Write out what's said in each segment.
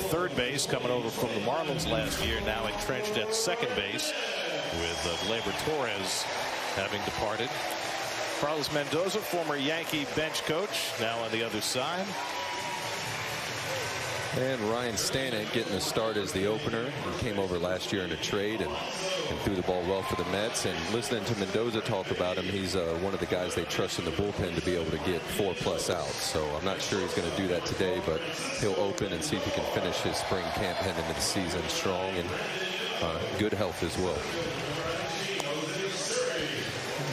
third base, coming over from the Marlins last year, now entrenched at second base with Gleyber Torres having departed. Carlos Mendoza, former Yankee bench coach, now on the other side. And Ryan Stanek getting a start as the opener. He came over last year in a trade and threw the ball well for the Mets. And listening to Mendoza talk about him, he's one of the guys they trust in the bullpen to be able to get 4+ outs. So I'm not sure he's going to do that today, but he'll open and see if he can finish his spring camp heading into the season strong and good health as well.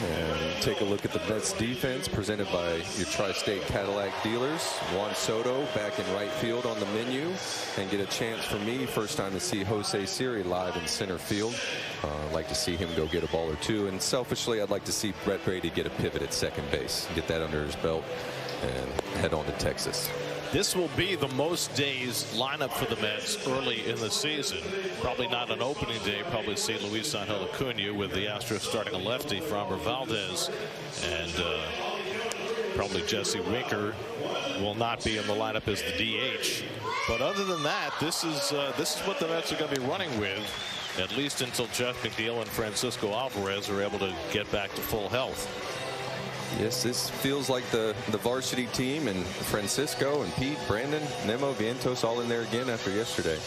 And take a look at the Mets defense presented by your Tri-State Cadillac dealers. Juan Soto back in right field on the menu, and get a chance for me, first time to see Jose Siri live in center field. I'd like to see him go get a ball or two, and selfishly I'd like to see Brett Brady get a pivot at second base, get that under his belt and head on to Texas. This will be the most days lineup for the Mets early in the season. Probably not an opening day. Probably see Luis Angel Acuna with the Astros starting a lefty, Framber Valdez, and probably Jesse Winker will not be in the lineup as the DH. But other than that, this is what the Mets are going to be running with, at least until Jeff McNeil and Francisco Alvarez are able to get back to full health. Yes, this feels like the varsity team, and Francisco and Pete, Brandon, Nemo, Vientos all in there again after yesterday.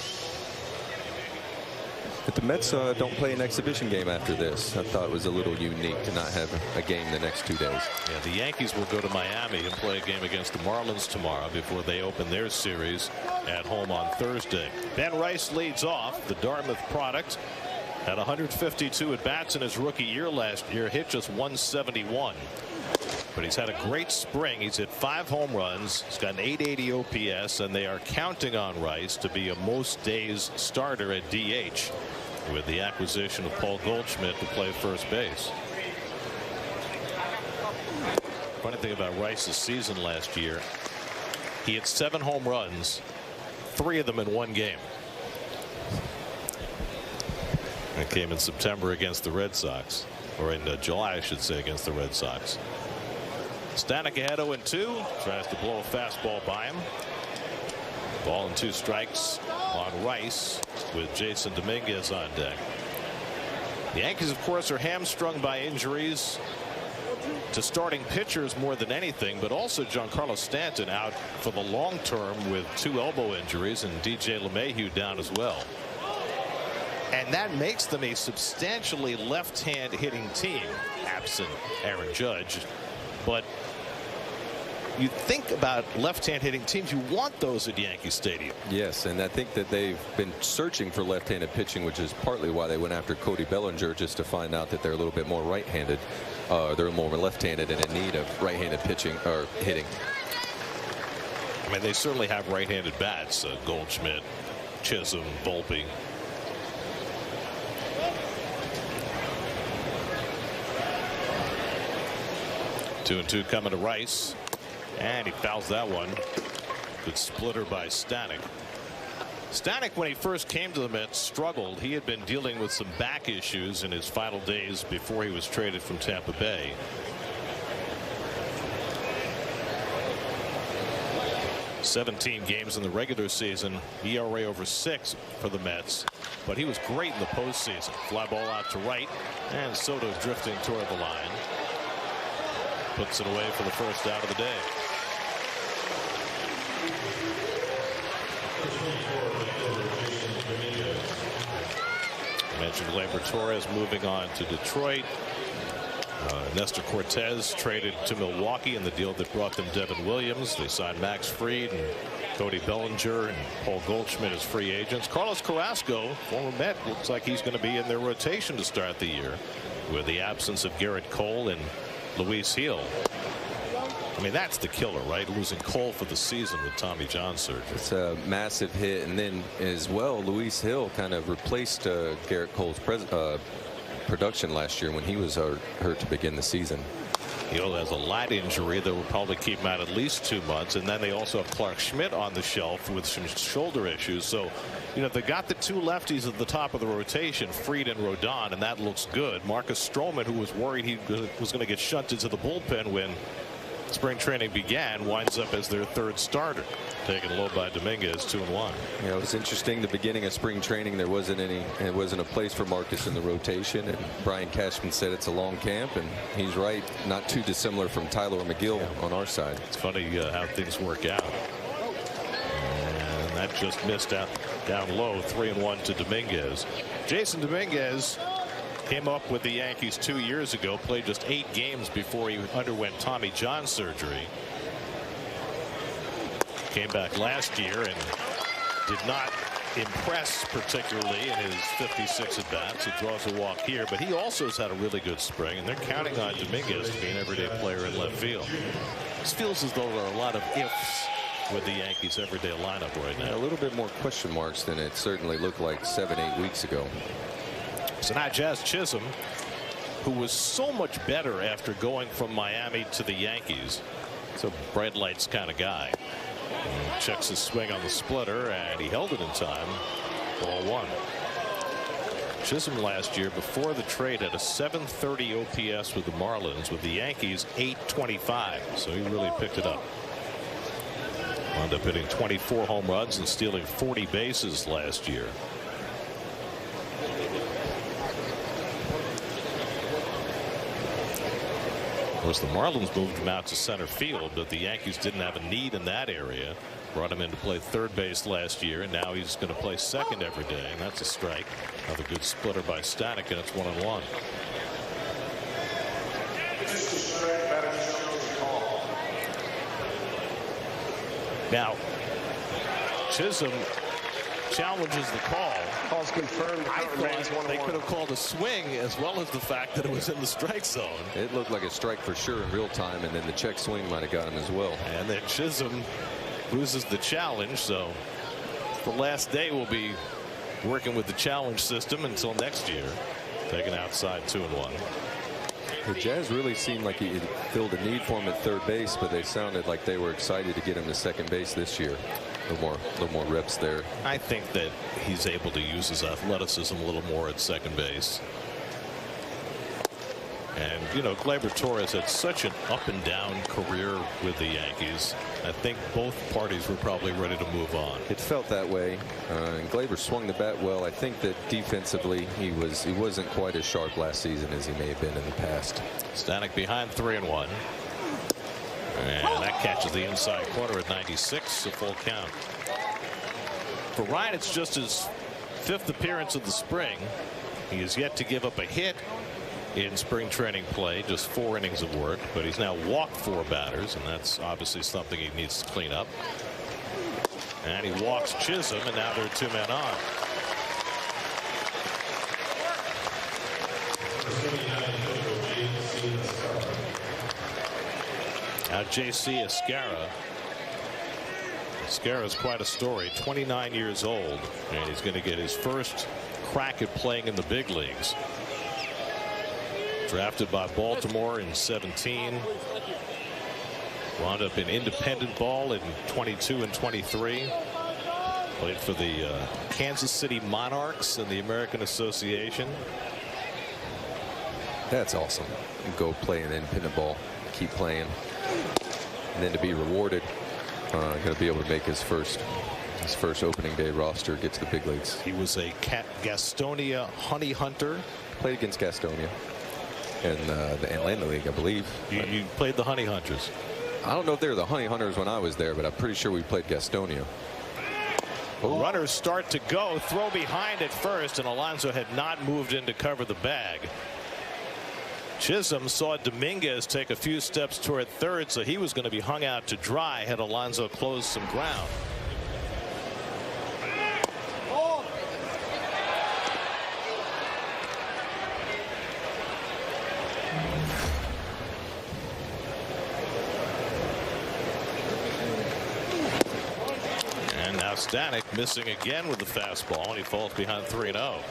But the Mets don't play an exhibition game after this. I thought it was a little unique to not have a game the next 2 days. Yeah, the Yankees will go to Miami and play a game against the Marlins tomorrow before they open their series at home on Thursday. Ben Rice leads off, the Dartmouth product. Had 152 at-bats in his rookie year last year, hit just 171. But he's had a great spring. He's hit 5 home runs. He's got an 880 OPS, and they are counting on Rice to be a most days starter at DH with the acquisition of Paul Goldschmidt to play first base. Funny thing about Rice's season last year, he had 7 home runs, 3 of them in one game. It came in September against the Red Sox, or in July, I should say, against the Red Sox. Stanek ahead 0-2, tries to blow a fastball by him. Ball and 2 strikes on Rice with Jason Dominguez on deck. The Yankees, of course, are hamstrung by injuries to starting pitchers more than anything, but also Giancarlo Stanton out for the long term with 2 elbow injuries, and DJ LeMahieu down as well. And that makes them a substantially left-hand hitting team, absent Aaron Judge. But you think about left-hand hitting teams, you want those at Yankee Stadium. Yes, and I think that they've been searching for left-handed pitching, which is partly why they went after Cody Bellinger, just to find out that they're a little bit more right-handed. They're more left-handed and in need of right-handed pitching or hitting. I mean, they certainly have right-handed bats. Goldschmidt, Chisholm, Volpe. Two and 2 coming to Rice, and he fouls that one. Good splitter by Stanek. Stanek, when he first came to the Mets, struggled. He had been dealing with some back issues in his final days before he was traded from Tampa Bay. "17 games in the regular season, ERA over 6 for the Mets, but he was great in the postseason. Fly ball out to right, and Soto's drifting toward the line. Puts it away for the first out of the day. I mentioned Gleyber Torres moving on to Detroit. Nestor Cortez traded to Milwaukee in the deal that brought them Devin Williams. They signed Max Fried and Cody Bellinger and Paul Goldschmidt as free agents. Carlos Carrasco, former Met, looks like he's going to be in their rotation to start the year with the absence of Garrett Cole and Luis Hill. I mean, that's the killer, right? Losing Cole for the season with Tommy John surgery. It's a massive hit. And then as well, Luis Hill kind of replaced Garrett Cole's production last year when he was hurt to begin the season. Hill has a lat injury that will probably keep him out at least 2 months. And then they also have Clark Schmidt on the shelf with some shoulder issues. So, you know, they got the 2 lefties at the top of the rotation, Fried and Rodon, and that looks good. Marcus Stroman, who was worried he was going to get shunted to the bullpen when spring training began, winds up as their third starter, taken low by Dominguez, 2-1. Yeah, it was interesting. The beginning of spring training, there wasn't a place for Marcus in the rotation, and Brian Cashman said it's a long camp, and he's right. Not too dissimilar from Tyler McGill on our side. It's funny how things work out. And that just missed out down low, 3-1 to Dominguez. Jason Dominguez came up with the Yankees 2 years ago, played just 8 games before he underwent Tommy John surgery. Came back last year and did not impress particularly in his 56 at-bats. He draws a walk here, but he also has had a really good spring, and they're counting on Dominguez to be an everyday player in left field. This feels as though there are a lot of ifs with the Yankees' everyday lineup right now. A little bit more question marks than it certainly looked like 7-8 weeks ago. So now Jazz Chisholm, who was so much better after going from Miami to the Yankees. It's a bright lights kind of guy. And checks his swing on the splitter, and he held it in time. Ball 1. Chisholm last year, before the trade, had a 730 OPS with the Marlins. With the Yankees, 825. So he really picked it up. Wound up hitting 24 home runs and stealing 40 bases last year. Of course, the Marlins moved him out to center field, but the Yankees didn't have a need in that area. Brought him in to play third base last year, and now he's going to play second every day, and that's a strike. Another good splitter by Stanek, and it's 1-1. Now, Chisholm challenges the call. Call's confirmed. I thought they could have called a swing, as well as the fact that it was in the strike zone. It looked like a strike for sure in real time, and then the check swing might have got him as well. And then Chisholm loses the challenge, so the last day will be working with the challenge system until next year. Taken outside, 2-1. The Jazz really seemed like he filled a need for him at third base, but they sounded like they were excited to get him to second base this year. A little more reps there. I think that he's able to use his athleticism a little more at second base. And, you know, Gleyber Torres had such an up and down career with the Yankees. I think both parties were probably ready to move on. It felt that way. And Gleyber swung the bat well. I think that defensively he wasn't quite as sharp last season as he may have been in the past. Stanek behind 3-1. And that catches the inside corner at 96, a full count. For Ryan, it's just his 5th appearance of the spring. He has yet to give up a hit in spring training play, just 4 innings of work, but he's now walked 4 batters, and that's obviously something he needs to clean up. And he walks Chisholm, and now they're 2 men on. Now J.C. Escarra. Escarra is quite a story. 29 years old, and he's going to get his first crack at playing in the big leagues. Drafted by Baltimore in 17. Wound up in independent ball in 22 and 23. Played for the Kansas City Monarchs in the American Association. That's awesome. Go play in independent ball. Keep playing. And then to be rewarded. Going to be able to make his first opening day roster, get to the big leagues. He was a Gastonia Honey Hunter. Played against Gastonia in the Atlanta League, I believe. You played the Honey Hunters. I don't know if they were the Honey Hunters when I was there, but I'm pretty sure we played Gastonia. Oh. Runners start to go. Throw behind at first, and Alonso had not moved in to cover the bag. Chisholm saw Dominguez take a few steps toward third, so he was going to be hung out to dry had Alonso closed some ground. And now Stanek missing again with the fastball, and he falls behind 3-0.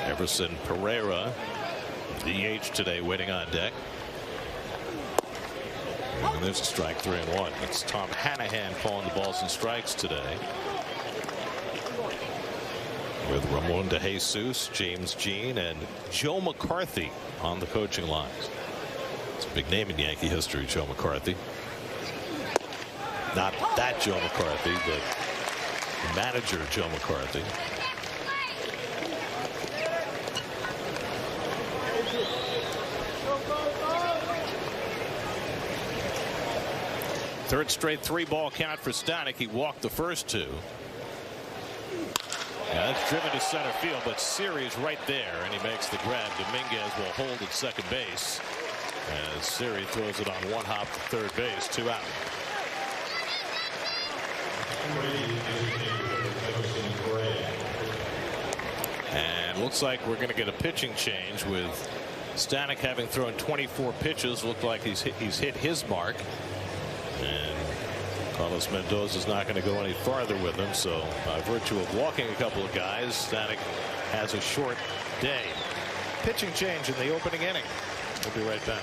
Everson Pereira, DH today, waiting on deck. And there's a strike, 3-1. It's Tom Hanahan calling the balls and strikes today. with Ramon DeJesus, James Jean, and Joe McCarthy on the coaching lines. It's a big name in Yankee history, Joe McCarthy. Not that Joe McCarthy, but the manager Joe McCarthy. Third straight 3-ball count for Stanek. He walked the first 2. Yeah, that's driven to center field, but Siri's right there, and he makes the grab. Dominguez will hold at second base as Siri throws it on one hop to third base. 2 out. And looks like we're going to get a pitching change with Stanek having thrown 24 pitches. Looked like he's hit his mark. And Carlos Mendoza's not going to go any farther with him. So by virtue of walking a couple of guys, Stanek has a short day. Pitching change in the opening inning. We'll be right back.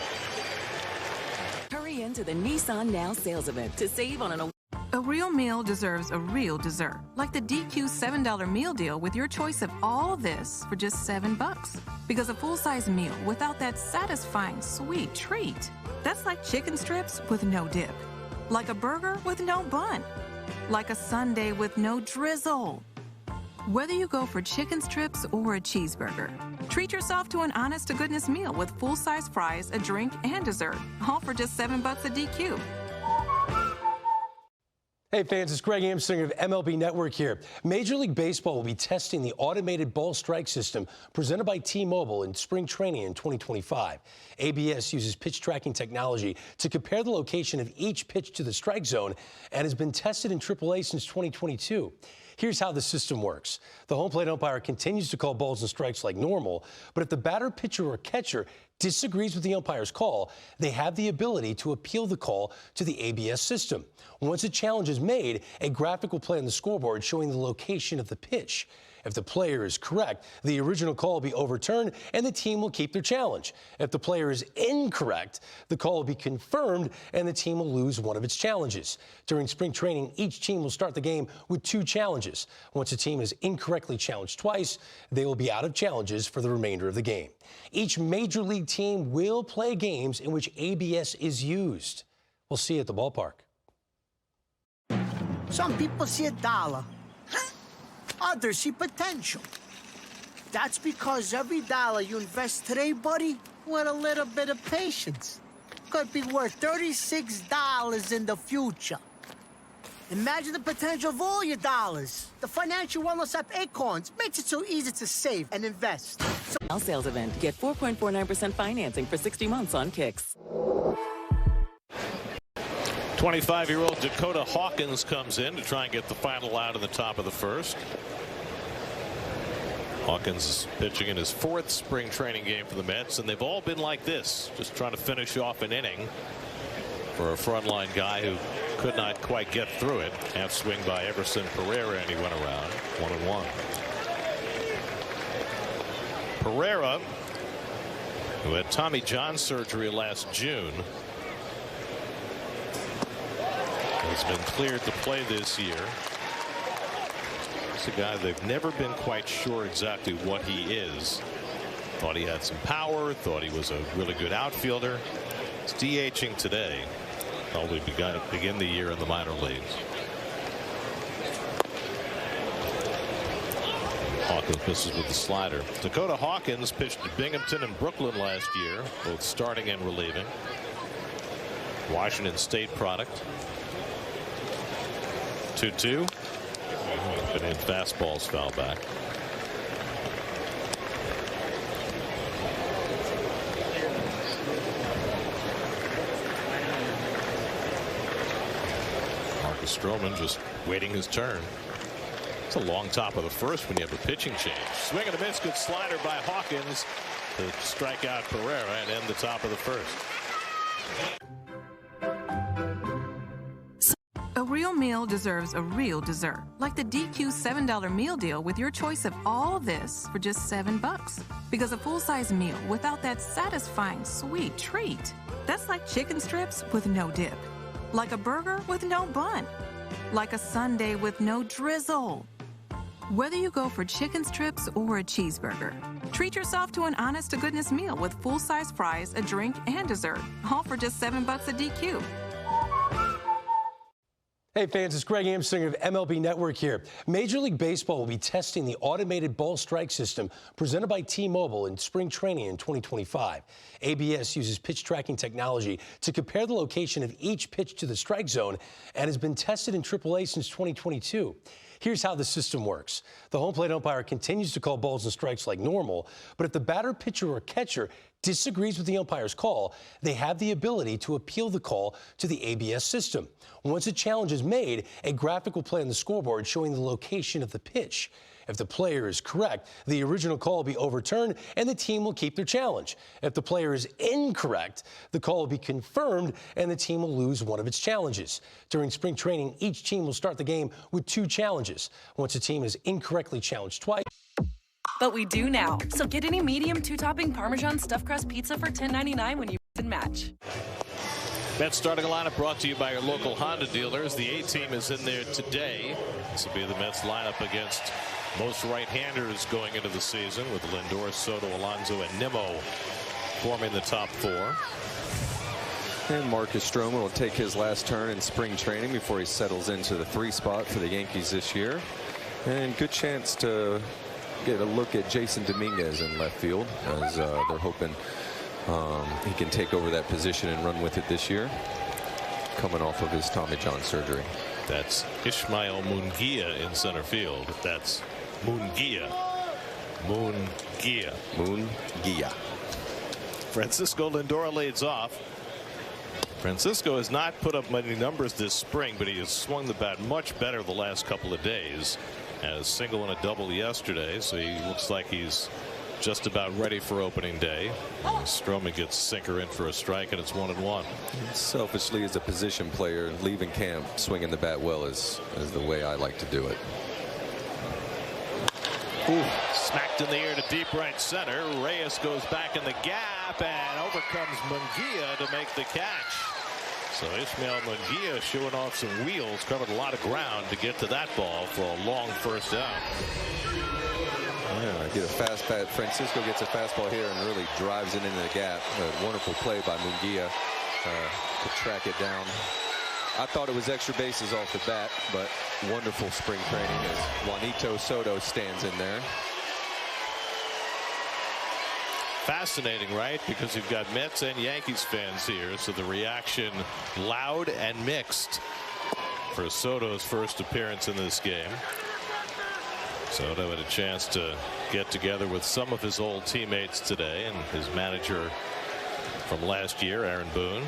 Hurry into the Nissan Now sales event to save on an... A real meal deserves a real dessert, like the DQ $7 meal deal with your choice of all this for just $7. Because a full-size meal without that satisfying sweet treat, that's like chicken strips with no dip, like a burger with no bun, like a sundae with no drizzle. Whether you go for chicken strips or a cheeseburger, treat yourself to an honest-to-goodness meal with full-size fries, a drink, and dessert, all for just $7 a DQ. Hey fans, it's Greg Amsinger of MLB Network here. Major League Baseball will be testing the automated ball strike system presented by T-Mobile in spring training in 2025. ABS uses pitch tracking technology to compare the location of each pitch to the strike zone and has been tested in AAA since 2022. Here's how the system works. The home plate umpire continues to call balls and strikes like normal, but if the batter, pitcher, or catcher disagrees with the umpire's call, they have the ability to appeal the call to the ABS system. Once a challenge is made, a graphic will play on the scoreboard showing the location of the pitch. If the player is correct, the original call will be overturned and the team will keep their challenge. If the player is incorrect, the call will be confirmed and the team will lose one of its challenges. During spring training, each team will start the game with 2 challenges. Once a team is incorrectly challenged twice, they will be out of challenges for the remainder of the game. Each major league team will play games in which ABS is used. We'll see you at the ballpark. Some people see a dollar. Others see potential. That's because every dollar you invest today, buddy, with a little bit of patience, could be worth $36 in the future. Imagine the potential of all your dollars. The financial wellness app Acorns makes it so easy to save and invest. Now sales event. Get 4.49% financing for 60 months on Kicks. 25-year-old Dakota Hawkins comes in to try and get the final out in the top of the first. Hawkins is pitching in his 4th spring training game for the Mets, and they've all been like this, just trying to finish off an inning for a frontline guy who could not quite get through it. Half swing by Everson Pereira, and he went around 1-1. Pereira, who had Tommy John surgery last June, has been cleared to play this year. It's a guy they've never been quite sure exactly what he is. Thought he had some power, thought he was a really good outfielder. It's DHing today. Probably begin the year in the minor leagues. Hawkins misses with the slider. Dakota Hawkins pitched to Binghamton and Brooklyn last year, both starting and relieving. Washington State product. 2-2. But in fastballs foul back. Marcus Stroman just waiting his turn. It's a long top of the first when you have a pitching change. Swing and a miss. Good slider by Hawkins to strike out Pereira and end the top of the first. A real meal deserves a real dessert, like the DQ $7 meal deal with your choice of all this for just $7. Because a full-size meal without that satisfying sweet treat, that's like chicken strips with no dip, like a burger with no bun, like a sundae with no drizzle. Whether you go for chicken strips or a cheeseburger, treat yourself to an honest-to-goodness meal with full-size fries, a drink, and dessert, all for just $7 at DQ. Hey fans, it's Greg Amsinger of MLB Network here. Major League Baseball will be testing the automated ball strike system presented by T-Mobile in spring training in 2025. ABS uses pitch tracking technology to compare the location of each pitch to the strike zone and has been tested in AAA since 2022. Here's how the system works. The home plate umpire continues to call balls and strikes like normal, but if the batter, pitcher, or catcher disagrees with the umpire's call, they have the ability to appeal the call to the ABS system. Once a challenge is made, a graphic will play on the scoreboard showing the location of the pitch. If the player is correct, the original call will be overturned and the team will keep their challenge. If the player is incorrect, the call will be confirmed and the team will lose one of its challenges. During spring training, each team will start the game with 2 challenges. Once a team is incorrectly challenged twice. But we do now. So get any medium 2-topping Parmesan stuffed crust pizza for $10.99 when you and match. Mets starting lineup brought to you by your local Honda dealers. The A-team is in there today. This will be the Mets lineup against most right-handers going into the season, with Lindor, Soto, Alonso, and Nimmo forming the top 4. And Marcus Stroman will take his last turn in spring training before he settles into the 3 spot for the Yankees this year. And good chance to get a look at Jason Dominguez in left field, as they're hoping he can take over that position and run with it this year, coming off of his Tommy John surgery. That's Ismael Munguia in center field. That's Munguia. Francisco Lindor leads off. Francisco has not put up many numbers this spring, but he has swung the bat much better the last couple of days. Had a single and a double yesterday, so he looks like he's just about ready for opening day. And Stroman gets sinker in for a strike, and it's 1-1. Selfishly, as a position player, leaving camp swinging the bat well is the way I like to do it. Ooh, smacked in the air to deep right center. Reyes goes back in the gap, and over comes Munguia to make the catch. So Ismael Munguia showing off some wheels, covered a lot of ground to get to that ball for a long first out. Yeah, get a fast bat. Francisco gets a fastball here and really drives it into the gap. A wonderful play by Munguia to track it down. I thought it was extra bases off the bat, but wonderful spring training as Juanito Soto stands in there. Fascinating, right? Because you've got Mets and Yankees fans here, so the reaction loud and mixed for Soto's first appearance in this game. Soto had a chance to get together with some of his old teammates today, and his manager from last year, Aaron Boone.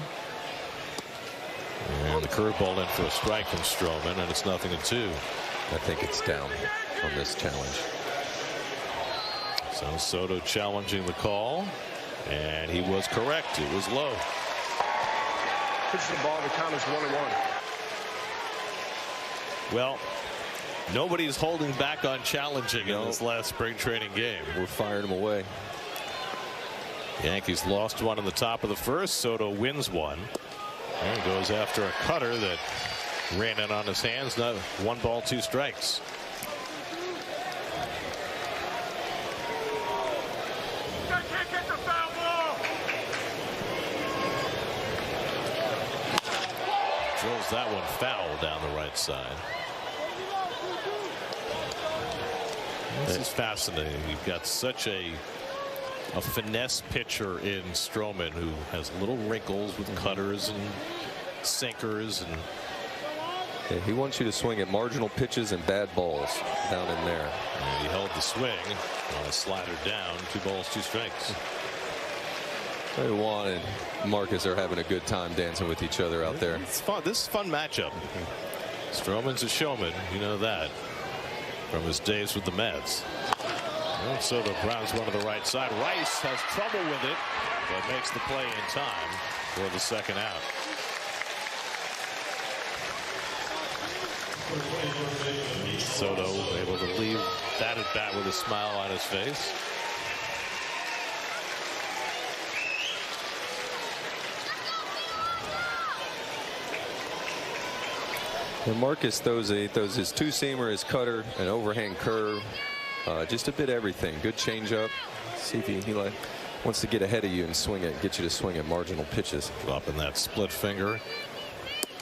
And the curveball in for a strike from Stroman, and it's 0-2. I think it's down on this challenge. So Soto challenging the call, and he was correct. It was low. Pitches the ball, the count is 1-1. Well, nobody's holding back on challenging in this last spring training game. We're firing them away. Yankees lost one in the top of the first. Soto wins one and goes after a cutter that ran in on his hands. Not 1 ball, 2 strikes. Drills that one foul down the right side. This is fascinating. You've got such a finesse pitcher in Stroman, who has little wrinkles with cutters and sinkers, and yeah, he wants you to swing at marginal pitches and bad balls down in there. And he held the swing on a slider down. 2 balls, 2 strikes. Juan and Marcus are having a good time dancing with each other out there. It's fun. This is a fun matchup. Stroman's a showman, you know that, from his days with the Mets. And Soto grounds one to the right side. Rice has trouble with it, but makes the play in time for the second out. Soto able to leave that at bat with a smile on his face. And Marcus throws his two-seamer, his cutter, an overhand curve, just a bit of everything. Good changeup. See if he wants to get ahead of you and swing it, get you to swing at marginal pitches. Dropping that split finger.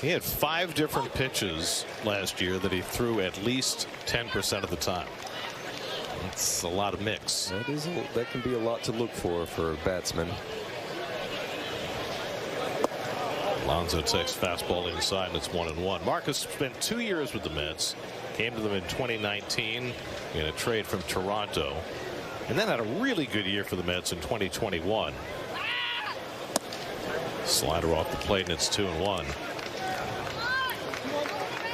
He had 5 different pitches last year that he threw at least 10% of the time. That's a lot of mix. That can be a lot to look for a batsman. Alonso takes fastball inside, and it's 1-1. Marcus spent 2 years with the Mets. Came to them in 2019 in a trade from Toronto, and then had a really good year for the Mets in 2021. Slider off the plate, and it's 2-1.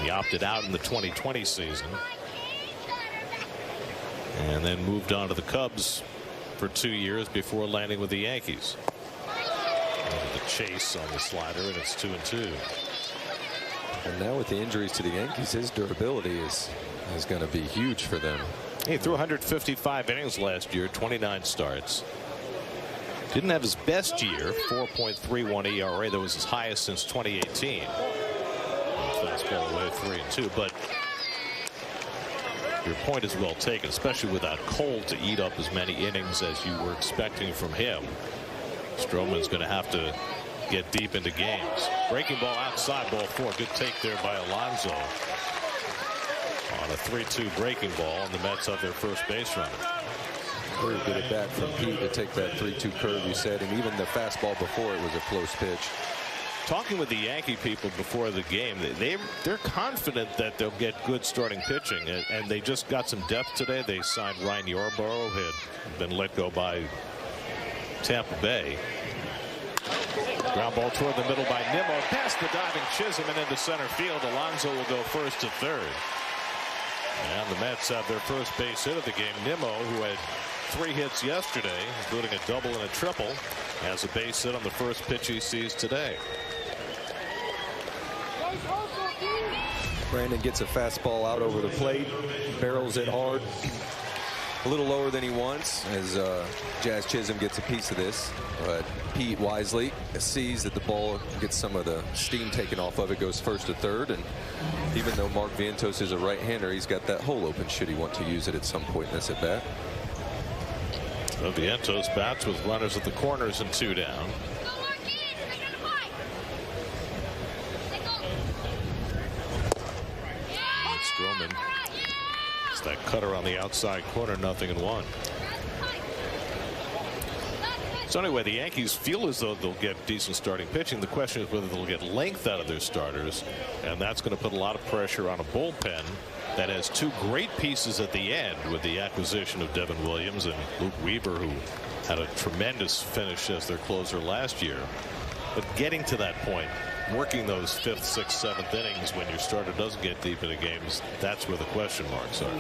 He opted out in the 2020 season and then moved on to the Cubs for 2 years before landing with the Yankees. The chase on the slider, and it's 2-2. And now with the injuries to the Yankees, his durability is going to be huge for them. He threw 155 innings last year, 29 starts. Didn't have his best year, 4.31 ERA. That was his highest since 2018. Fastball away 3-2, but your point is well taken, especially without Cole to eat up as many innings as you were expecting from him. Stroman's going to have to get deep into games. Breaking ball outside, ball 4. Good take there by Alonso on a 3-2 breaking ball, and the Mets have their first base runner. Very good at bat from Pete to take that 3-2 curve you said, and even the fastball before it was a close pitch. Talking with the Yankee people before the game, they're confident that they'll get good starting pitching, and they just got some depth today. They signed Ryan Yarborough, who had been let go by Tampa Bay. Ground ball toward the middle by Nimmo, past the diving Chisholm and into center field. Alonso will go first to third, and the Mets have their first base hit of the game. Nimmo, who had 3 hits yesterday, including a double and a triple, has a base hit on the first pitch he sees today. Brandon gets a fastball out over the plate, barrels it hard, a little lower than he wants, as Jazz Chisholm gets a piece of this, but Pete wisely sees that the ball gets some of the steam taken off of it, goes first to third, and even though Mark Vientos is a right-hander, he's got that hole open should he want to use it at some point in this at bat. So Vientos bats with runners at the corners and 2 down. Stroman, it's that cutter on the outside corner, 0-1. So anyway, the Yankees feel as though they'll get decent starting pitching. The question is whether they'll get length out of their starters, and that's going to put a lot of pressure on a bullpen that has 2 great pieces at the end with the acquisition of Devin Williams and Luke Weaver, who had a tremendous finish as their closer last year. But getting to that point, working those 5th, 6th, 7th innings when your starter doesn't get deep into games, that's where the question marks are.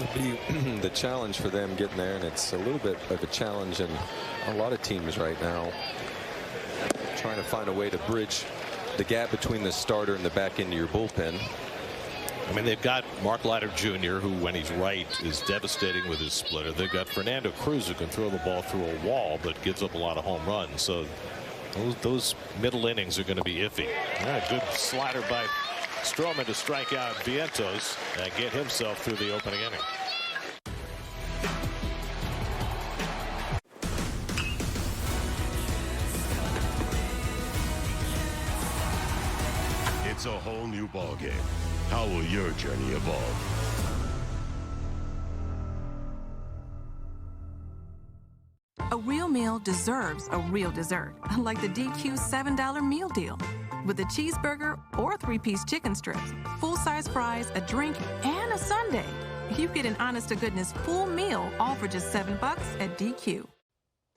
The challenge for them getting there, and it's a little bit of a challenge in a lot of teams right now, trying to find a way to bridge the gap between the starter and the back end of your bullpen. I mean, they've got Mark Leiter Jr., who when he's right is devastating with his splitter. They've got Fernando Cruz, who can throw the ball through a wall but gives up a lot of home runs. So those middle innings are going to be iffy. Good slider by Stroman to strike out Vientos and get himself through the opening inning. It's a whole new ballgame. How will your journey evolve? A real meal deserves a real dessert, like the DQ $7 meal deal. With a cheeseburger or 3-piece chicken strips, full-size fries, a drink, and a sundae, you get an honest-to-goodness full meal, all for just $7 at DQ.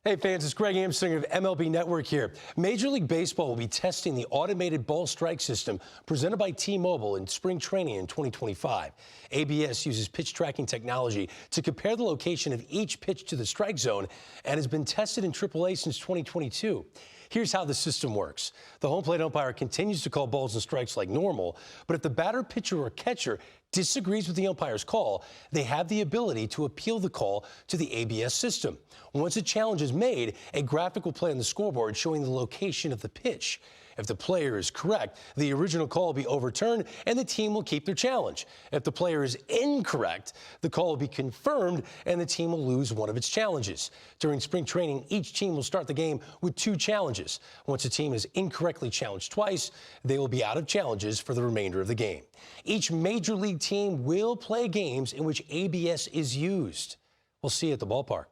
Hey fans, it's Greg Amsinger of MLB Network here. Major League Baseball will be testing the automated ball strike system presented by T-Mobile in spring training in 2025. ABS uses pitch tracking technology to compare the location of each pitch to the strike zone and has been tested in AAA since 2022. Here's how the system works. The home plate umpire continues to call balls and strikes like normal, but if the batter, pitcher, or catcher disagrees with the umpire's call, they have the ability to appeal the call to the ABS system. Once a challenge is made, a graphic will play on the scoreboard showing the location of the pitch. If the player is correct, the original call will be overturned and the team will keep their challenge. If the player is incorrect, the call will be confirmed and the team will lose one of its challenges. During spring training, each team will start the game with 2 challenges. Once a team is incorrectly challenged twice, they will be out of challenges for the remainder of the game. Each major league team will play games in which ABS is used. We'll see you at the ballpark.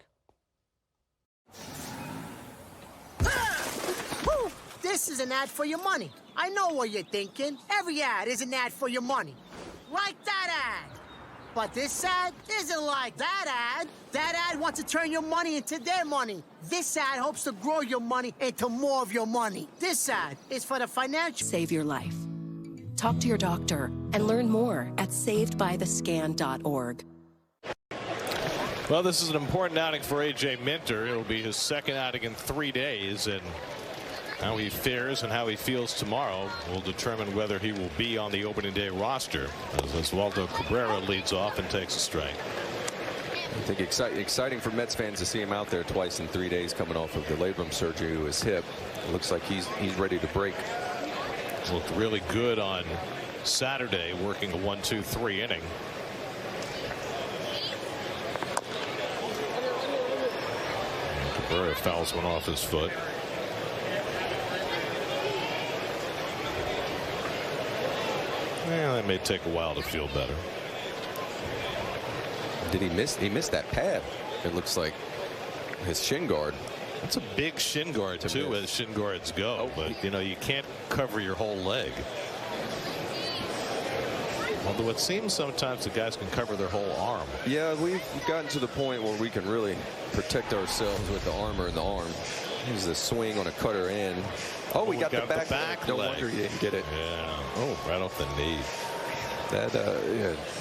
This is an ad for your money. I know what you're thinking. Every ad is an ad for your money. Like that ad. But this ad isn't like that ad. That ad wants to turn your money into their money. This ad hopes to grow your money into more of your money. This ad is for the financial... Save your life. Talk to your doctor and learn more at savedbythescan.org. Well, this is an important outing for A.J. Minter. It'll be his second outing in 3 days, and how he fares and how he feels tomorrow will determine whether he will be on the opening day roster as Oswaldo Cabrera leads off and takes a strike. I think exciting for Mets fans to see him out there twice in 3 days coming off of the labrum surgery to his hip. It looks like he's ready to break. Looked really good on Saturday, working a 1-2-3 inning. Cabrera fouls one off his foot. Well, that may take a while to feel better. Did he miss? He missed that pad. It looks like his shin guard. It's a big shin guard too, as shin guards go. But you know, you can't cover your whole leg. Although it seems sometimes the guys can cover their whole arm. Yeah, we've gotten to the point where we can really protect ourselves with the armor in the arm. Here's the swing on a cutter in. Oh, we got the back. No wonder he didn't get it. Yeah. Oh, right off the knee. That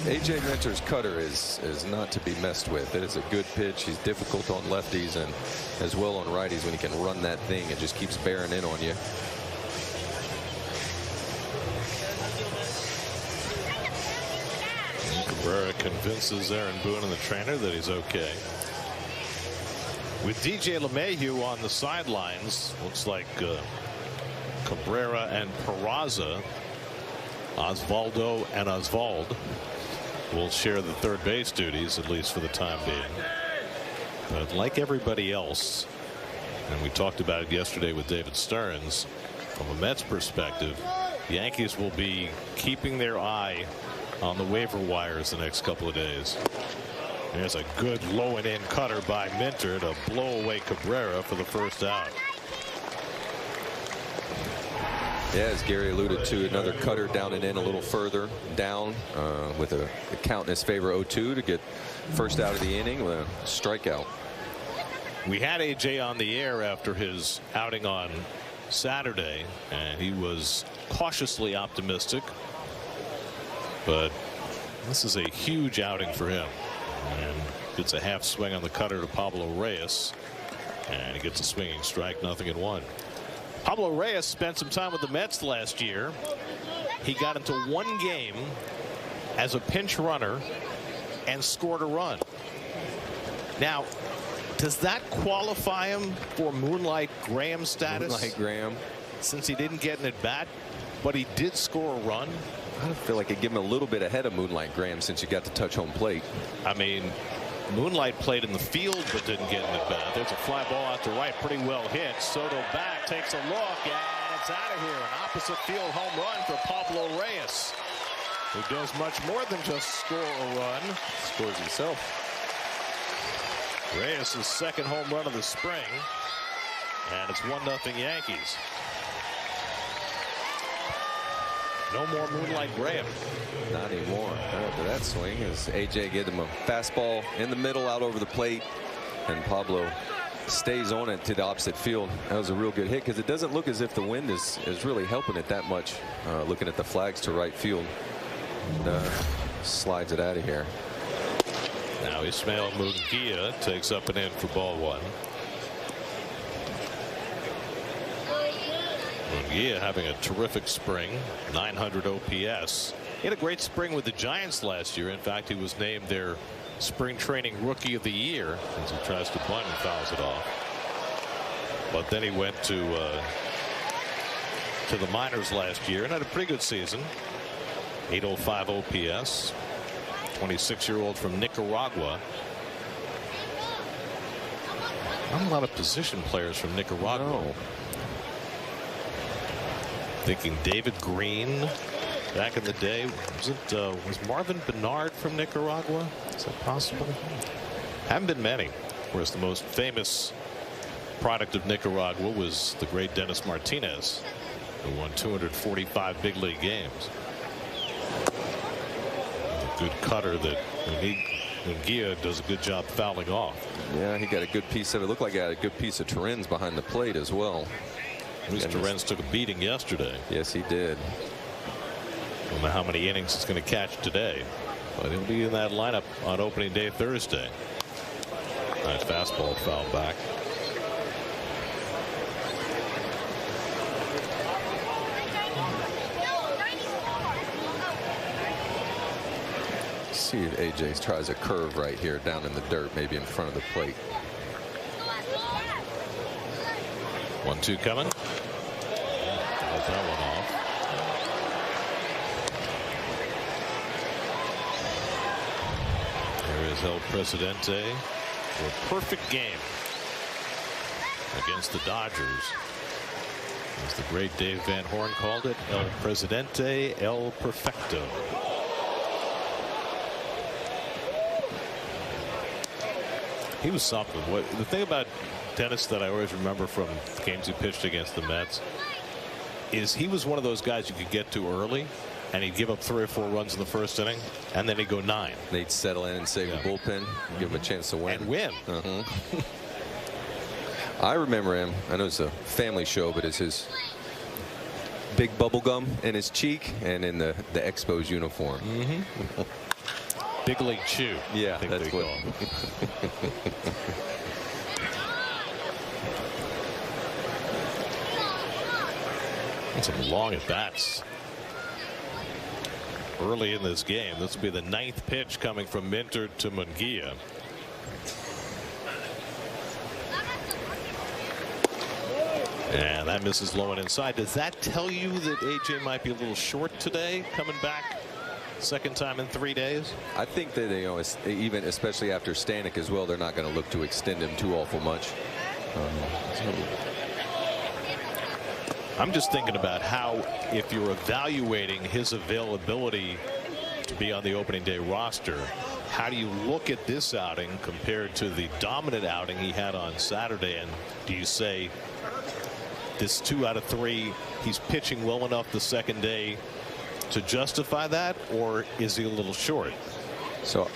A.J. Minter's cutter is not to be messed with. It is a good pitch. He's difficult on lefties and as well on righties when he can run that thing. It just keeps bearing in on you. Cabrera convinces Aaron Boone and the trainer that he's okay. With DJ LeMahieu on the sidelines, looks like Cabrera and Peraza, Osvaldo and Oswald will share the third base duties, at least for the time being. But like everybody else, and we talked about it yesterday with David Stearns, from a Mets perspective, the Yankees will be keeping their eye on the waiver wires the next couple of days. There's a good low and in cutter by Minter to blow away Cabrera for the first out. Yeah, as Gary alluded to, another cutter down and in a little further down with a count in his favor 0-2 to get first out of the inning with a strikeout. We had AJ on the air after his outing on Saturday, and he was cautiously optimistic. But this is a huge outing for him. And gets a half swing on the cutter to Pablo Reyes. And he gets a swinging strike, 0-1. Pablo Reyes spent some time with the Mets last year. He got into one game as a pinch runner and scored a run. Now, does that qualify him for Moonlight Graham status? Moonlight Graham. Since he didn't get an at-bat, but he did score a run. I feel like I'd give him a little bit ahead of Moonlight Graham since you got to touch home plate. I mean, Moonlight played in the field but didn't get an at-bat. There's a fly ball out to right, pretty well hit. Soto back, takes a look, and it's out of here. An opposite field home run for Pablo Reyes, who does much more than just score a run. Scores himself. Reyes' second home run of the spring, and it's 1-0 Yankees. No more Moonlight Graham. Not anymore. After that swing, as AJ gave him a fastball in the middle out over the plate, and Pablo stays on it to the opposite field. That was a real good hit because it doesn't look as if the wind is really helping it that much. Looking at the flags to right field, and, slides it out of here. Now Ismael Munguia takes up and in for ball one. Munguia having a terrific spring, 900 OPS. He had a great spring with the Giants last year. In fact, he was named their spring training rookie of the year as he tries to bunt and fouls it off. But then he went to to the minors last year and had a pretty good season. 805 OPS. 26-year-old from Nicaragua. Not a lot of position players from Nicaragua. No. Thinking David Green back in the day. Was Marvin Bernard from Nicaragua? Is that possible? Haven't been many. Of course, the most famous product of Nicaragua was the great Dennis Martinez, who won 245 big league games. A good cutter that Munguia does a good job fouling off. Yeah, he got a good piece of it. Looked like he had a good piece of Terrens behind the plate as well. Mr. Renz took a beating yesterday. Yes, he did. Don't know how many innings he's going to catch today, but he'll be in that lineup on opening day Thursday. Nice fastball fouled back. See if AJ tries a curve right here down in the dirt, maybe in front of the plate. 1-2 coming. Got that one off. There is El Presidente for a perfect game against the Dodgers. As the great Dave Van Horn called it, El Presidente El Perfecto. He was something. The thing about Dennis that I always remember from games he pitched against the Mets is he was one of those guys you could get to early and he'd give up 3 or 4 runs in the first inning and then he'd go 9. They'd settle in and save the bullpen, give him a chance to win. And win. I remember him. I know it's a family show, but it's his big bubble gum in his cheek and in the Expos uniform. Big League Chew. Yeah, that's what. Some long at bats early in this game. This will be the 9th pitch coming from Minter to Munguia. And that misses low and inside. Does that tell you that AJ might be a little short today, coming back second time in 3 days? I think that, you know, even especially after Stanek as well, they're not going to look to extend him too awful much. I'm just thinking about how, if you're evaluating his availability to be on the opening day roster, how do you look at this outing compared to the dominant outing he had on Saturday? And do you say this 2 out of 3, he's pitching well enough the second day to justify that, or is he a little short? So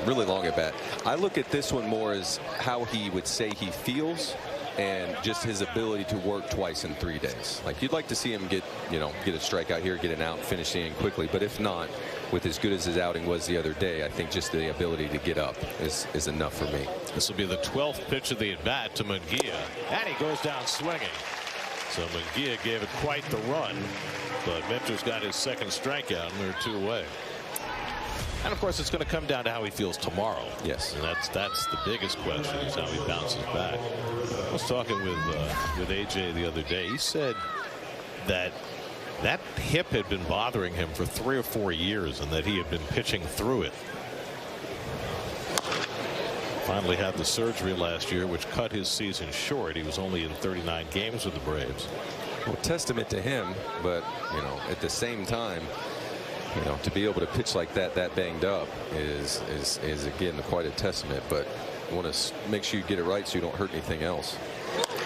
really long at bat. I look at this one more as how he would say he feels and just his ability to work twice in 3 days. Like, you'd like to see him get a strikeout here, get an out, finish the inning quickly. But if not, with as good as his outing was the other day, I think just the ability to get up is enough for me. This will be the 12th pitch of the at bat to Munguia, and he goes down swinging. So Munguia gave it quite the run, but Minter's got his second strikeout, and they're 2 away. And of course, it's going to come down to how he feels tomorrow. Yes, and that's the biggest question, is how he bounces back. I was talking with AJ the other day. He said that hip had been bothering him for 3 or 4 years, and that he had been pitching through it. Finally had the surgery last year, which cut his season short. He was only in 39 games with the Braves. Well, testament to him, but at the same time, to be able to pitch like that banged up is again quite a testament. But you want to make sure you get it right so you don't hurt anything else.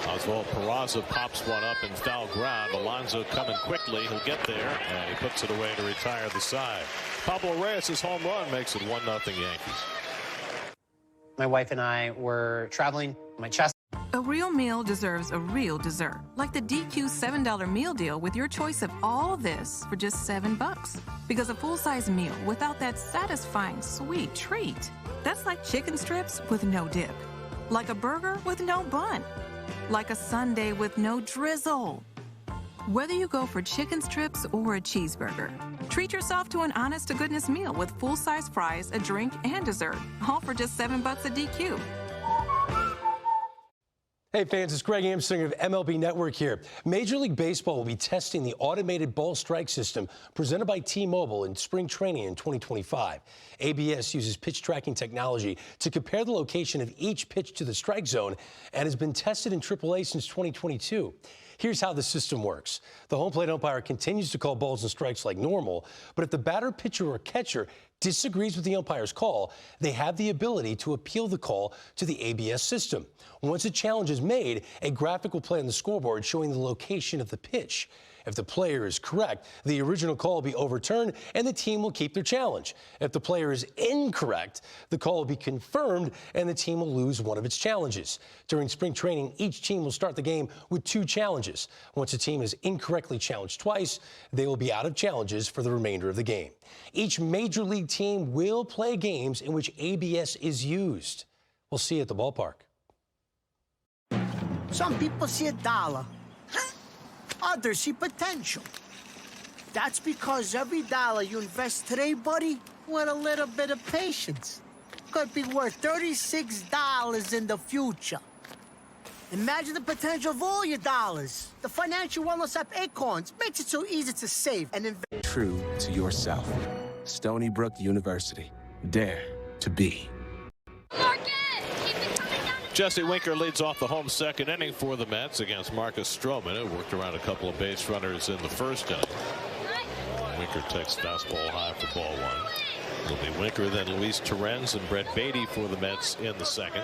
Oswald Peraza pops one up in foul ground. Alonso coming quickly. He'll get there, and he puts it away to retire the side. Pablo Reyes' home run makes it 1-0 Yankees. My wife and I were traveling. My chest. A real meal deserves a real dessert, like the DQ $7 meal deal with your choice of all this for just $7. Because a full-size meal without that satisfying sweet treat, that's like chicken strips with no dip, like a burger with no bun, like a sundae with no drizzle. Whether you go for chicken strips or a cheeseburger, treat yourself to an honest-to-goodness meal with full-size fries, a drink, and dessert, all for just $7 at DQ. Hey fans, it's Greg Amsinger of MLB Network here. Major League Baseball will be testing the automated ball strike system presented by T-Mobile in spring training in 2025. ABS uses pitch tracking technology to compare the location of each pitch to the strike zone and has been tested in AAA since 2022. Here's how the system works. The home plate umpire continues to call balls and strikes like normal, but if the batter, pitcher, or catcher disagrees with the umpire's call, they have the ability to appeal the call to the ABS system. Once a challenge is made, a graphic will play on the scoreboard showing the location of the pitch. If the player is correct, the original call will be overturned and the team will keep their challenge. If the player is incorrect, the call will be confirmed and the team will lose one of its challenges. During spring training, each team will start the game with 2 challenges. Once a team is incorrectly challenged twice, they will be out of challenges for the remainder of the game. Each major league team will play games in which ABS is used. We'll see you at the ballpark. Some people see $1. Others see potential. That's because every dollar you invest today, buddy, with a little bit of patience, could be worth $36 in the future. Imagine the potential of all your dollars. The financial wellness app Acorns makes it so easy to save and invest. True to yourself. Stony Brook University. Dare to be. Jesse Winker leads off the home second inning for the Mets against Marcus Stroman, who worked around a couple of base runners in the first inning. Winker takes fastball high for ball 1. It'll be Winker, then Luis Torrens and Brett Beatty for the Mets in the second.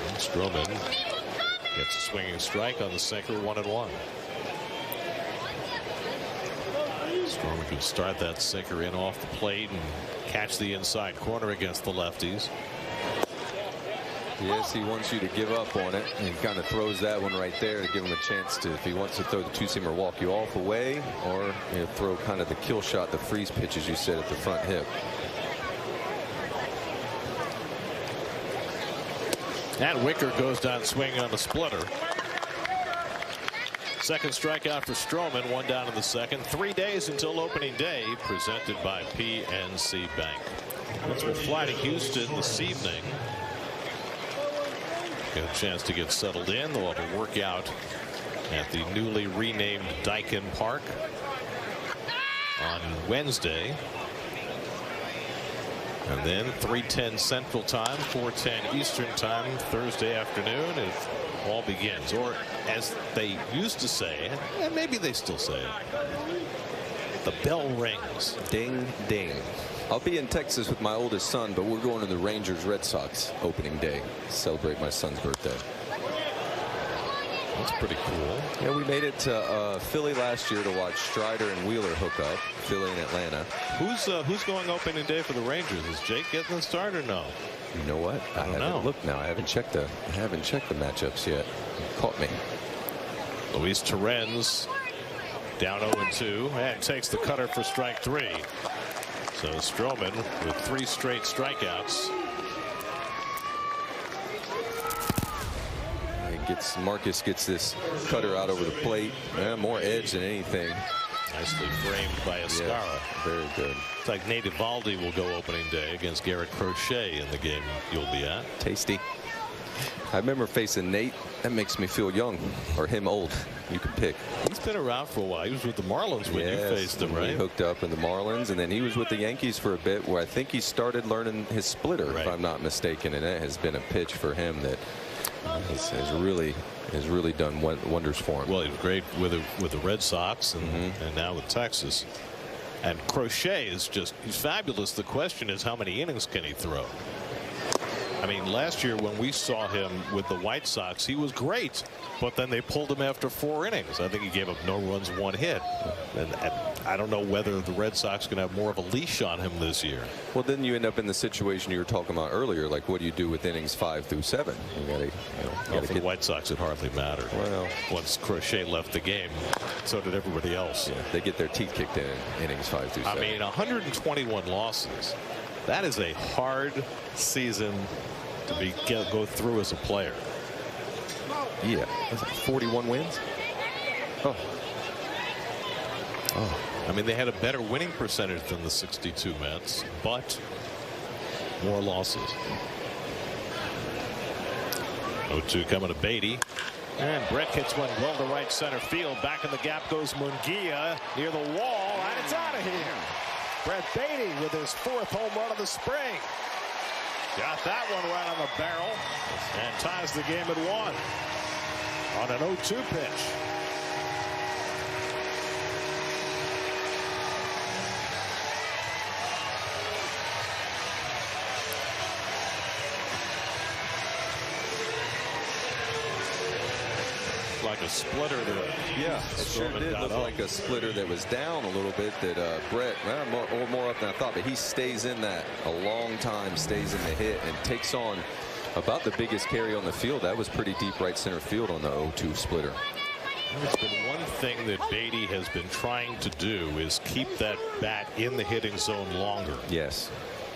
And Stroman gets a swinging strike on the sinker, 1-1. Stroman can start that sinker in off the plate and catch the inside corner against the lefties. Yes, he wants you to give up on it, and he kind of throws that one right there to give him a chance to, if he wants to throw the two-seamer, walk you off away, or throw kind of the kill shot, the freeze pitch, as you said, at the front hip. And Winker goes down swinging on a splitter. Second strikeout for Stroman, 1 down in the second. 3 days until opening day, presented by PNC Bank. Mets will fly to Houston this evening. Get a chance to get settled in. They'll have a workout at the newly renamed Daikin Park on Wednesday. And then 3:10 Central Time, 4:10 Eastern Time, Thursday afternoon. It all begins, or as they used to say, and maybe they still say it, the bell rings. Ding, ding. I'll be in Texas with my oldest son, but we're going to the Rangers-Red Sox opening day to celebrate my son's birthday. That's pretty cool. Yeah, we made it to Philly last year to watch Strider and Wheeler hook up. Philly and Atlanta. Who's going opening day for the Rangers? Is Jake getting the start or no? You know what? I haven't looked now. I haven't checked the matchups yet. You caught me. Luis Torrens down 0-2 and takes the cutter for strike 3. So Stroman with 3 straight strikeouts. Marcus gets this cutter out over the plate. More edge than anything. Nicely framed by Escara. Yeah, very good. It's like Nate Eovaldi will go opening day against Garrett Crochet in the game you'll be at. Tasty. I remember facing Nate. That makes me feel young, or him old. You can pick. He's been around for a while. He was with the Marlins when you faced him, right? He hooked up in the Marlins, and then he was with the Yankees for a bit, where I think he started learning his splitter, if I'm not mistaken, and that has been a pitch for him that has really done wonders for him. Well, he was great with the Red Sox and now with Texas. And Crochet is he's fabulous. The question is, how many innings can he throw? I mean, last year when we saw him with the White Sox, he was great, but then they pulled him after 4 innings. I think he gave up no runs, 1 hit. And I don't know whether the Red Sox can have more of a leash on him this year. Well, then you end up in the situation you were talking about earlier. Like, what do you do with innings 5 through 7? You gotta for the White Sox, it hardly mattered. Well, once Crochet left the game, so did everybody else. Yeah, they get their teeth kicked in innings 5 through 7. I mean, 121 losses. That is a hard season to go through as a player. Yeah, 41 wins. Oh. I mean, they had a better winning percentage than the 62 Mets, but more losses. 0-2 coming to Beatty. And Brett hits one well to right center field. Back in the gap goes Munguia near the wall, and it's out of here. Brett Beatty with his 4th home run of the spring. Got that one right on the barrel and ties the game at 1 on an 0-2 pitch. Like a splitter there. Yeah, it sure did look like a splitter that was down a little bit that Brett, more up than I thought, but he stays in that a long time, stays in the hit and takes on about the biggest carry on the field. That was pretty deep right center field on the 0-2 splitter. It's been one thing that Beatty has been trying to do is keep that bat in the hitting zone longer. Yes.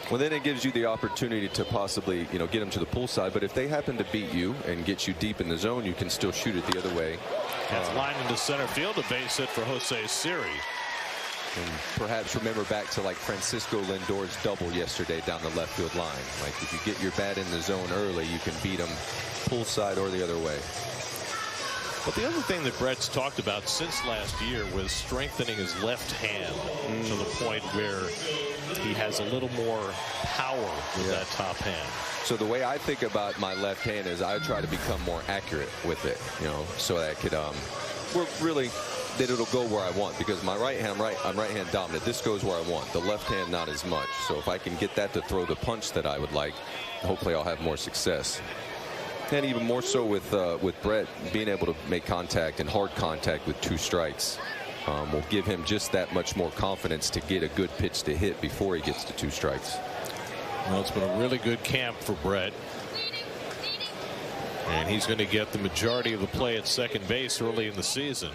Well, then it gives you the opportunity to possibly, get them to the pull side. But if they happen to beat you and get you deep in the zone, you can still shoot it the other way. That's lined into center field, a base hit for Jose Siri. And perhaps remember back to like Francisco Lindor's double yesterday down the left field line. Like if you get your bat in the zone early, you can beat them pull side or the other way. But the other thing that Brett's talked about since last year was strengthening his left hand to the point where he has a little more power with that top hand. So the way I think about my left hand is I try to become more accurate with it, so that I could work really that it'll go where I want, because my right hand, I'm right hand dominant. This goes where I want. The left hand not as much. So if I can get that to throw the punch that I would like, hopefully I'll have more success. And even more so with Brett being able to make contact and hard contact with 2 strikes will give him just that much more confidence to get a good pitch to hit before he gets to 2 strikes. Well, it's been a really good camp for Brett. And he's going to get the majority of the play at second base early in the season.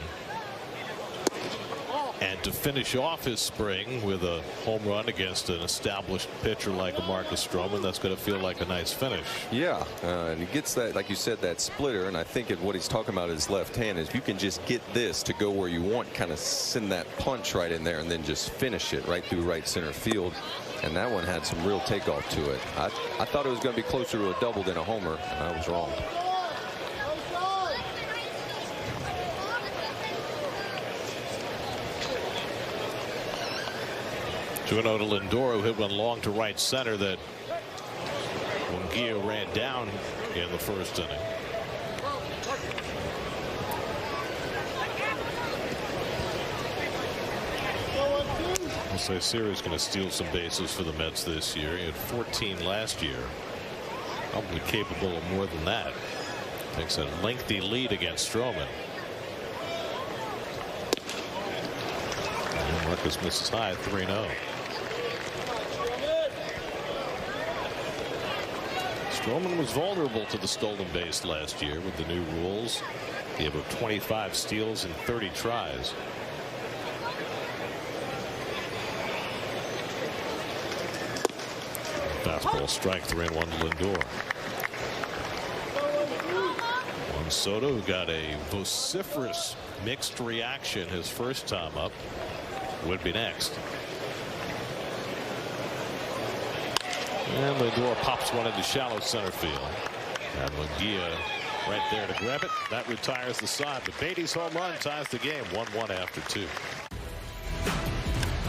And to finish off his spring with a home run against an established pitcher like a Marcus Stroman, that's going to feel like a nice finish. Yeah, and he gets that, like you said, that splitter. And I think what he's talking about his left hand is you can just get this to go where you want, kind of send that punch right in there and then just finish it right through right center field. And that one had some real takeoff to it. I thought it was going to be closer to a double than a homer, and I was wrong. 2-0 to Lindor, who hit one long to right center that Munguia ran down in the first inning. Jose Siri is going to steal some bases for the Mets this year. He had 14 last year. Probably capable of more than that. Takes a lengthy lead against Stroman. And Marcus misses high, 3-0. Stroman was vulnerable to the stolen base last year with the new rules. He had 25 steals in 30 tries. Fastball strike, 3-1 to Lindor. Juan Soto, who got a vociferous mixed reaction his first time up, would be next. And Lindor pops one into shallow center field. And Munguia right there to grab it. That retires the side. But Beatty's home run ties the game 1-1 after 2.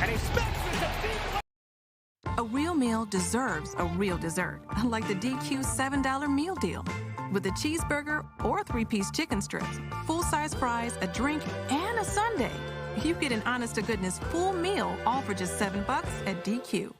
And he smacks it to deep. A real meal deserves a real dessert, like the DQ $7 meal deal. With a cheeseburger or 3-piece chicken strips, full-size fries, a drink, and a sundae. You get an honest-to-goodness full meal, all for just $7 at DQ.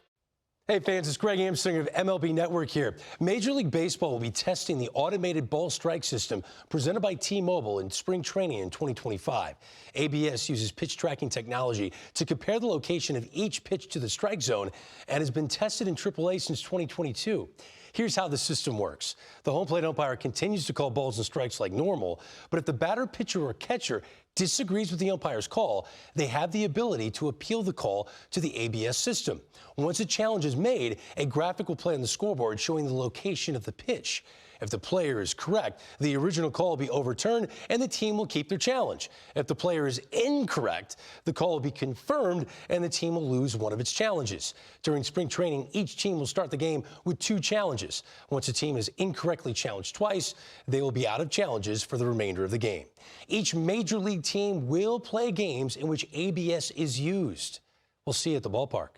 Hey fans, it's Greg Amsinger of MLB Network here. Major League Baseball will be testing the automated ball strike system presented by T-Mobile in spring training in 2025. ABS uses pitch tracking technology to compare the location of each pitch to the strike zone and has been tested in AAA since 2022. Here's how the system works. The home plate umpire continues to call balls and strikes like normal, but if the batter, pitcher, or catcher disagrees with the umpire's call, they have the ability to appeal the call to the ABS system. Once a challenge is made, a graphic will play on the scoreboard showing the location of the pitch. If the player is correct, the original call will be overturned and the team will keep their challenge. If the player is incorrect, the call will be confirmed and the team will lose one of its challenges. During spring training, each team will start the game with 2 challenges. Once a team is incorrectly challenged twice, they will be out of challenges for the remainder of the game. Each major league team will play games in which ABS is used. We'll see you at the ballpark.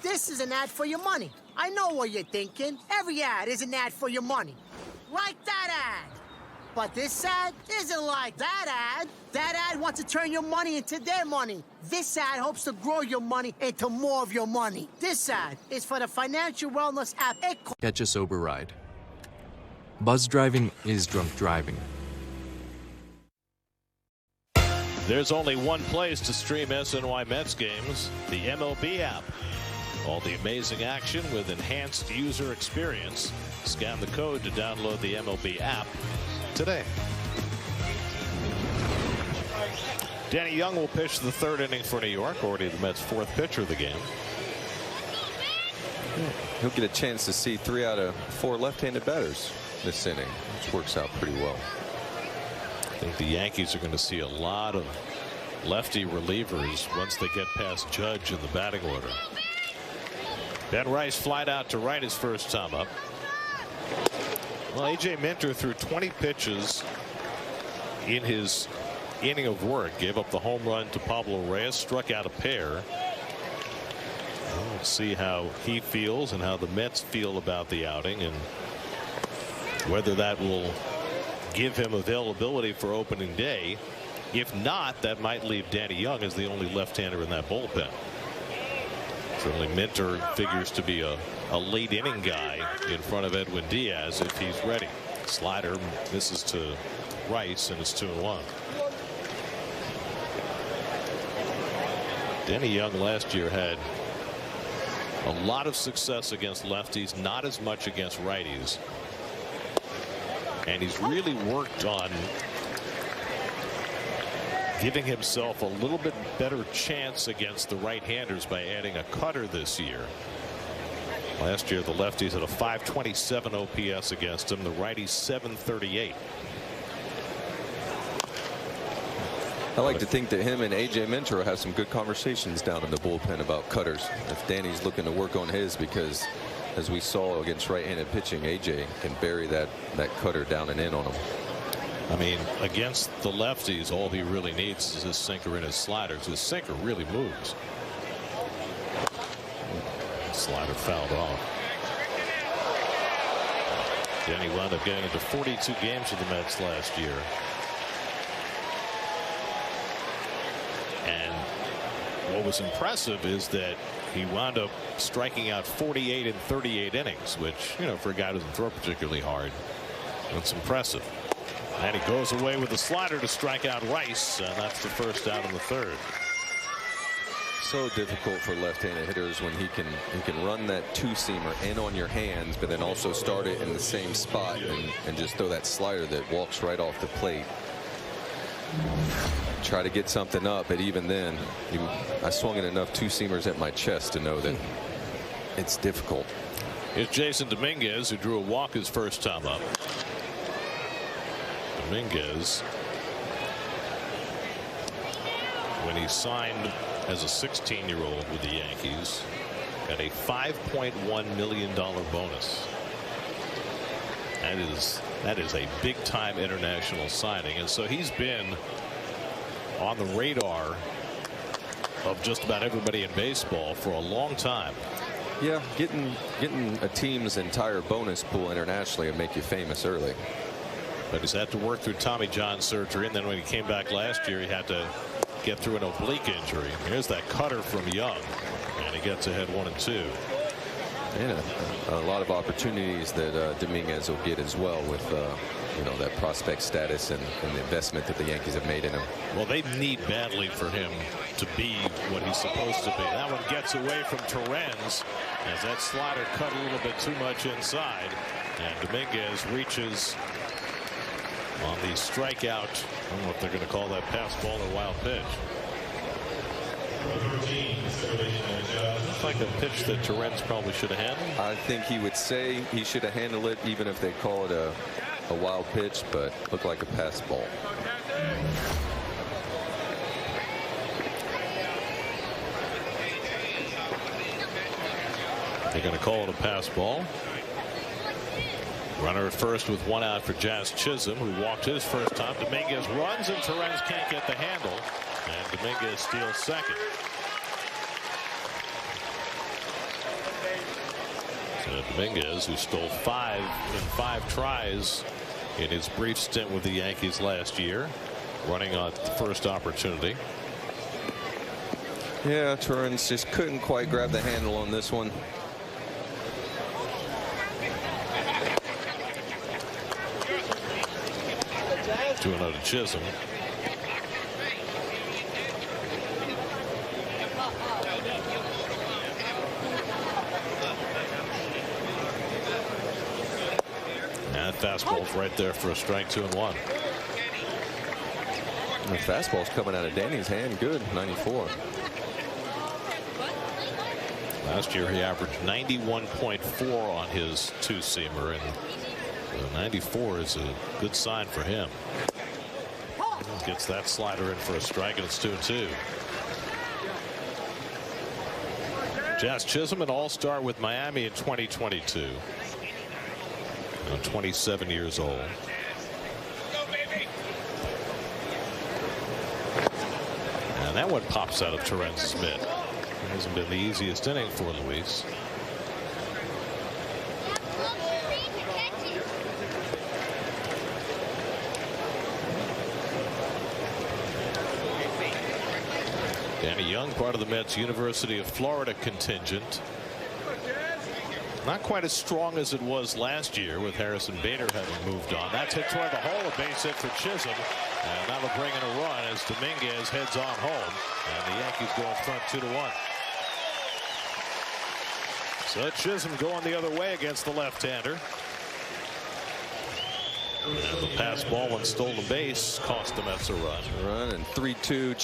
This is an ad for your money. I know what you're thinking. Every ad is an ad for your money. Like that ad. But this ad isn't like that ad. That ad wants to turn your money into their money. This ad hopes to grow your money into more of your money. This ad is for the financial wellness app. Catch a sober ride. Buzz driving is drunk driving. There's only one place to stream SNY Mets games, the MLB app. All the amazing action with enhanced user experience. Scan the code to download the MLB app today. Danny Young will pitch the 3rd inning for New York, already the Mets' 4th pitcher of the game. He'll get a chance to see 3 out of 4 left-handed batters this inning, which works out pretty well. I think the Yankees are going to see a lot of lefty relievers once they get past Judge in the batting order. Ben Rice flied out to right his first time up. Well, A.J. Minter threw 20 pitches in his inning of work. Gave up the home run to Pablo Reyes. Struck out a pair. We'll see how he feels and how the Mets feel about the outing and whether that will give him availability for opening day. If not, that might leave Danny Young as the only left-hander in that bullpen. Certainly Minter figures to be a late inning guy in front of Edwin Diaz if he's ready. Slider misses to Rice and it's 2-1. Danny Young last year had a lot of success against lefties, not as much against righties. And he's really worked on giving himself a little bit better chance against the right-handers by adding a cutter this year. Last year the lefties had a .527 OPS against him, the righties .738. I like to think that him and A.J. Minter will have some good conversations down in the bullpen about cutters if Danny's looking to work on his, because as we saw against right-handed pitching, A.J. can bury that cutter down and in on him. I mean, against the lefties, all he really needs is his sinker and his slider, because his sinker really moves. Slider fouled off. Danny wound up getting into 42 games with the Mets last year. And what was impressive is that he wound up striking out 48 in 38 innings, which, you know, for a guy who doesn't throw particularly hard, that's impressive. And he goes away with a slider to strike out Rice, and that's the first out in the 3rd. So difficult for left-handed hitters when he can run that 2-seamer in on your hands, but then also start it in the same spot and just throw that slider that walks right off the plate. Try to get something up, but even then, I swung in enough 2-seamers at my chest to know that it's difficult. Here's Jason Dominguez, who drew a walk his first time up. Dominguez, when he signed as a 16-year-old with the Yankees, got a $5.1 million bonus. That is a big-time international signing, and so he's been on the radar of just about everybody in baseball for a long time. Yeah, getting a team's entire bonus pool internationally will make you famous early. But he's had to work through Tommy John surgery, and then when he came back last year, he had to get through an oblique injury. Here's that cutter from Young, and he gets ahead 1-2. And a lot of opportunities that Dominguez will get as well with you know, that prospect status and the investment that the Yankees have made in him. Well, they need badly for him to be what he's supposed to be. That one gets away from Torrens as that slider cut a little bit too much inside, and Dominguez reaches on the strikeout. I don't know if they're going to call that pass ball or wild pitch. Looks like a pitch that Torrens probably should have handled. I think he would say he should have handled it, even if they call it a wild pitch, but looked like a pass ball. They're going to call it a pass ball. Runner at first with one out for Jazz Chisholm, who walked his first time. Dominguez runs, and Torrens can't get the handle, and Dominguez steals second. So Dominguez, who stole 5 in 5 tries in his brief stint with the Yankees last year, running on the first opportunity. Yeah, Torrens just couldn't quite grab the handle on this one. 2-0 to Chisholm. And fastball's right there for a strike, 2-1. The fastball's coming out of Danny's hand good, 94. Last year he averaged 91.4 on his two-seamer, and 94 is a good sign for him. Gets that slider in for a strike, and it's 2-2. Jazz Chisholm, an all-star with Miami in 2022. 27 years old. And that one pops out of Torrens' mitt. It hasn't been the easiest inning for Luis. Danny Young, part of the Mets University of Florida contingent. Not quite as strong as it was last year, with Harrison Bader having moved on. That's hit toward the hole, a base hit for Chisholm, and that'll bring in a run as Dominguez heads on home, and the Yankees go in front 2-1. So Chisholm going the other way against the left-hander. And the pass ball and stolen base cost the Mets a run. And 3-2.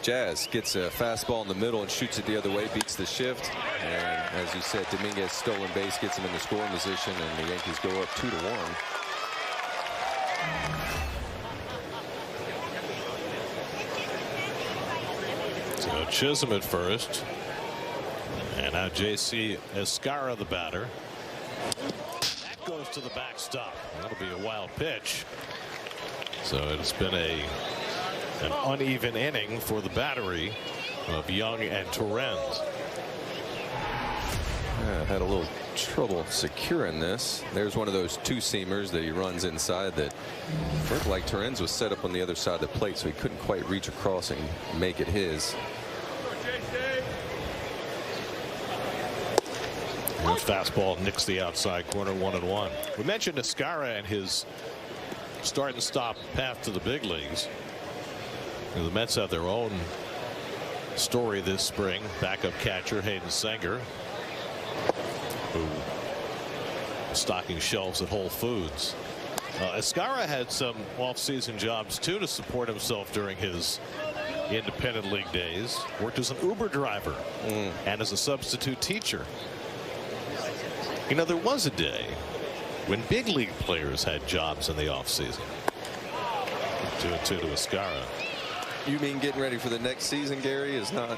Jazz gets a fastball in the middle and shoots it the other way, beats the shift. And as you said, Dominguez stolen base gets him in the scoring position, and the Yankees go up 2-1. So Chisholm at first. And now J.C. Escarra, the batter. That goes to the backstop. That'll be a wild pitch. So it's been an uneven inning for the battery of Young and Torrens. Had a little trouble securing this. There's one of those two-seamers that he runs inside that looked like Torrens was set up on the other side of the plate, so he couldn't quite reach across and make it his. And fastball nicks the outside corner, 1-1. We mentioned Escarra and his start and stop path to the big leagues. And the Mets have their own story this spring. Backup catcher Hayden Senger, who stocking shelves at Whole Foods. Escarra had some off-season jobs too to support himself during his independent league days. Worked as an Uber driver and as a substitute teacher. You know, there was a day when big league players had jobs in the offseason. 2-2 to Escarra. You mean getting ready for the next season, Gary, is not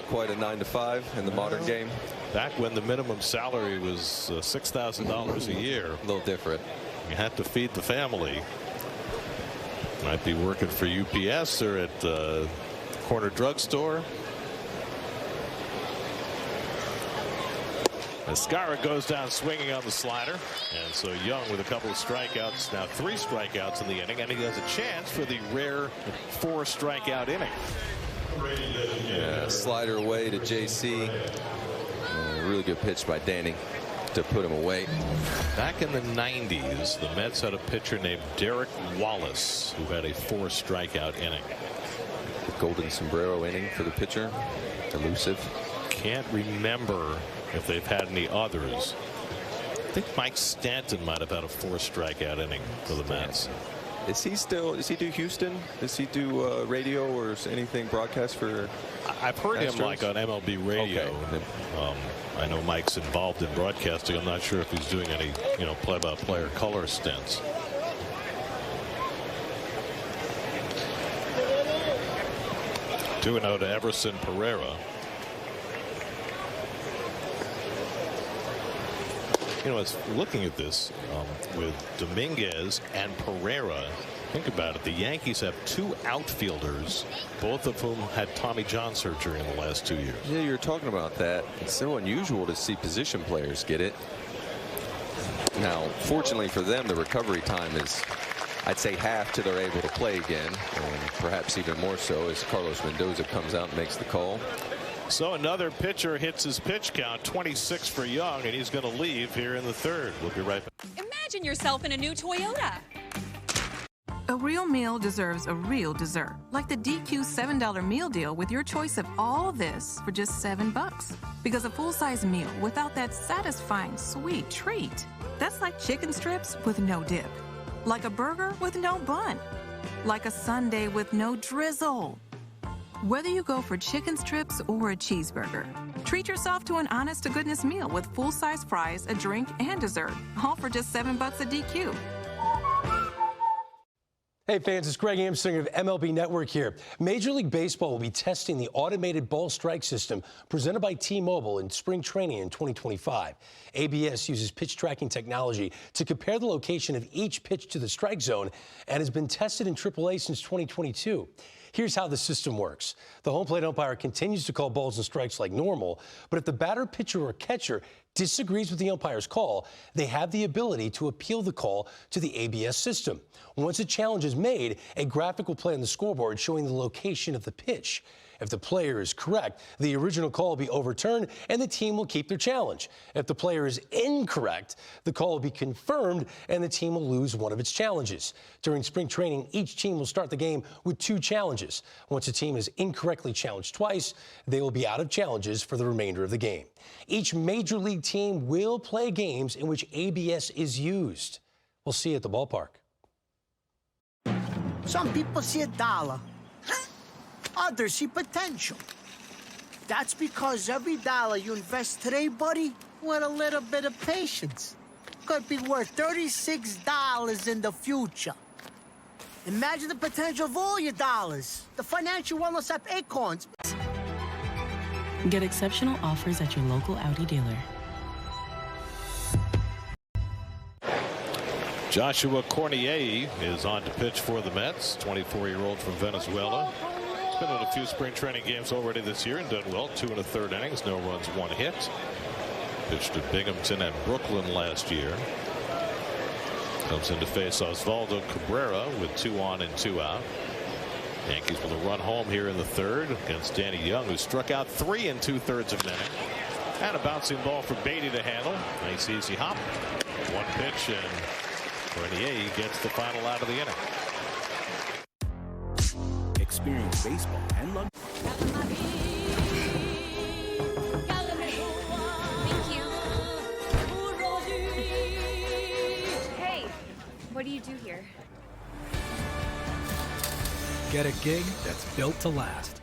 quite a 9-to-5 in the modern game? Back when the minimum salary was $6,000 a year. A little different. You had to feed the family. Might be working for UPS or at the corner drugstore. Escarra goes down swinging on the slider, and so Young with a couple of strikeouts, now 3 strikeouts in the inning, and he has a chance for the rare 4 strikeout inning. Yeah, slider away to JC. Really good pitch by Danny to put him away. Back in the 90s, the Mets had a pitcher named Derek Wallace who had a 4 strikeout inning. The golden sombrero inning for the pitcher. Elusive. Can't remember if they've had any others. I think Mike Stanton might have had a 4 strikeout inning for the Mets. Does he do Houston? Does he do radio or anything broadcast for? I've heard him Astros? like on MLB radio. Okay. I know Mike's involved in broadcasting. I'm not sure if he's doing any, play-by-play or color stints. Two-0 to Everson Pereira. It's looking at this with Dominguez and Pereira. Think about it. The Yankees have two outfielders, both of whom had Tommy John surgery in the last 2 years. Yeah, you're talking about that. It's so unusual to see position players get it. Now, fortunately for them, the recovery time is, I'd say, half till they're able to play again, and perhaps even more so as Carlos Mendoza comes out and makes the call. So another pitcher hits his pitch count, 26 for Young, and he's going to leave here in the third. We'll be right back. Imagine yourself in a new Toyota. A real meal deserves a real dessert, like the DQ $7 meal deal with your choice of all this for just $7. Because a full-size meal without that satisfying sweet treat, that's like chicken strips with no dip, like a burger with no bun, like a sundae with no drizzle. Whether you go for chicken strips or a cheeseburger, treat yourself to an honest-to-goodness meal with full-size fries, a drink, and dessert, all for just $7 at DQ. Hey fans, it's Greg Amsinger of MLB Network here. Major League Baseball will be testing the automated ball strike system presented by T-Mobile in spring training in 2025. ABS uses pitch tracking technology to compare the location of each pitch to the strike zone and has been tested in AAA since 2022. Here's how the system works. The home plate umpire continues to call balls and strikes like normal, but if the batter, pitcher, or catcher disagrees with the umpire's call, they have the ability to appeal the call to the ABS system. Once a challenge is made, a graphic will play on the scoreboard showing the location of the pitch. If the player is correct, the original call will be overturned and the team will keep their challenge. If the player is incorrect, the call will be confirmed and the team will lose one of its challenges. During spring training, each team will start the game with 2 challenges. Once a team is incorrectly challenged twice, they will be out of challenges for the remainder of the game. Each major league team will play games in which ABS is used. We'll see you at the ballpark. Some people see a dollar. Others see potential. That's because every dollar you invest today, buddy, with a little bit of patience, could be worth $36 in the future. Imagine the potential of all your dollars. The financial wellness app Acorns. Get exceptional offers at your local Audi dealer. Joshua Cornier is on to pitch for the Mets, 24-year-old from Venezuela. He's been in a few spring training games already this year and done well. 2 1/3 innings, no runs, 1 hit. Pitched at Binghamton and Brooklyn last year. Comes in to face Osvaldo Cabrera with 2 on and 2 out. Yankees with a run home here in the third against Danny Young, who struck out 3 2/3 of an inning. And a bouncing ball for Beatty to handle. Nice easy hop. 1 pitch and Cornier gets the final out of the inning. Experience baseball and luck. Hey, what do you do here? Get a gig that's built to last.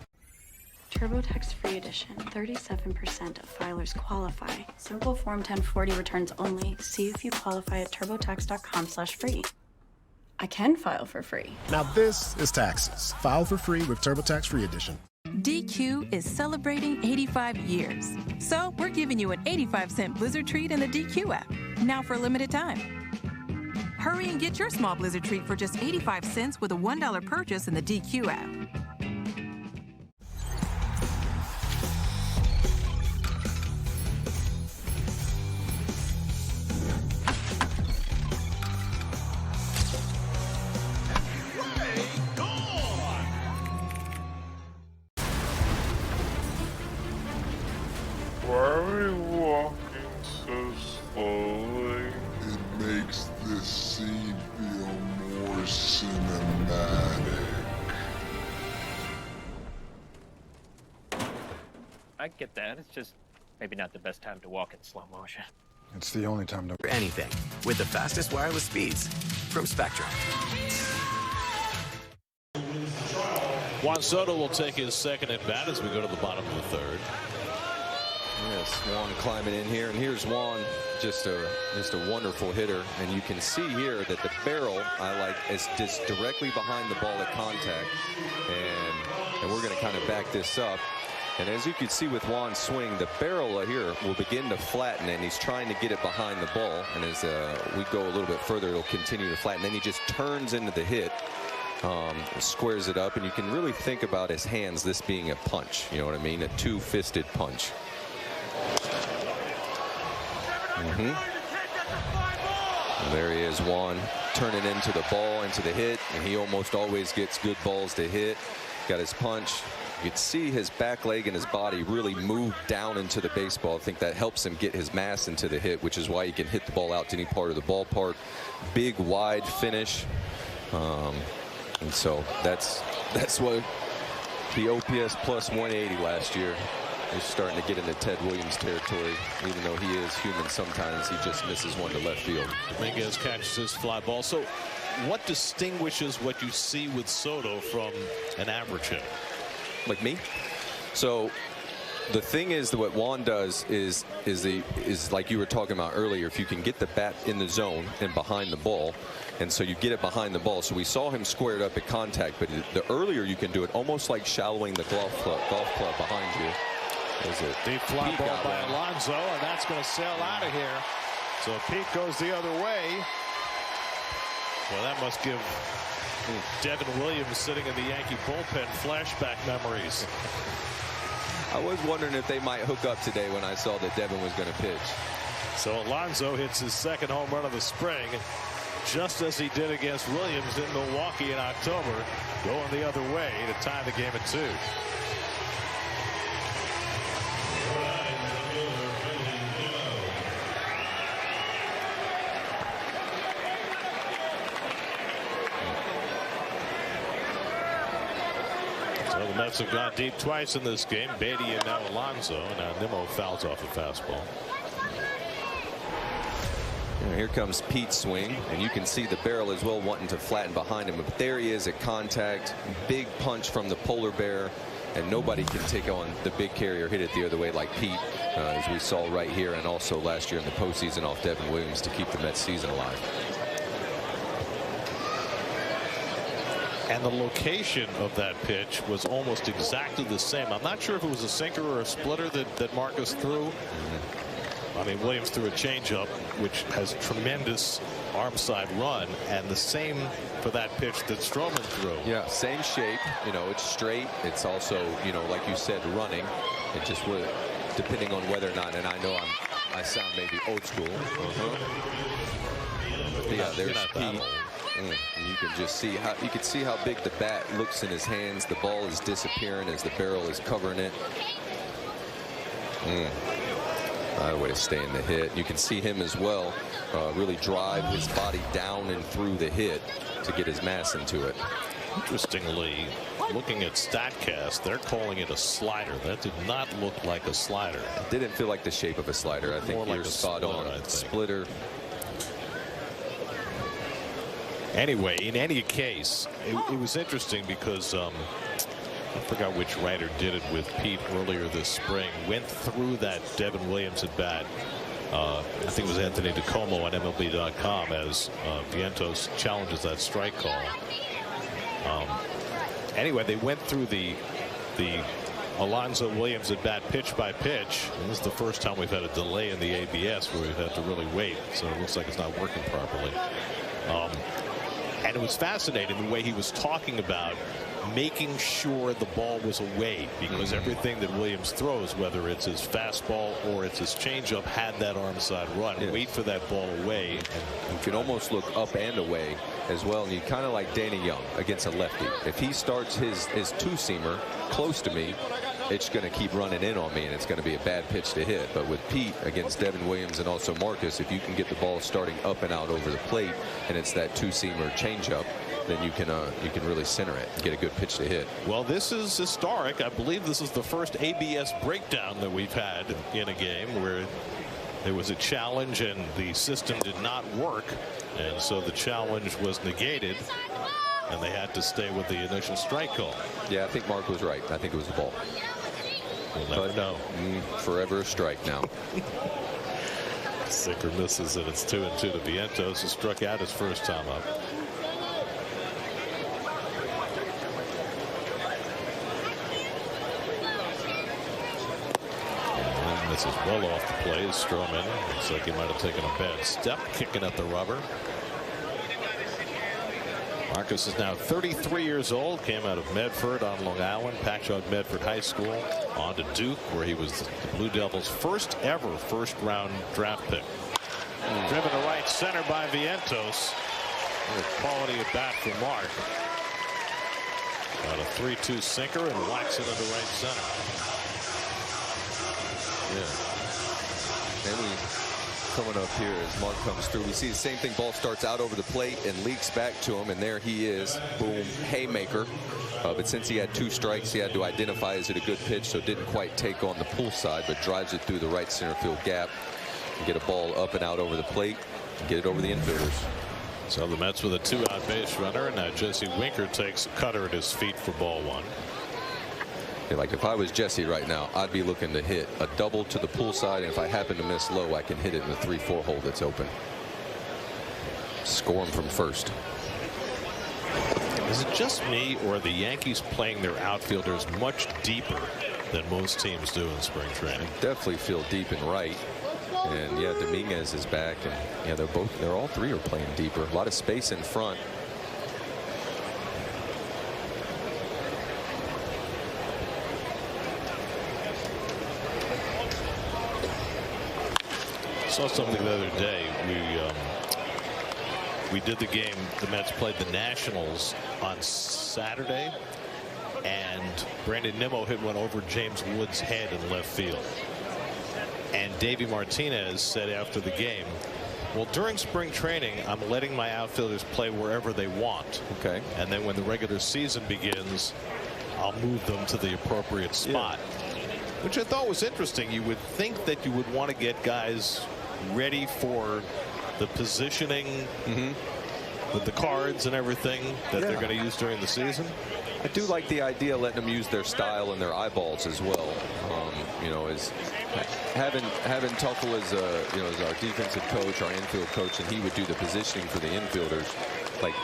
TurboTax Free Edition. 37% of filers qualify. Simple Form 1040 returns only. See if you qualify at turbotax.com/free. I can file for free. Now this is taxes. File for free with TurboTax Free Edition. DQ is celebrating 85 years. So we're giving you an 85-cent Blizzard treat in the DQ app. Now for a limited time. Hurry and get your small Blizzard treat for just 85 cents with a $1 purchase in the DQ app. Why are we walking so slowly? It makes this scene feel more cinematic. I get that. It's just maybe not the best time to walk in slow motion. It's the only time to... Anything with the fastest wireless speeds from Spectrum. Juan Soto will take his second at bat as we go to the bottom of the third. Yes, Juan climbing in here, and here's Juan, just a wonderful hitter, and you can see here that the barrel I like is just directly behind the ball at contact, and we're going to kind of back this up. And as you can see with Juan's swing, the barrel here will begin to flatten, and he's trying to get it behind the ball. And as we go a little bit further, it'll continue to flatten. Then he just turns into the hit, squares it up, and you can really think about his hands, this being a punch. You know what I mean? A two-fisted punch. And there he is, Juan, turning into the ball, into the hit, and he almost always gets good balls to hit. Got his punch. You can see his back leg and his body really move down into the baseball. I think that helps him get his mass into the hit, which is why he can hit the ball out to any part of the ballpark. Big, wide finish. And so that's what the OPS plus 180 last year. He's starting to get into Ted Williams territory. Even though he is human sometimes, he just misses one to left field. Dominguez catches his fly ball. So what distinguishes what you see with Soto from an average hitter? Like me? So the thing is that what Juan does is like you were talking about earlier, if you can get the bat in the zone and behind the ball, and so you get it behind the ball. So we saw him squared up at contact, but the earlier you can do it, almost like shallowing the golf club behind you. Is it? Deep fly ball by Alonso, and that's going to sail out of here. So Pete goes the other way. Well, that must give Devin Williams sitting in the Yankee bullpen flashback memories. I was wondering if they might hook up today when I saw that Devin was going to pitch. So Alonso hits his second home run of the spring, just as he did against Williams in Milwaukee in October, going the other way to tie the game at 2. The Mets have gone deep twice in this game. Beatty and now Alonso. Now Nimmo fouls off a fastball. And here comes Pete's swing, and you can see the barrel as well wanting to flatten behind him. But there he is at contact. Big punch from the polar bear, and nobody can take on the big carrier, hit it the other way like Pete, as we saw right here and also last year in the postseason off Devin Williams to keep the Mets season alive. And the location of that pitch was almost exactly the same. I'm not sure if it was a sinker or a splitter that Marcus threw. I mean, Williams threw a changeup, which has tremendous arm side run, and the same for that pitch that Stroman threw. Yeah, same shape. You know, it's straight. It's also, you know, like you said, running. It just would, depending on whether or not. And I know I sound maybe old school. Yeah, there's Pete. And you can just see how big the bat looks in his hands. The ball is disappearing as the barrel is covering it. Right way to stay in the hit. You can see him as well really drive his body down and through the hit to get his mass into it. Interestingly, looking at StatCast, they're calling it a slider. That did not look like a slider. It didn't feel like the shape of a slider. I think you're spot on. Splitter. Anyway, in any case, it was interesting because I forgot which writer did it with Pete earlier this spring. Went through that Devin Williams at bat. I think it was Anthony DiComo on MLB.com as Vientos challenges that strike call. Anyway, they went through the Alonso Williams at bat pitch by pitch. And this is the first time we've had a delay in the ABS where we've had to really wait. So it looks like it's not working properly. And it was fascinating the way he was talking about making sure the ball was away, because everything that Williams throws, whether it's his fastball or it's his changeup, had that arm side run. Yeah. Wait for that ball away. And you can almost look up and away as well. And you kind of like Danny Young against a lefty. If he starts his two-seamer close to me, it's going to keep running in on me, and it's going to be a bad pitch to hit. But with Pete against Devin Williams and also Marcus, if you can get the ball starting up and out over the plate, and it's that two-seamer changeup, then you can really center it and get a good pitch to hit. Well, this is historic. I believe this is the first ABS breakdown that we've had in a game where there was a challenge and the system did not work, and so the challenge was negated. and they had to stay with the initial strike call. Yeah, I think Mark was right. I think it was the ball. We'll never know. Forever a strike now. Sinker misses, and it's 2-2 to Vientos, who struck out his first time up. And this is well off the play. Stroman looks like he might have taken a bad step, kicking at the rubber. Marcus is now 33 years old, came out of Medford on Long Island, Patchogue Medford High School, on to Duke, where he was the Blue Devils' first ever first-round draft pick. Driven to right center by Vientos. What a quality at bat from Mark. Got a 3-2 sinker and whacks it into right center. Yeah. And coming up here as Mark comes through, we see the same thing. Ball starts out over the plate and leaks back to him, and there he is. Boom, haymaker. But since he had 2 strikes, he had to identify, is it a good pitch, so didn't quite take on the pull side, but drives it through the right center field gap and get a ball up and out over the plate and get it over the infielders. So the Mets with a 2-out base runner, and now Jesse Winker takes a cutter at his feet for ball 1. Yeah, like if I was Jesse right now, I'd be looking to hit a double to the pull side, and if I happen to miss low, I can hit it in the 3-4 hole that's open. Score him from first. Is it just me, or are the Yankees playing their outfielders much deeper than most teams do in spring training? Definitely feel deep and right. And yeah, Dominguez is back, and yeah, they're all 3 are playing deeper. A lot of space in front. Saw something the other day. We did the game. The Mets played the Nationals on Saturday, and Brandon Nimmo hit one over James Wood's head in left field. And Davey Martinez said after the game, well, during spring training, I'm letting my outfielders play wherever they want. Okay. And then when the regular season begins, I'll move them to the appropriate spot. Yeah. Which I thought was interesting. You would think that you would want to get guys ready for the positioning with the cards and everything that they're going to use during the season. I do like the idea of letting them use their style and their eyeballs as well. You know, as having Tuffle as as our defensive coach, our infield coach, and he would do the positioning for the infielders. Like,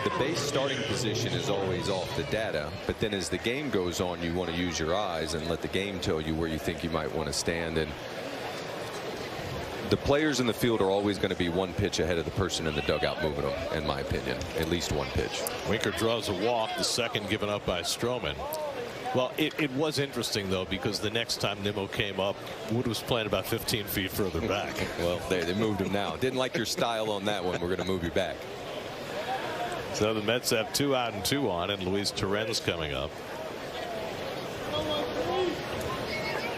the base starting position is always off the data, but then as the game goes on, you want to use your eyes and let the game tell you where you think you might want to stand. And the players in the field are always going to be 1 pitch ahead of the person in the dugout moving them, in my opinion. At least 1 pitch. Winker draws a walk, the second given up by Stroman. Well, it was interesting, though, because the next time Nimmo came up, Wood was playing about 15 feet further back. Well, they moved him now. Didn't like your style on that one. We're going to move you back. So the Mets have 2 out and 2 on, and Luis Torrens coming up.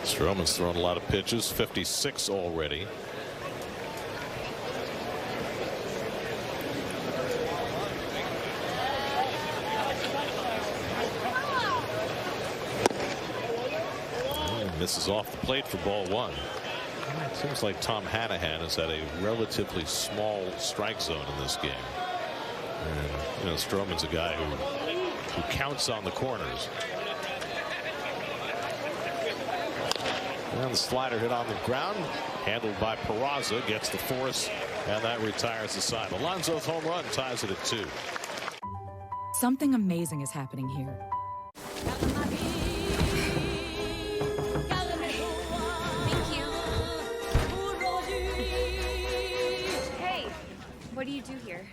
Stroman's thrown a lot of pitches, 56 already. Misses off the plate for ball 1. It seems like Tom Hanahan has had a relatively small strike zone in this game. And, Stroman's a guy who counts on the corners. And the slider hit on the ground, handled by Peraza, gets the force, and that retires the side. Alonso's home run ties it at 2. Something amazing is happening here. What do you do here?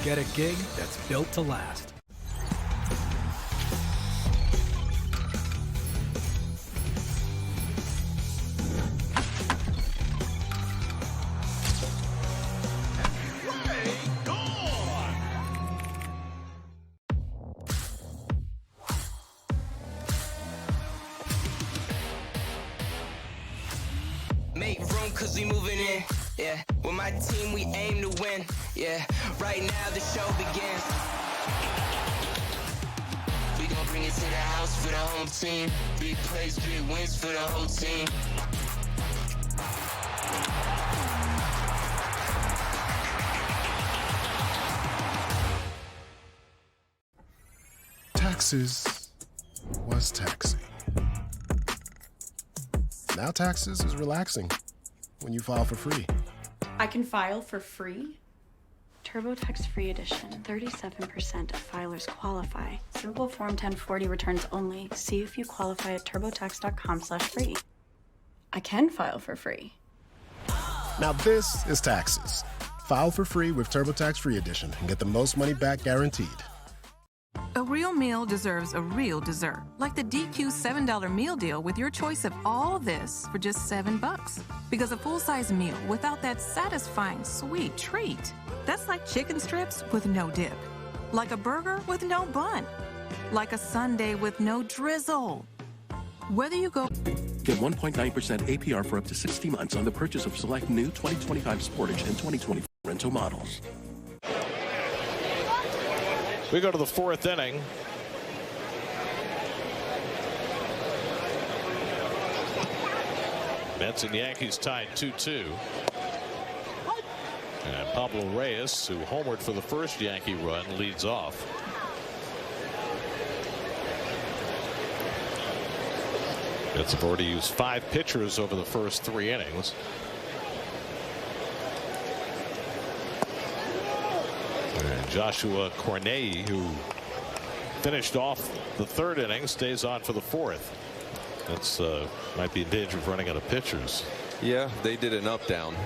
Get a gig that's built to last. Make room 'cause we moving in. Yeah, with my team we aim to win. Yeah, right now the show begins. We gon' bring it to the house for the home team. Big plays, big wins for the whole team. taxes was taxing. Now taxes is relaxing when you file for free. I can file for free? TurboTax Free Edition. 37% of filers qualify. Simple Form 1040 returns only. See if you qualify at turbotax.com/free. I can file for free. Now this is taxes. File for free with TurboTax Free Edition and get the most money back guaranteed. A real meal deserves a real dessert, like the DQ $7 meal deal with your choice of all this for just $7. Because a full-size meal without that satisfying sweet treat, that's like chicken strips with no dip, like a burger with no bun, like a sundae with no drizzle. Whether you go... Get 1.9% APR for up to 60 months on the purchase of select new 2025 Sportage and 2024 rental models. We go to the fourth inning. Mets and Yankees tied 2-2. And Pablo Reyes, who homered for the first Yankee run, leads off. Mets have already used 5 pitchers over the first 3 innings. And Joshua Cornei, who finished off the 3rd inning, stays on for the 4th. That's might be in danger of running out of pitchers. Yeah, they did an up-down.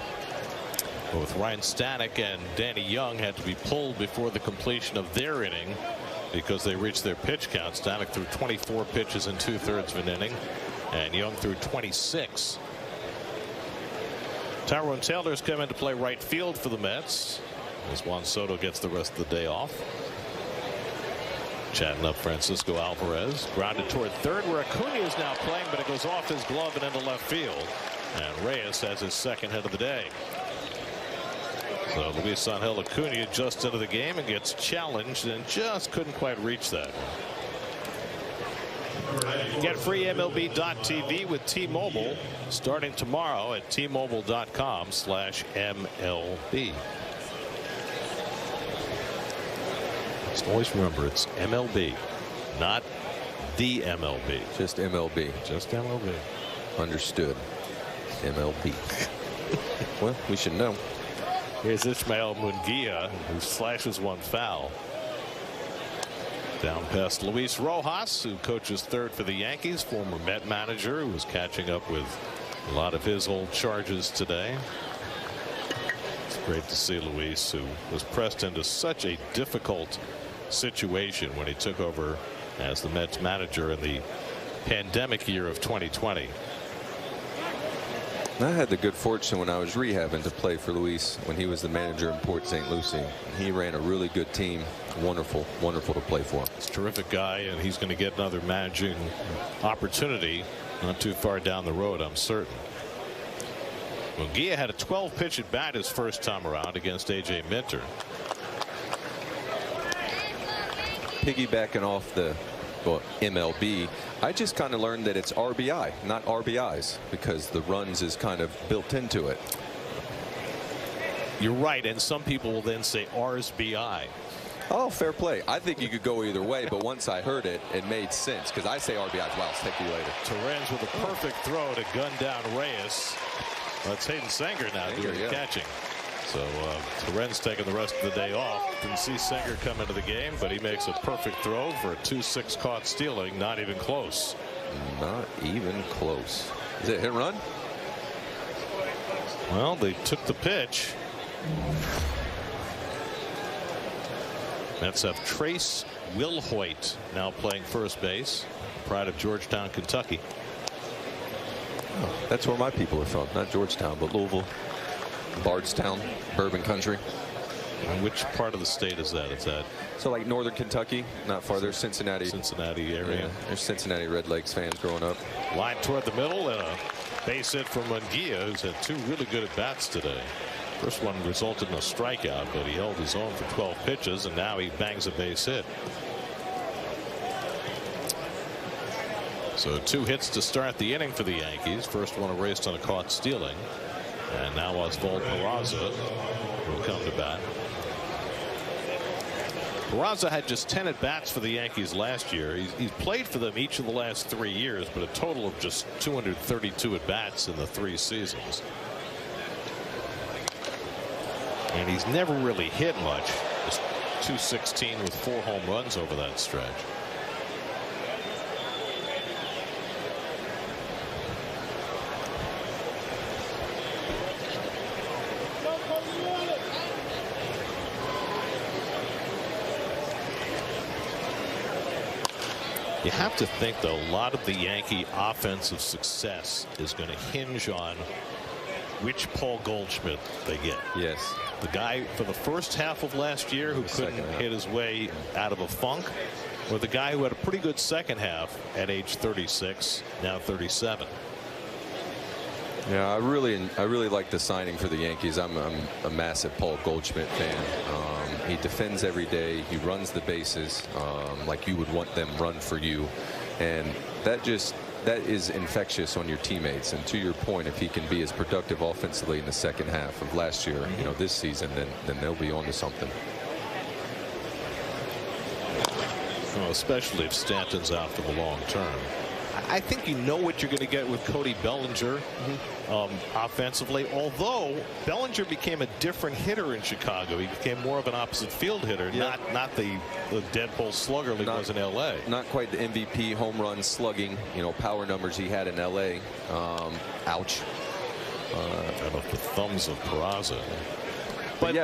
Both Ryan Stanek and Danny Young had to be pulled before the completion of their inning because they reached their pitch count. Stanek threw 24 pitches in 2/3 of an inning, and Young threw 26. Tyrone Taylor's come in to play right field for the Mets as Juan Soto gets the rest of the day off. Chatting up Francisco Alvarez. Grounded toward third where Acuna is now playing, but it goes off his glove and into left field. And Reyes has his 2nd hit of the day. So Luis Angel Acuna just into the game and gets challenged and just couldn't quite reach that. Get free MLB.tv with T-Mobile starting tomorrow at T-Mobile.com/MLB. Just always remember it's MLB, not the MLB. Just MLB. Just MLB. Understood. MLB. Well, we should know. Here's Ishmael Munguia, who slashes one foul. Down past Luis Rojas, who coaches 3rd for the Yankees, former Met manager, who was catching up with a lot of his old charges today. It's great to see Luis, who was pressed into such a difficult situation when he took over as the Mets manager in the pandemic year of 2020. I had the good fortune when I was rehabbing to play for Luis when he was the manager in Port St. Lucie. He ran a really good team. Wonderful, wonderful to play for. He's a terrific guy, and he's going to get another managing opportunity not too far down the road, I'm certain. Munguia had a 12-pitch at bat his first time around against A.J. Minter. Piggybacking off the MLB, I just kind of learned that it's RBI, not RBIs, because the runs is kind of built into it. You're right, and some people will then say RSBI. Oh, fair play. I think you could go either way, but once I heard it, it made sense because I say RBI as well. I'll take you later. Torrens with a perfect throw to gun down Reyes. Well, it's Hayden Sanger now doing the catching. So Torrens taking the rest of the day off. Didn't see Sanger come into the game, but he makes a perfect throw for a 2-6 caught stealing. Not even close. Not even close. Is it hit and run? Well, they took the pitch. Mets have Trace Wilhoit now playing first base. Pride of Georgetown, Kentucky. Oh, that's where my people are from. Not Georgetown, but Louisville, Bardstown, Bourbon Country. And which part of the state is that? Is that so like northern Kentucky, not far. There's Cincinnati area. Yeah, there's Cincinnati Red Lakes fans growing up. Line toward the middle and a base hit from Munguia, who's had 2 really good at bats today. First one resulted in a strikeout, but he held his own for 12 pitches, and now he bangs a base hit. So 2 hits to start the inning for the Yankees. First one erased on a caught stealing. And now Oswald Peraza will come to bat. Peraza had just 10 at-bats for the Yankees last year. He's played for them each of the last 3 years, but a total of just 232 at-bats in the 3 seasons. And he's never really hit much. Just 216 with 4 home runs over that stretch. You have to think, though, a lot of the Yankee offensive success is going to hinge on which Paul Goldschmidt they get. Yes. The guy for the first half of last year who couldn't hit his way out of a funk, or the guy who had a pretty good second half at age 36, now 37. Yeah, I really like the signing for the Yankees. I'm a massive Paul Goldschmidt fan. He defends every day. He runs the bases like you would want them run for you, and that is infectious on your teammates. And to your point, if he can be as productive offensively in the second half of last year, you know, this season, then they'll be on to something. Well, especially if Stanton's out for the long term. I think you know what you're going to get with Cody Bellinger offensively, although Bellinger became a different hitter in Chicago. He became more of an opposite field hitter, not the deadbolt slugger he was in L.A. Not quite the MVP home run slugging, you know, power numbers he had in L.A. Ouch. Out of the thumbs of Peraza. But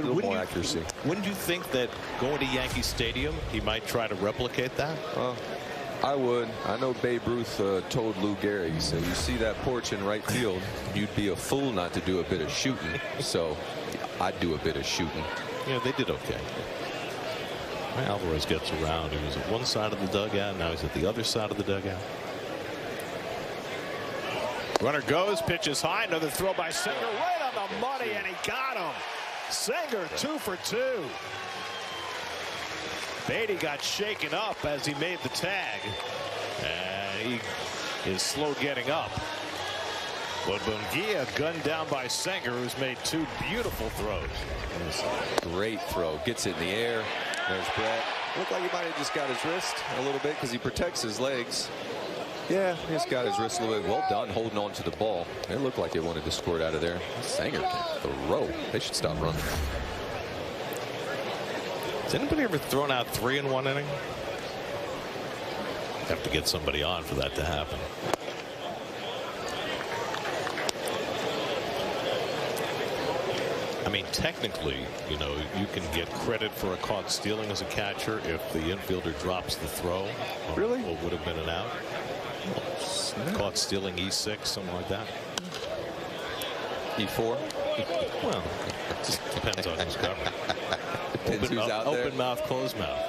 more accuracy. Wouldn't you think that going to Yankee Stadium he might try to replicate that? I would. I know Babe Ruth told Lou Gehrig, he said, you see that porch in right field, you'd be a fool not to do a bit of shooting. So I'd do a bit of shooting. Yeah, they did okay. Alvarez gets around. He was at one side of the dugout. Now he's at the other side of the dugout. Runner goes, pitches high. Another throw by Singer, right on the money, and he got him. Singer 2 for 2. Beatty got shaken up as he made the tag, and he is slow getting up. But Munguia gunned down by Singer, who's made 2 beautiful throws. Great throw. Gets it in the air. There's Brett. Looked like he might have just got his wrist a little bit because he protects his legs. Yeah, he just got his wrist a little bit. Well done holding on to the ball. It looked like it wanted to squirt out of there. Singer can throw. They should stop running. Has anybody ever thrown out 3 in 1 inning? Have to get somebody on for that to happen. I mean, technically, you know, you can get credit for a caught stealing as a catcher if the infielder drops the throw. Really? Or would have been an out. Caught stealing E6, something like that. E4? Well, it just depends on who's covering. Open mouth, closed mouth.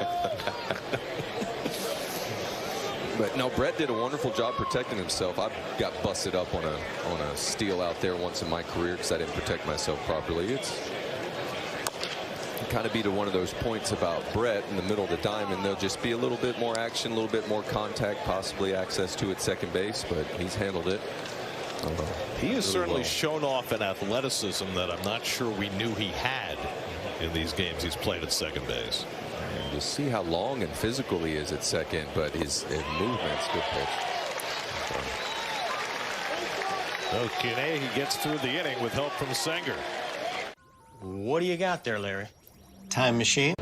But no, Brett did a wonderful job protecting himself. I got busted up on a steal out there once in my career because I didn't protect myself properly. It's kind of be to one of those points about Brett in the middle of the diamond. There'll just be a little bit more action, a little bit more contact, possibly access to at second base, but he's handled it. He has certainly shown off an athleticism that I'm not sure we knew he had in these games he's played at second base. And you see how long and physical he is at second, but his movement's good pitch. Okay, he gets through the inning with help from Singer. What do you got there, Larry? Time machine?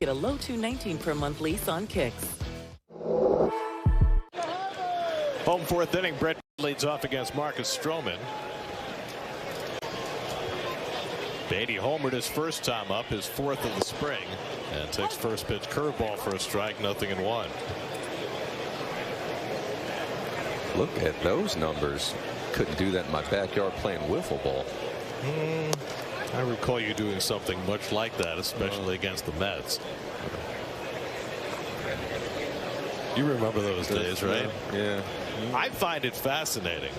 get a low $219 per month lease on Kicks. Home fourth inning, Brett leads off against Marcus Stroman. Beatty homered his first time up, his fourth of the spring, and takes first pitch curveball for a strike, 0-1. Look at those numbers. Couldn't do that in my backyard playing wiffle ball. I recall you doing something much like that, especially against the Mets. You remember those days, right? Yeah. I find it fascinating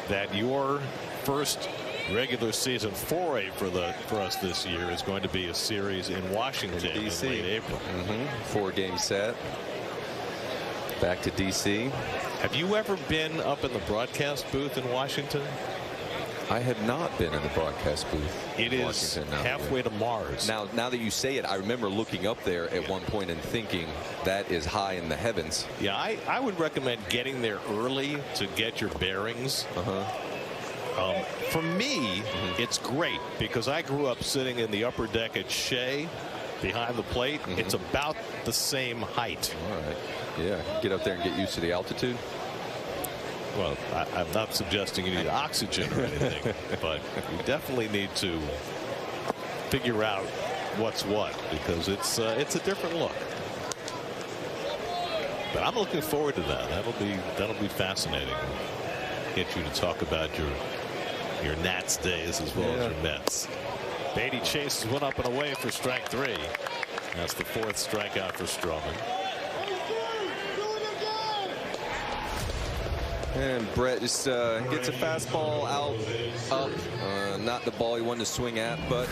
that your first regular season foray for us this year is going to be a series in Washington in late April. 4-game set. Back to DC. Have you ever been up in the broadcast booth in Washington? I have not been in the broadcast booth. It is Washington halfway to Mars. Now that you say it, I remember looking up there at one point and thinking that is high in the heavens. Yeah, I would recommend getting there early to get your bearings. For me, it's great because I grew up sitting in the upper deck at Shea behind the plate. It's about the same height. All right. Yeah. Get up there and get used to the altitude. Well, I'm not suggesting you need oxygen or anything, but you definitely need to figure out what's what because it's a different look. But I'm looking forward to that. That'll be fascinating. Get you to talk about your Nats days as well as your Mets. Beatty chases one up and away for strike 3. That's the 4th strikeout for Stroman. And Brett just gets a fastball up. Not the ball he wanted to swing at, but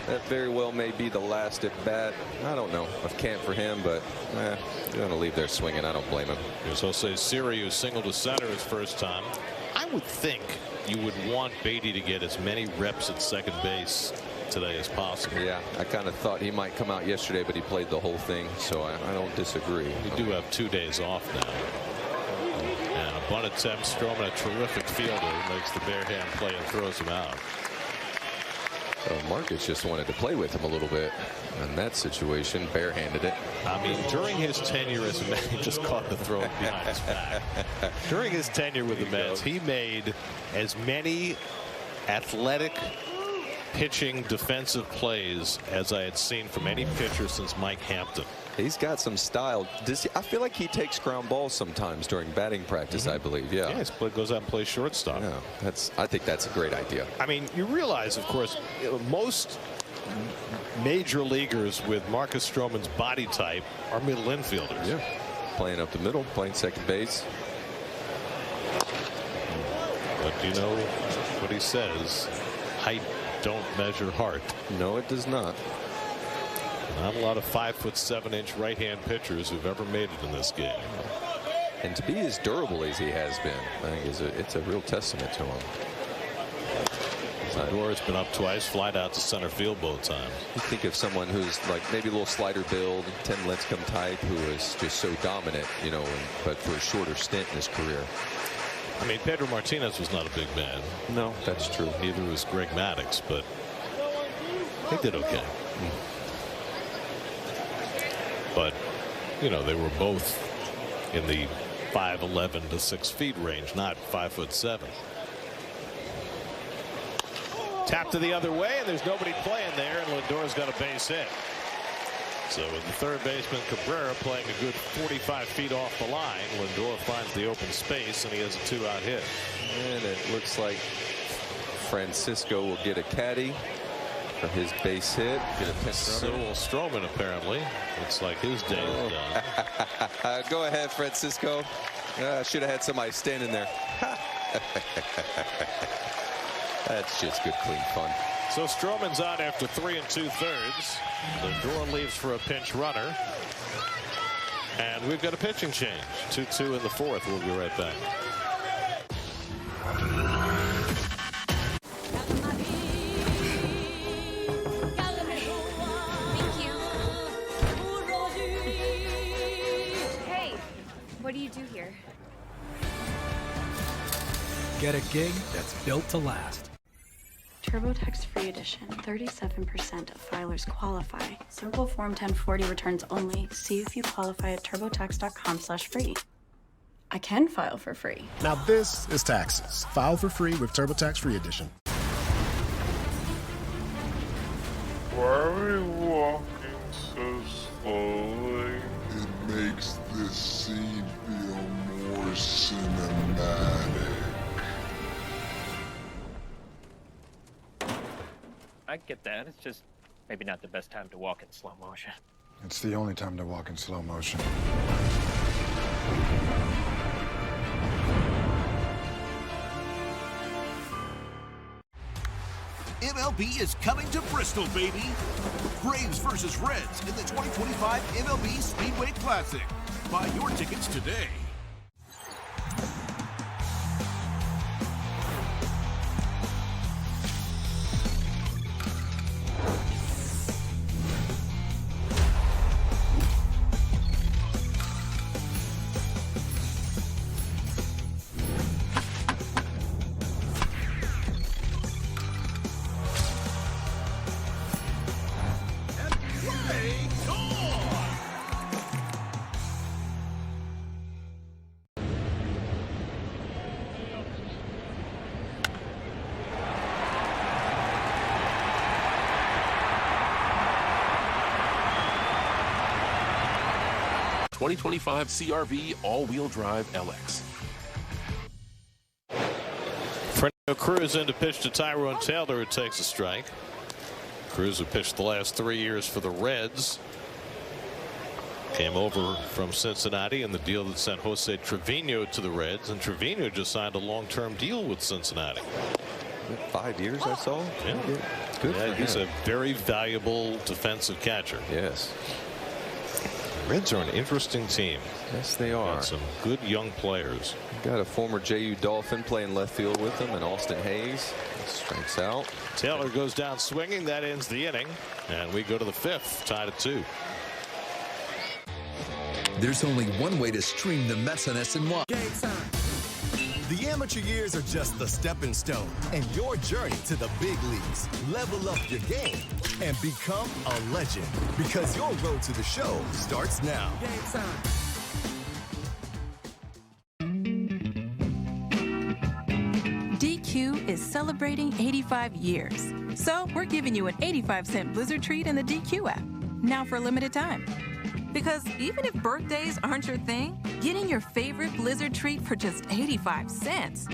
that very well may be the last at bat. I don't know if can't for him, but you're going to leave there swinging. I don't blame him. Here's Jose Siri, who singled to center his first time. I would think you would want Beatty to get as many reps at second base today as possible. Yeah, I kind of thought he might come out yesterday, but he played the whole thing, so I don't disagree. You do have 2 days off now. And a bunt attempt. Stroman, a terrific fielder, makes the bare hand play and throws him out. Marcus just wanted to play with him a little bit in that situation, barehanded it. I mean, during his tenure as a Met, he just caught the throw behind his back. During his tenure with the Mets, he made as many athletic pitching defensive plays as I had seen from any pitcher since Mike Hampton. He's got some style. I feel like he takes ground balls sometimes during batting practice, I believe. Yeah, he goes out and plays shortstop. Yeah, I think that's a great idea. I mean, you realize, of course, most major leaguers with Marcus Stroman's body type are middle infielders. Yeah, playing up the middle, playing second base. But you know what he says, height don't measure heart. No, it does not. Not a lot of 5'7" right-hand pitchers who've ever made it in this game. And to be as durable as he has been, I think it's a real testament to him. Lindor's been up twice, flied out to center field both times. You think of someone who's like maybe a little slider build, Tim Lincecum type, who is just so dominant, you know, but for a shorter stint in his career. I mean, Pedro Martinez was not a big man. No, that's true. Neither was Greg Maddux, but they did okay. But, you know, they were both in the 5'11" to 6 feet range, not 5'7". Tap to the other way, and there's nobody playing there, and Lindor's got a base hit. So with the third baseman Cabrera playing a good 45 feet off the line, Lindor finds the open space, and he has a 2-out hit. And it looks like Francisco will get a caddy for his base hit. Get a pinch so will Stroman, apparently. Looks like his day is done. Go ahead, Francisco. Should have had somebody standing there. That's just good, clean fun. So Stroman's out after 3 2/3. Lindor leaves for a pinch runner. And we've got a pitching change. 2-2 in the 4th. We'll be right back. Hey, what do you do here? Get a gig that's built to last. TurboTax Free Edition. 37% of filers qualify. Simple Form 1040 returns only. See if you qualify at turbotax.com/free. I can file for free. Now this is taxes. File for free with TurboTax Free Edition. Why are we walking so slowly? It makes this scene feel more cinematic. I get that. It's just maybe not the best time to walk in slow motion. It's the only time to walk in slow motion. MLB is coming to Bristol, baby. Braves versus Reds in the 2025 MLB Speedway Classic. Buy your tickets today. ...2025 CRV all-wheel drive LX. Fernando Cruz in to pitch to Tyrone Taylor, who takes a strike. Cruz, who pitched the last 3 years for the Reds, came over from Cincinnati in the deal that sent Jose Trevino to the Reds, and Trevino just signed a long-term deal with Cincinnati. 5 years, I saw. Yeah. Good for He's him. a very valuable defensive catcher. Yes. Reds are an interesting team. Yes, they are. Got some good young players. Got a former JU Dolphin playing left field with them, and Austin Hayes strikes out. Taylor goes down swinging. That ends the inning, and we go to the 5th, tied at 2. There's only one way to stream the Mets on SNY. Game time. The amateur years are just the stepping stone, and your journey to the big leagues. Level up your game and become a legend, because your road to the show starts now. Game time. DQ is celebrating 85 years, so we're giving you an 85-cent Blizzard treat in the DQ app, now for a limited time. Because even if birthdays aren't your thing, getting your favorite Blizzard treat for just 85 cents,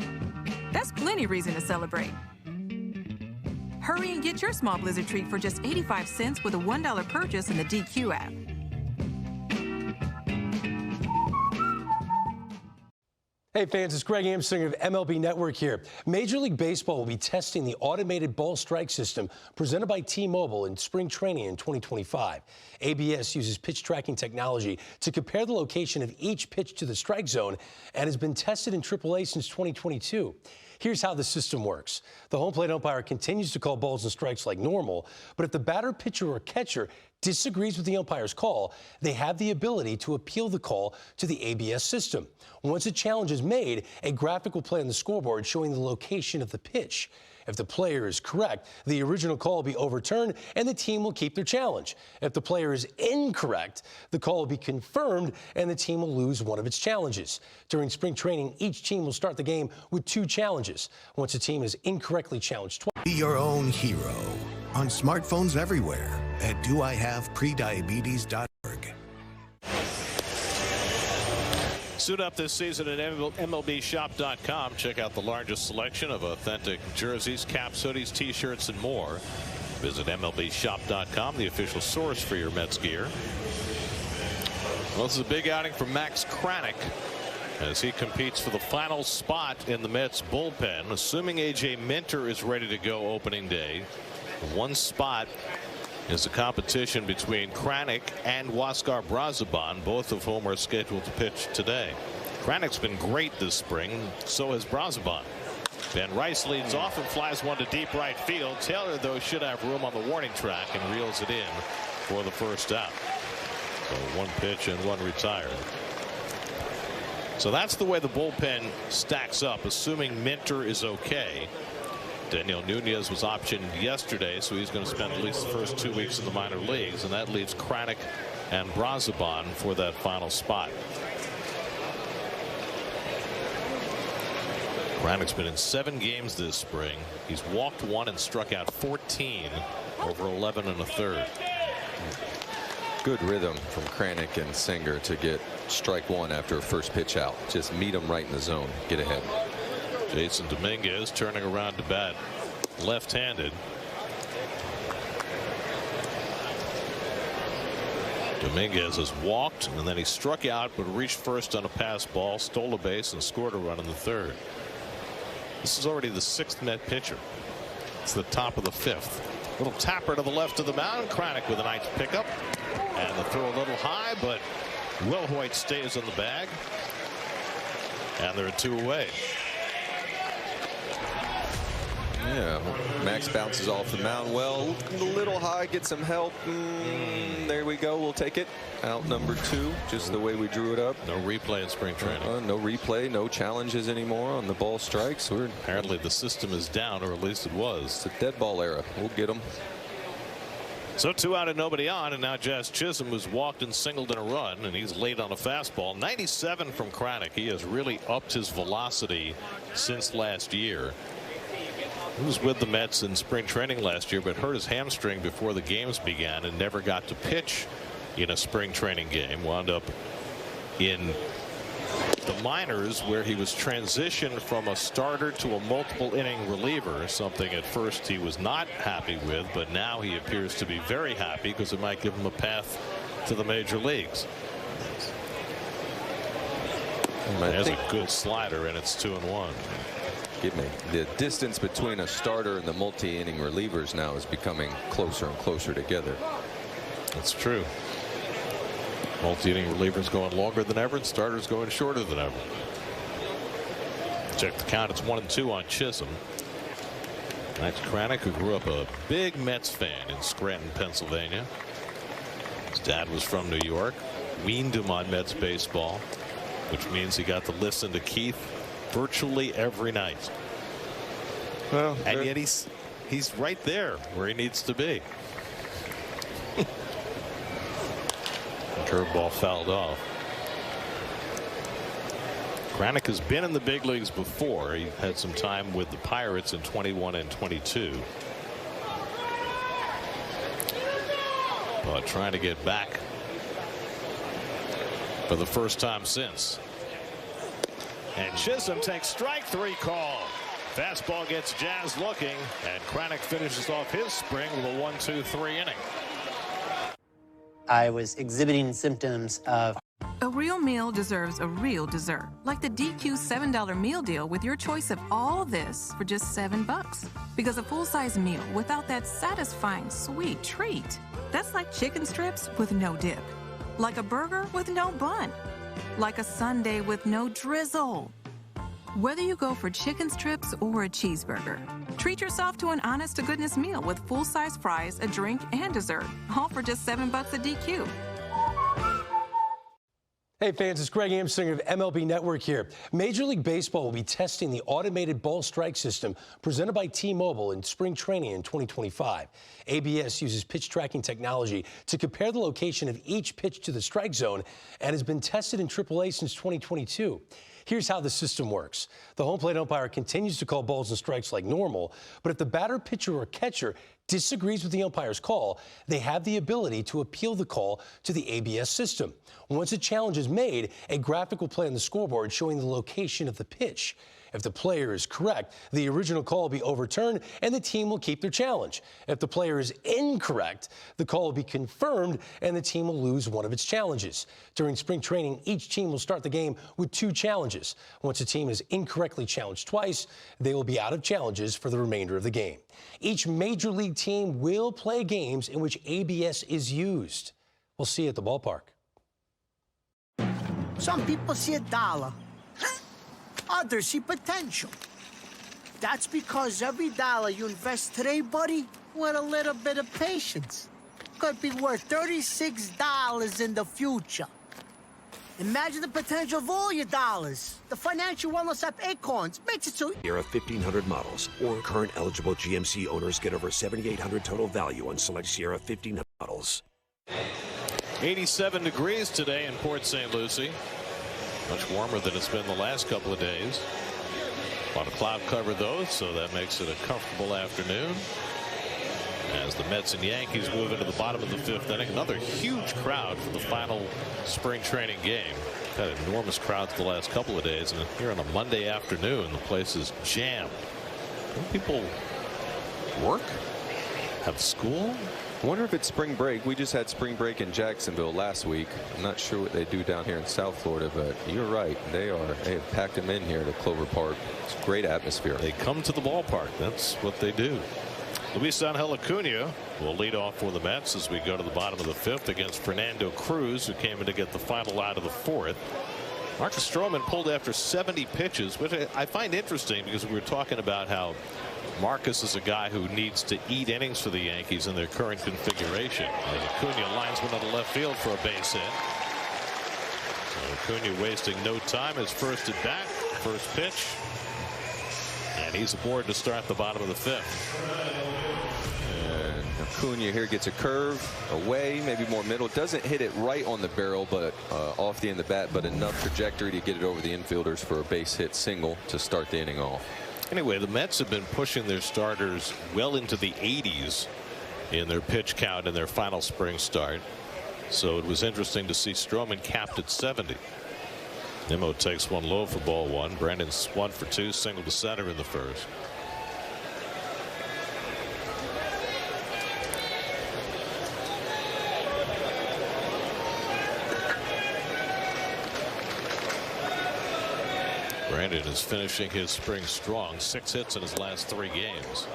that's plenty reason to celebrate. Hurry and get your small Blizzard treat for just 85 cents with a $1 purchase in the DQ app. Hey fans, it's Greg Amsinger of MLB Network here. Major League Baseball will be testing the automated ball strike system presented by T-Mobile in spring training in 2025. ABS uses pitch tracking technology to compare the location of each pitch to the strike zone and has been tested in AAA since 2022. Here's how the system works. The home plate umpire continues to call balls and strikes like normal, but if the batter, pitcher, or catcher disagrees with the umpire's call, they have the ability to appeal the call to the ABS system. Once a challenge is made, a graphic will play on the scoreboard showing the location of the pitch. If the player is correct, the original call will be overturned and the team will keep their challenge. If the player is incorrect, the call will be confirmed and the team will lose one of its challenges. During spring training, each team will start the game with 2 challenges. Once a team is incorrectly challenged twice. Be your own hero on smartphones everywhere at doihaveprediabetes.org. Suit up this season at MLBshop.com. Check out the largest selection of authentic jerseys, caps, hoodies, T-shirts, and more. Visit MLBshop.com, the official source for your Mets gear. Well, this is a big outing for Max Kranick as he competes for the final spot in the Mets bullpen. Assuming A.J. Minter is ready to go opening day, one spot is a competition between Kranick and Huáscar Brazoban, both of whom are scheduled to pitch today. Kranick's been great this spring, so has Brazoban. Ben Rice leads off and flies one to deep right field. Taylor, though, should have room on the warning track and reels it in for the first out. So 1 pitch and 1 retired. So that's the way the bullpen stacks up, assuming Minter is okay. Daniel Nunez was optioned yesterday, so he's going to spend at least the first 2 weeks in the minor leagues, and that leaves Kranick and Brazoban for that final spot. Kranick's been in 7 games this spring. He's walked 1 and struck out 14 over 11 1/3. Good rhythm from Kranick and Singer to get strike 1 after a first pitch out. Just meet him right in the zone. Get ahead. Jason Dominguez turning around to bat left-handed. Dominguez has walked, and then he struck out but reached first on a pass ball, stole a base, and scored a run in the 3rd. This is already the 6th Met pitcher. It's the top of the 5th. Little tapper to the left of the mound. Kranick with a nice pickup. And the throw a little high, but Will Hoyt stays on the bag. And they're 2 away. Yeah, Max bounces off the mound well, a little high, get some help. There we go, we'll take it. Out number 2, just the way we drew it up. No replay in spring training. No replay, no challenges anymore on the ball strikes. Apparently the system is down, or at least it was. It's a dead ball era. We'll get them. So 2 out and nobody on, and now Jazz Chisholm has walked and singled in a run, and he's late on a fastball. 97 from Kranick. He has really upped his velocity since last year. He was with the Mets in spring training last year, but hurt his hamstring before the games began and never got to pitch in a spring training game. Wound up in the minors, where he was transitioned from a starter to a multiple inning reliever, something at first he was not happy with, but now he appears to be very happy because it might give him a path to the major leagues. There's a good slider, and it's 2-1. Give me the distance between a starter and the multi-inning relievers now is becoming closer and closer together. That's true. Multi-inning relievers going longer than ever, and starters going shorter than ever. Check the count. It's 1-2 on Chisholm. That's Kranick, who grew up a big Mets fan in Scranton, Pennsylvania. His dad was from New York, weaned him on Mets baseball, which means he got to listen to Keith virtually every night. Well, and yet he's right there where he needs to be. Curveball fouled off. Kranick has been in the big leagues before. He had some time with the Pirates in 21 and 22. But trying to get back for the first time since. And Chisholm takes strike 3 call. Fastball gets Jazz looking, and Kranick finishes off his spring with a 1-2-3 inning. I was exhibiting symptoms of... A real meal deserves a real dessert, like the DQ $7 meal deal with your choice of all this for just $7. Because a full-size meal without that satisfying sweet treat, that's like chicken strips with no dip, like a burger with no bun, like a sundae with no drizzle. Whether you go for chicken strips or a cheeseburger, treat yourself to an honest-to-goodness meal with full-size fries, a drink, and dessert, all for just $7 at DQ. Hey fans, it's Greg Amsinger of MLB Network here. Major League Baseball will be testing the automated ball strike system presented by T-Mobile in spring training in 2025. ABS uses pitch tracking technology to compare the location of each pitch to the strike zone and has been tested in AAA since 2022. Here's how the system works. The home plate umpire continues to call balls and strikes like normal, but if the batter, pitcher, or catcher disagrees with the umpire's call, they have the ability to appeal the call to the ABS system. Once a challenge is made, a graphic will play on the scoreboard showing the location of the pitch. If the player is correct, the original call will be overturned and the team will keep their challenge. If the player is incorrect, the call will be confirmed and the team will lose one of its challenges. During spring training, each team will start the game with 2 challenges. Once a team is incorrectly challenged twice, they will be out of challenges for the remainder of the game. Each major league team will play games in which ABS is used. We'll see you at the ballpark. Some people see a dollar. Others see potential. That's because every dollar you invest today, buddy, with a little bit of patience, could be worth $36 in the future. Imagine the potential of all your dollars. The financial wellness app Acorns makes it so. Sierra 1500 models or current eligible GMC owners get over $7,800 total value on select Sierra 1500 models. 87 degrees today in Port St. Lucie. Much warmer than it's been the last couple of days. A lot of cloud cover though, so that makes it a comfortable afternoon. As the Mets and Yankees move into the bottom of the 5th inning, another huge crowd for the final spring training game. Had enormous crowds the last couple of days, and here on a Monday afternoon, the place is jammed. Don't people work? Have school? I wonder if it's spring break. We just had spring break in Jacksonville last week. I'm not sure what they do down here in South Florida, but you're right. They have packed them in here to Clover Park. It's a great atmosphere. They come to the ballpark. That's what they do. Luis Angel Acuna will lead off for the Mets as we go to the bottom of the 5th against Fernando Cruz, who came in to get the final out of the 4th. Marcus Stroman pulled after 70 pitches, which I find interesting because we were talking about how Marcus is a guy who needs to eat innings for the Yankees in their current configuration. As Acuna lines one to left field for a base hit. So Acuna wasting no time. His first at bat, first pitch. And he's aboard to start the bottom of the 5th. Acuna here gets a curve away, maybe more middle. Doesn't hit it right on the barrel, but off the end of the bat, but enough trajectory to get it over the infielders for a base hit single to start the inning off. Anyway, the Mets have been pushing their starters well into the 80s in their pitch count in their final spring start. So it was interesting to see Stroman capped at 70. Nimmo takes one low for ball 1. Brandon's 1 for 2, single to center in the first. Brandon is finishing his spring strong. 6 hits in his last 3 games.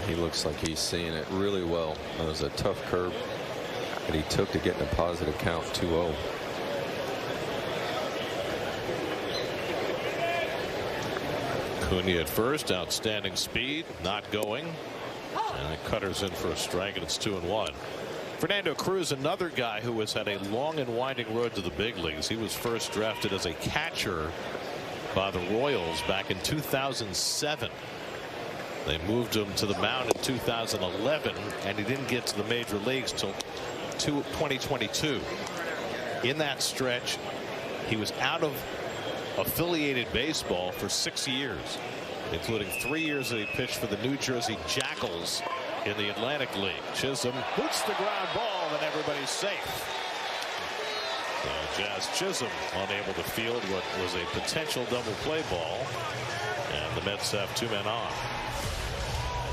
He looks like he's seeing it really well. That was a tough curve that he took to get in a positive count. 2-0. Acuna at first, outstanding speed, not going, and the cutter's in for a strike, and it's 2-1. Fernando Cruz, another guy who has had a long and winding road to the big leagues. He was first drafted as a catcher by the Royals back in 2007. They moved him to the mound in 2011, and he didn't get to the major leagues till 2022. In that stretch, he was out of affiliated baseball for 6 years, including 3 years that he pitched for the New Jersey Jackals in the Atlantic League. Chisholm hoots the ground ball, and everybody's safe. Jazz Chisholm unable to field what was a potential double play ball, and the Mets have 2 men on.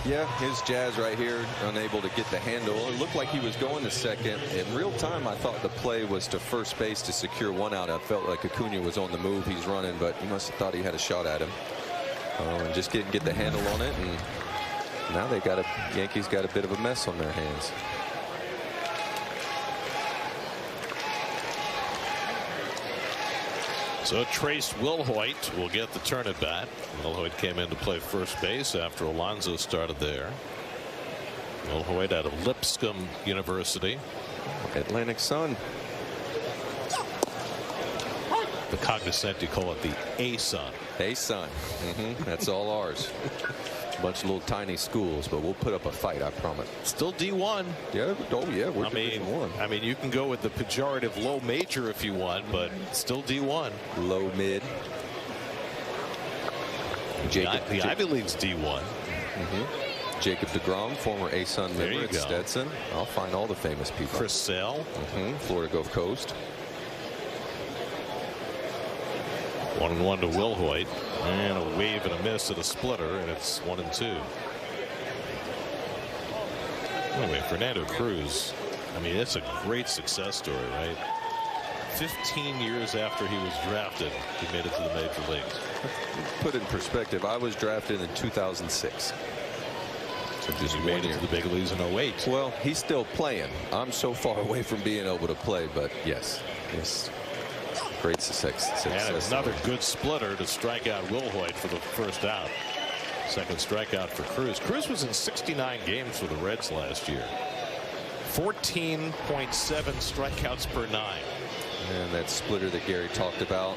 Yeah, his Jazz right here, unable to get the handle. It looked like he was going to second. In real time, I thought the play was to first base to secure 1 out. I felt like Acuna was on the move. He's running, but he must have thought he had a shot at him. And just didn't get the handle on it. And now they got Yankees got a bit of a mess on their hands. So Trace Wilhoit will get the turn at bat. Wilhoit came in to play first base after Alonso started there. Wilhoit out of Lipscomb University. Atlantic Sun. The cognoscenti call it the A-Sun. A-Sun. That's all ours. Bunch of little tiny schools, but we'll put up a fight, I promise. Still D1. Yeah. Oh yeah. We're Division 1. I mean, you can go with the pejorative low major if you want, but still D1. Low mid. The Ivy League's D1. Jacob DeGrom, former A-Sun member at Stetson. I'll find all the famous people. Chris Sale. Florida Gulf Coast. 1-1 to Wilhoit, and a wave and a miss at a splitter, and it's 1-2. Anyway, Fernando Cruz, I mean, it's a great success story, right? 15 years after he was drafted, he made it to the major leagues. Put it in perspective, I was drafted in 2006. So just he made it to the big leagues in 08. Well, he's still playing. I'm so far away from being able to play, but yes. Great success. And another good splitter to strike out Wilhoit for the first out. Second strikeout for Cruz. Cruz was in 69 games for the Reds last year. 14.7 strikeouts per 9. And that splitter that Gary talked about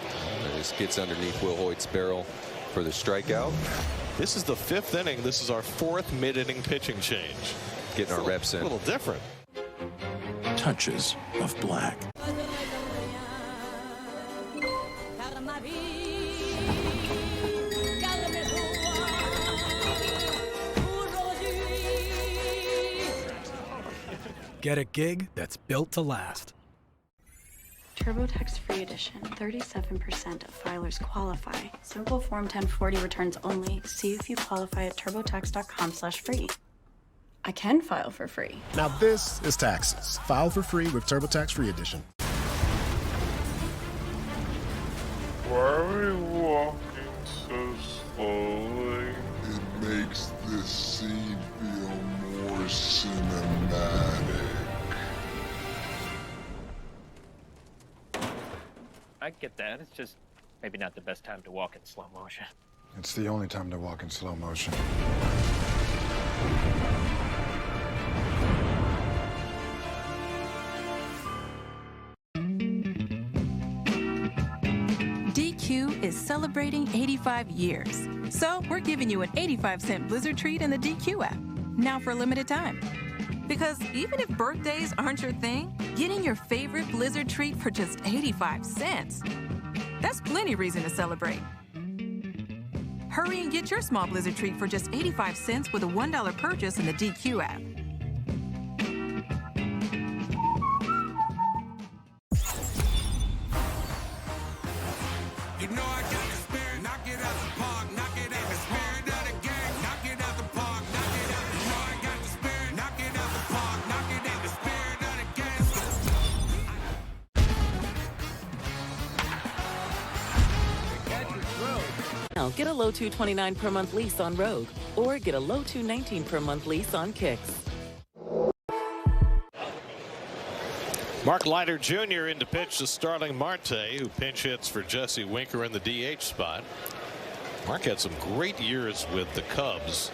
just gets underneath Will Hoyt's barrel for the strikeout. This is the 5th inning. This is our 4th mid-inning pitching change. Getting our reps in. A little different. Touches of black. Get a gig that's built to last. TurboTax Free Edition. 37% of filers qualify. Simple Form 1040 returns only. See if you qualify at turbotax.com/free. I can file for free. Now this is taxes. File for free with TurboTax Free Edition. Why are we walking so slowly? It makes this scene feel more cinematic. I get that. It's just maybe not the best time to walk in slow motion. It's the only time to walk in slow motion. DQ is celebrating 85 years. So we're giving you an 85-cent Blizzard treat in the DQ app, now for a limited time. Because even if birthdays aren't your thing, getting your favorite Blizzard treat for just 85 cents, that's plenty reason to celebrate. Hurry and get your small Blizzard treat for just 85 cents with a $1 purchase in the DQ app. You know I got the spirit, knock it out the park, knock it out the spirit of the game, knock it out the park, knock it out. You know I got the spirit, knock it out the park, knock it out the spirit of the game. Now get a low $229 per month lease on Rogue, or get a low $219 per month lease on Kicks. Mark Leiter Jr. in to pitch to Starling Marte, who pinch hits for Jesse Winker in the DH spot. Mark had some great years with the Cubs.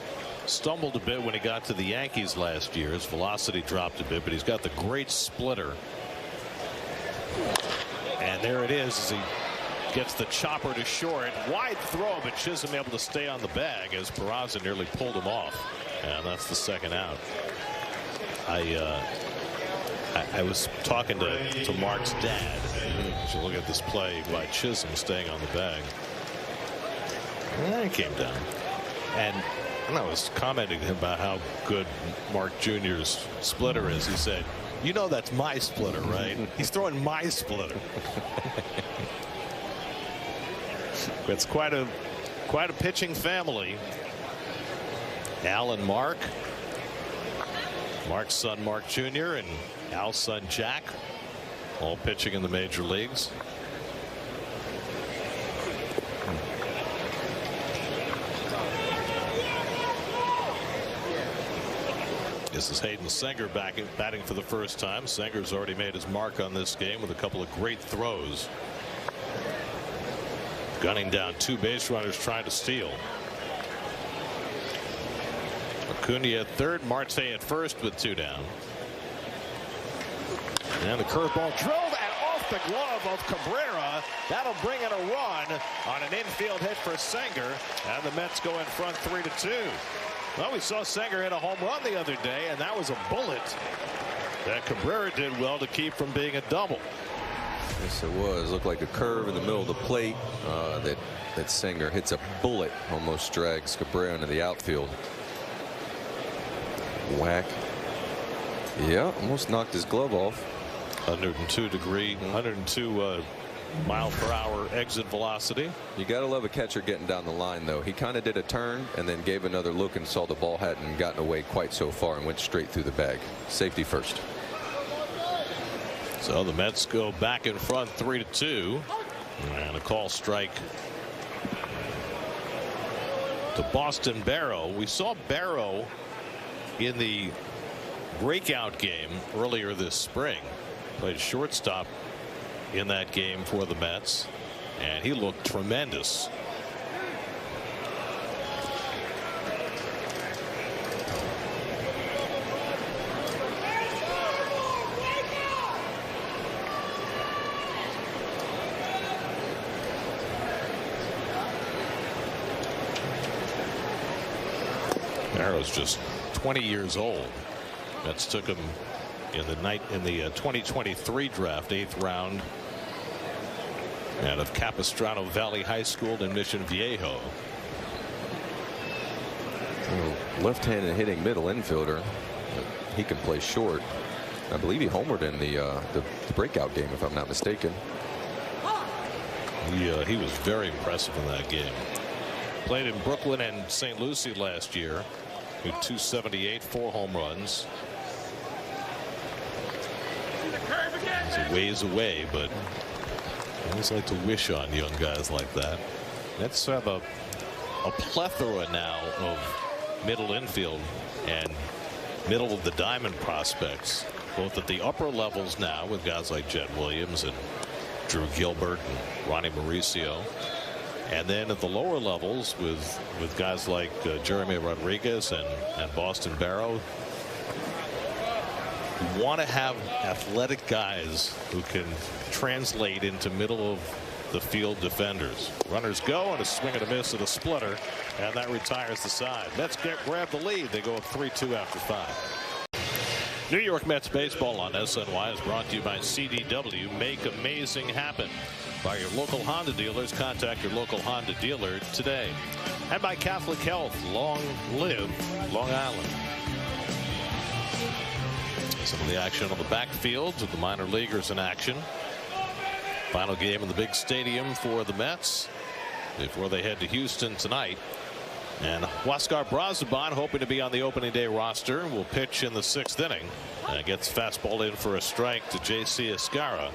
Stumbled a bit when he got to the Yankees last year. His velocity dropped a bit, but he's got the great splitter. And there it is as he gets the chopper to short. Wide throw, but Chisholm able to stay on the bag as Peraza nearly pulled him off. And that's the second out. I was talking to Mark's dad. So look at this play by Chisholm staying on the bag. And then it came down. And I was commenting about how good Mark Jr.'s splitter is. He said, "You know that's my splitter, right?" He's throwing my splitter. It's quite a pitching family. Al and Mark. Mark's son Mark Jr. and Al's son Jack, all pitching in the major leagues. This is Hayden Senger batting for the first time. Senger's already made his mark on this game with a couple of great throws. Gunning down 2 base runners trying to steal. Acuna at third, Marte at first with 2 down. And the curveball drove and off the glove of Cabrera. That'll bring in a run on an infield hit for Senger, and the Mets go in front 3-2. Well, we saw Senger hit a home run the other day, and that was a bullet that Cabrera did well to keep from being a double. Yes, it was. Looked like a curve in the middle of the plate that Senger hits a bullet, almost drags Cabrera into the outfield. Whack. Yeah, almost knocked his glove off. 102 mile per hour exit velocity. You got to love a catcher getting down the line, though. He kind of did a turn and then gave another look and saw the ball hadn't gotten away quite so far and went straight through the bag. Safety first. So the Mets go back in front 3-2, and a call strike to Boston Barrow. We saw Barrow in the breakout game earlier this spring. Played shortstop in that game for the Mets, and he looked tremendous. Barrow's just 20 years old. Mets took him in the 2023 draft, 8th round, out of Capistrano Valley High School in Mission Viejo. Left-handed hitting middle infielder. He can play short. I believe he homered in the breakout game, if I'm not mistaken. He was very impressive in that game. Played in Brooklyn and St. Lucie last year. With 278, 4 home runs. He's a ways away, but I always like to wish on young guys like that. Let's have a plethora now of middle infield and middle of the diamond prospects, both at the upper levels now with guys like Jet Williams and Drew Gilbert and Ronnie Mauricio, and then at the lower levels with guys like Jeremy Rodriguez and Boston Barrow. You want to have athletic guys who can translate into middle of the field defenders. Runners go, and a swing and a miss and a splitter, and that retires the side. Mets grab the lead. They go up 3-2 after 5. New York Mets baseball on SNY is brought to you by CDW. Make amazing happen. By your local Honda dealers. Contact your local Honda dealer today. And by Catholic Health. Long live Long Island. Some of the action on the backfields with the minor leaguers in action. Final game in the big stadium for the Mets before they head to Houston tonight. And Huascar Brazoban, hoping to be on the opening day roster, will pitch in the 6th inning. And gets fastball in for a strike to J.C. Escarra.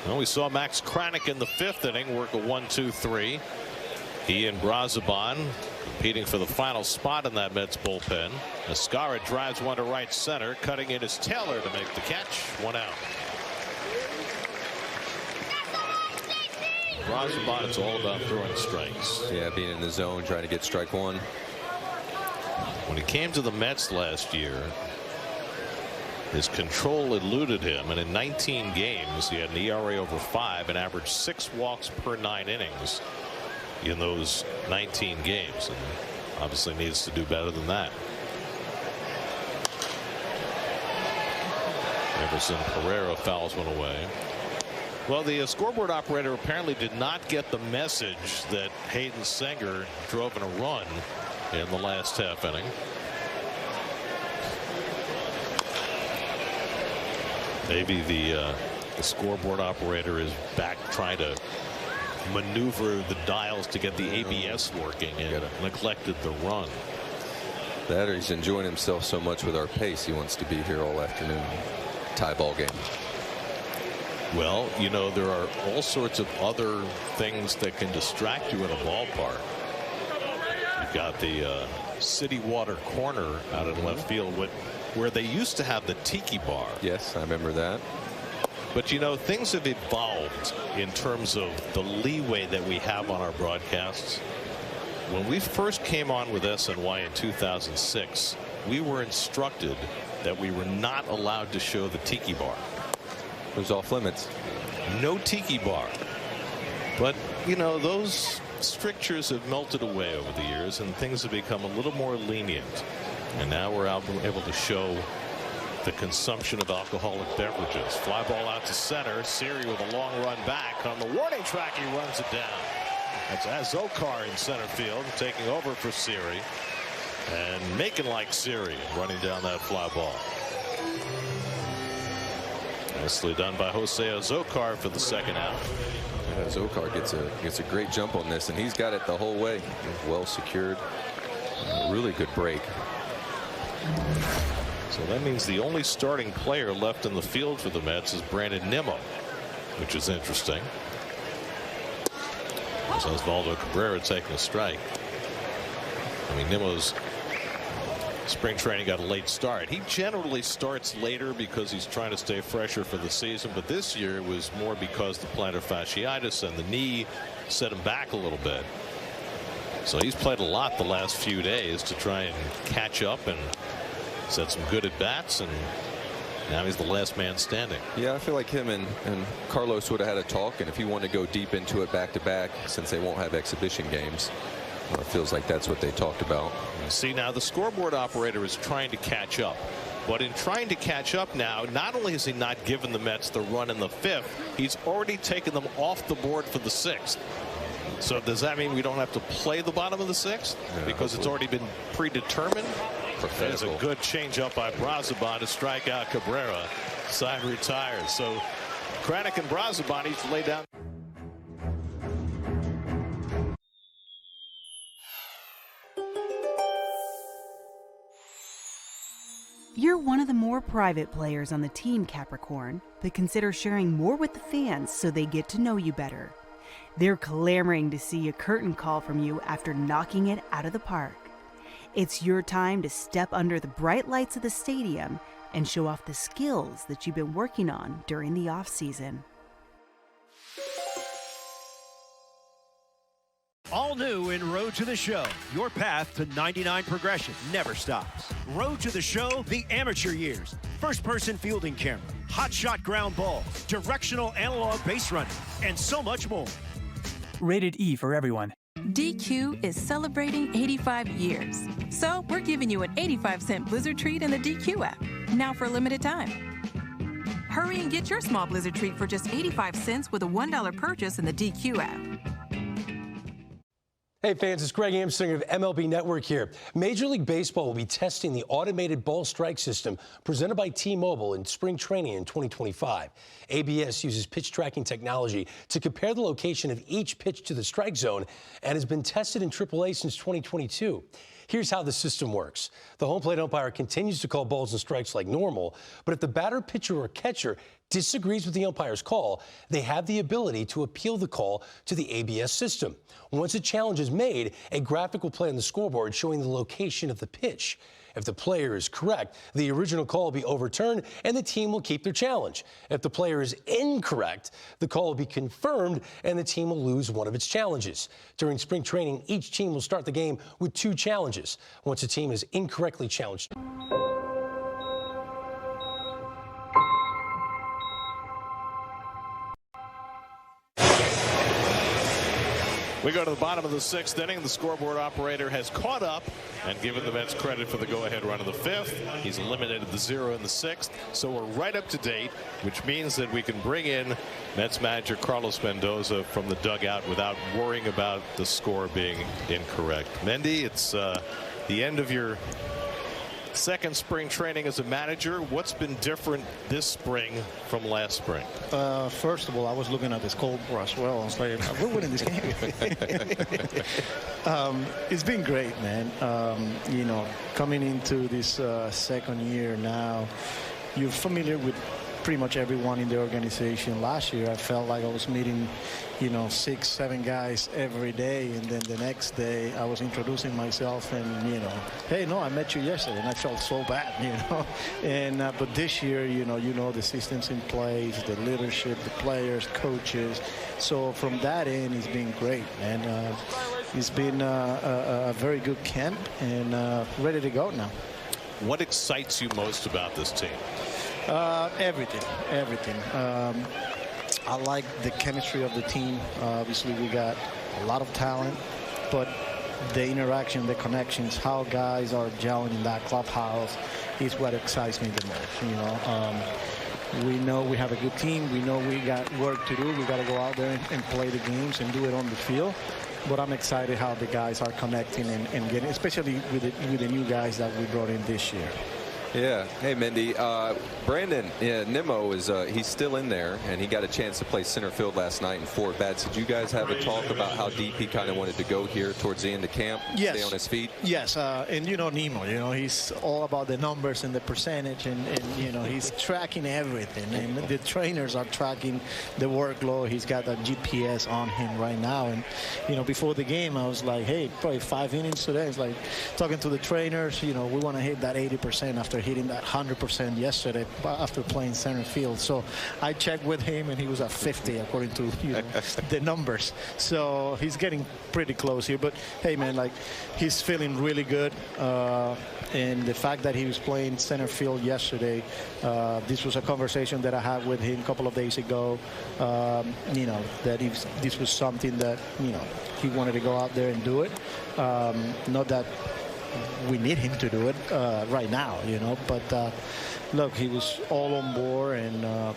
Well, we saw Max Kranick in the 5th inning work a 1-2-3. He and Brazoban competing for the final spot in that Mets bullpen. Escarra drives one to right center. Cutting in is Taylor to make the catch. 1 out. Brazoban, it's all about throwing strikes. Yeah, being in the zone, trying to get strike one. When he came to the Mets last year, his control eluded him, and in 19 games he had an ERA over 5 and averaged 6 walks per 9 innings in those 19 games, and obviously needs to do better than that. Everson Pereira fouls one away. Well, the scoreboard operator apparently did not get the message that Hayden Senger drove in a run in the last half inning. Maybe the scoreboard operator is back trying to maneuver the dials to get the ABS working and neglected the run. That or he's enjoying himself so much with our pace he wants to be here all afternoon. Tie ball game. Well, you know, there are all sorts of other things that can distract you in a ballpark. You've got the City Water corner out in left field where they used to have the tiki bar. Yes, I remember that. But, you know, things have evolved in terms of the leeway that we have on our broadcasts. When we first came on with SNY in 2006, we were instructed that we were not allowed to show the tiki bar. It was off limits. No tiki bar. But, you know, those strictures have melted away over the years, and things have become a little more lenient. And now we're able to show the consumption of alcoholic beverages. Fly ball out to center. Siri with a long run back. On the warning track, he runs it down. That's Azokar in center field, taking over for Siri. And making like Siri, running down that fly ball. Nicely done by Jose Azokar for the 2nd out. Yeah, Azokar gets a great jump on this, and he's got it the whole way. Well secured. Really good break. So that means the only starting player left in the field for the Mets is Brandon Nimmo, which is interesting. There's Osvaldo Cabrera taking a strike. I mean, Nimmo's spring training got a late start. He generally starts later because he's trying to stay fresher for the season, but this year it was more because the plantar fasciitis and the knee set him back a little bit. So he's played a lot the last few days to try and catch up and set some good at bats, and now he's the last man standing. Yeah, I feel like him and Carlos would have had a talk, and if he wanted to go deep into it back to back, since they won't have exhibition games, Or it feels like that's what they talked about. See, now the scoreboard operator is trying to catch up. But in trying to catch up now, not only has he not given the Mets the run in the 5th, he's already taken them off the board for the 6th. So does that mean we don't have to play the bottom of the 6th? Yeah, because it's already been predetermined? There's a Prophetical. good changeup by Brazoban to strike out Cabrera. Side retires. So Kranick and Brazoban each lay down. You're one of the more private players on the team, Capricorn, but consider sharing more with the fans so they get to know you better. They're clamoring to see a curtain call from you after knocking it out of the park. It's your time to step under the bright lights of the stadium and show off the skills that you've been working on during the off-season. All new in Road to the Show. Your path to 99 progression never stops. Road to the Show, the amateur years. First-person fielding camera, hot shot ground ball, directional analog base running, and so much more. Rated E for everyone. DQ is celebrating 85 years. So we're giving you an 85-cent Blizzard treat in the DQ app. Now for a limited time. Hurry and get your small Blizzard treat for just 85 cents with a $1 purchase in the DQ app. Hey fans, it's Greg Amsinger of MLB Network here. Major League Baseball will be testing the automated ball strike system presented by T-Mobile in spring training in 2025. ABS uses pitch tracking technology to compare the location of each pitch to the strike zone and has been tested in AAA since 2022. Here's how the system works. The home plate umpire continues to call balls and strikes like normal, but if the batter, pitcher, or catcher disagrees with the umpire's call, they have the ability to appeal the call to the ABS system. Once a challenge is made, a graphic will play on the scoreboard showing the location of the pitch. If the player is correct, the original call will be overturned and the team will keep their challenge. If the player is incorrect, the call will be confirmed and the team will lose one of its challenges. During spring training, each team will start the game with 2 challenges. Once a team is incorrectly challenged, We go to the bottom of the 6th inning. The scoreboard operator has caught up and given the Mets credit for the go-ahead run of the 5th. He's eliminated the 0 in the 6th. So we're right up to date, which means that we can bring in Mets manager Carlos Mendoza from the dugout without worrying about the score being incorrect. Mendy, it's the end of your second spring training as a manager. What's been different this spring from last spring? First of all, I was looking at the scoreboard as well. I was like, we're winning this game. It's been great, man. You know, coming into this second year now, you're familiar with pretty much everyone in the organization. Last year, I felt like I was meeting, you know, 6, 7 guys every day, and then the next day I was introducing myself and, you know, hey, no, I met you yesterday, and I felt so bad, you know. And but this year, you know the systems in place, the leadership, the players, coaches. So from that end, it's been great, and it's been a very good camp and ready to go now. What excites you most about this team? Everything. I like the chemistry of the team. Obviously, we got a lot of talent, but the interaction, the connections, how guys are gelling in that clubhouse is what excites me the most. You know, we know we have a good team. We know we got work to do. We got to go out there and play the games and do it on the field. But I'm excited how the guys are connecting and getting, especially with the new guys that we brought in this year. Yeah. Hey, Mendy. Brandon Nimmo is he's still in there, and he got a chance to play center field last night in 4 bats. Did you guys have a talk about how deep he kind of wanted to go here towards the end of camp? Yes. Stay on his feet? Yes. And, you know, Nimmo, you know, he's all about the numbers and the percentage, and you know, he's tracking everything. And the trainers are tracking the workload. He's got a GPS on him right now. And, you know, before the game, I was like, hey, probably 5 innings today. It's like talking to the trainers, you know, we want to hit that 80% after hitting that 100% yesterday after playing center field. So I checked with him, and he was at 50 according to the numbers. So he's getting pretty close here. But hey, man, like, he's feeling really good. And the fact that he was playing center field yesterday, this was a conversation that I had with him a couple of days ago. That this was something that he wanted to go out there and do it. Not that we need him to do it right now, but look, he was all on board, and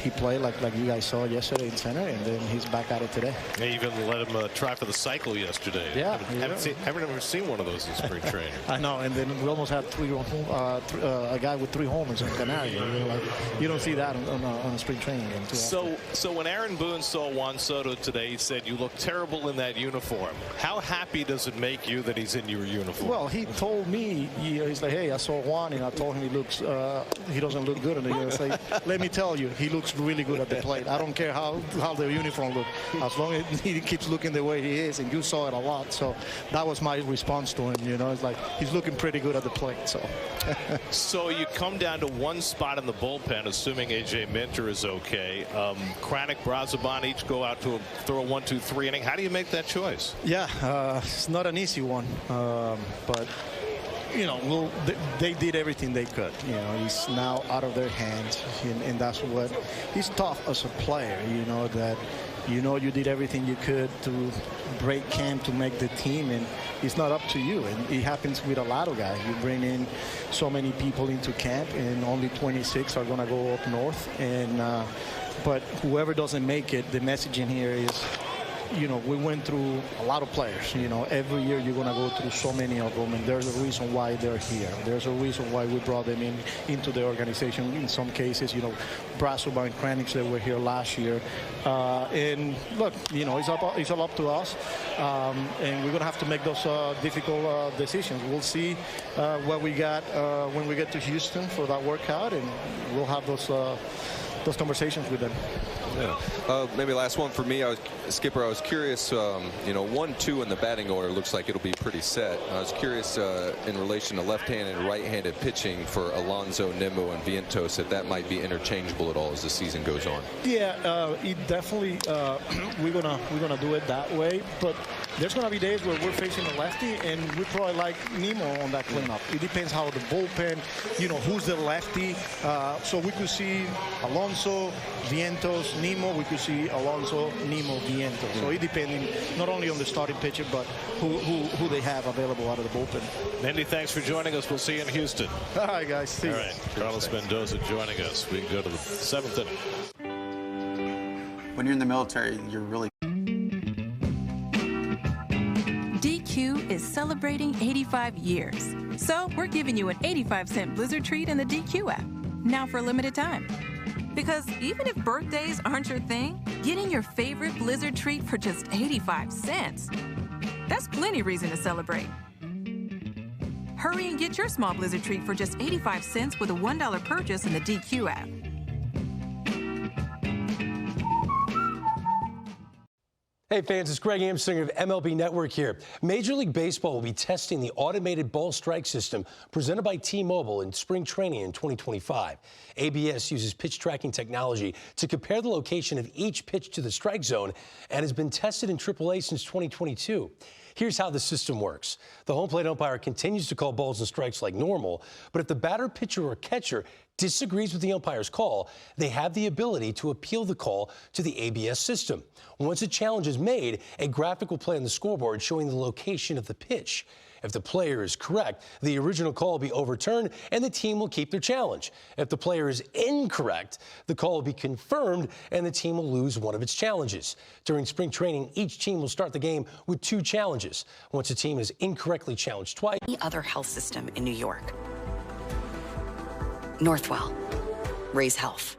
he played like you guys saw yesterday in center, and then he's back at it today. They even let him try for the cycle yesterday. Yeah, haven't ever seen one of those in spring training. I know, and then we almost had a guy with 3 homers in Canary. You don't see that on a spring training game too often. So when Aaron Boone saw Juan Soto today, he said, "You look terrible in that uniform." How happy does it make you that he's in your uniform? Well, he told me, he's like, "Hey, I saw Juan, and I told him he doesn't look good." And I say, "Let me tell you, he looks really good at the plate. I don't care how the uniform looks, as long as he keeps looking the way he is." And you saw it a lot. So that was my response to him. It's like he's looking pretty good at the plate. So. So you come down to one spot in the bullpen, assuming A.J. Minter is okay. Kranick, Brazoban each go out to throw a 1-2-3 inning. How do you make that choice? Yeah, it's not an easy one, but. They did everything they could. He's now out of their hands, and that's what he's tough as a player. That you did everything you could to break camp to make the team, and it's not up to you. And it happens with a lot of guys. You bring in so many people into camp, and only 26 are going to go up north. And but whoever doesn't make it, the messaging here is. We went through a lot of players. Every year you're going to go through so many of them, and there's a reason why they're here. There's a reason why we brought them into the organization. In some cases, Brazoban and Kranick, they were here last year. And look, it's all up to us, and we're going to have to make those difficult decisions. We'll see what we got when we get to Houston for that workout, and we'll have those conversations with them. Yeah. Maybe last one for me. Skipper, I was curious, 1-2 in the batting order looks like it'll be pretty set. I was curious in relation to left-handed and right-handed pitching for Alonso, Nimmo, and Vientos, if that might be interchangeable at all as the season goes on. Yeah, it definitely, we're gonna do it that way, but there's gonna be days where we're facing a lefty, and we probably like Nimmo on that cleanup. It depends how the bullpen, who's the lefty. So we could see Alonso, Vientos, Nimmo. We could see Alonso, Nimmo, Vientos. So it depending not only on the starting pitcher, but who they have available out of the bullpen. Mendy, thanks for joining us. We'll see you in Houston. All right, guys. See you. All right, Carlos Mendoza joining us. We can go to the 7th inning. When you're in the military, you're really... DQ is celebrating 85 years. So we're giving you an 85-cent Blizzard treat in the DQ app. Now for a limited time. Because even if birthdays aren't your thing, getting your favorite Blizzard treat for just 85 cents, that's plenty reason to celebrate. Hurry and get your small Blizzard treat for just 85 cents with a $1 purchase in the DQ app. Hey fans, it's Greg Amsinger of MLB Network here. Major League Baseball will be testing the automated ball strike system presented by T-Mobile in spring training in 2025. ABS uses pitch tracking technology to compare the location of each pitch to the strike zone and has been tested in AAA since 2022. Here's how the system works. The home plate umpire continues to call balls and strikes like normal, but if the batter, pitcher, or catcher disagrees with the umpire's call, they have the ability to appeal the call to the ABS system. Once a challenge is made, a graphic will play on the scoreboard showing the location of the pitch. If the player is correct, the original call will be overturned and the team will keep their challenge. If the player is incorrect, the call will be confirmed and the team will lose one of its challenges. During spring training, each team will start the game with 2 challenges. Once a team is incorrectly challenged twice. Any other health system in New York. Northwell. Raise Health.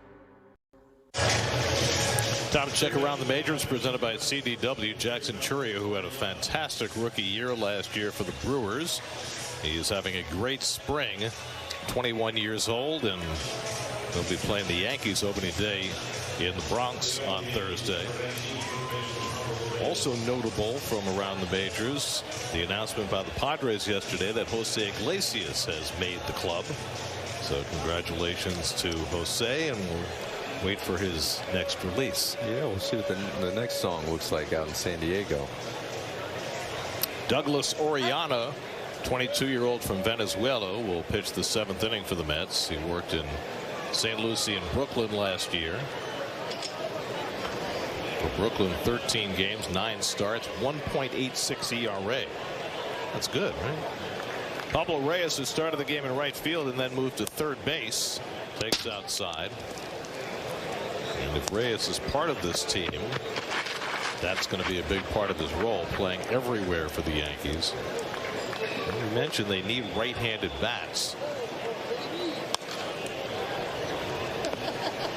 Time to check around the majors presented by CDW. Jackson Chourio, who had a fantastic rookie year last year for the Brewers. He is having a great spring, 21 years old, and he'll be playing the Yankees opening day in the Bronx on Thursday. Also notable from around the majors, the announcement by the Padres yesterday that Jose Iglesias has made the club. So congratulations to Jose, and we'll wait for his next release. Yeah, we'll see what the next song looks like out in San Diego. Douglas Oriana, 22-year-old from Venezuela, will pitch the 7th inning for the Mets. He worked in St. Lucie and Brooklyn last year. For Brooklyn, 13 games, 9 starts, 1.86 ERA. That's good, right? Pablo Reyes, who started the game in right field and then moved to third base, takes outside. And if Reyes is part of this team, that's going to be a big part of his role, playing everywhere for the Yankees. And we mentioned they need right-handed bats.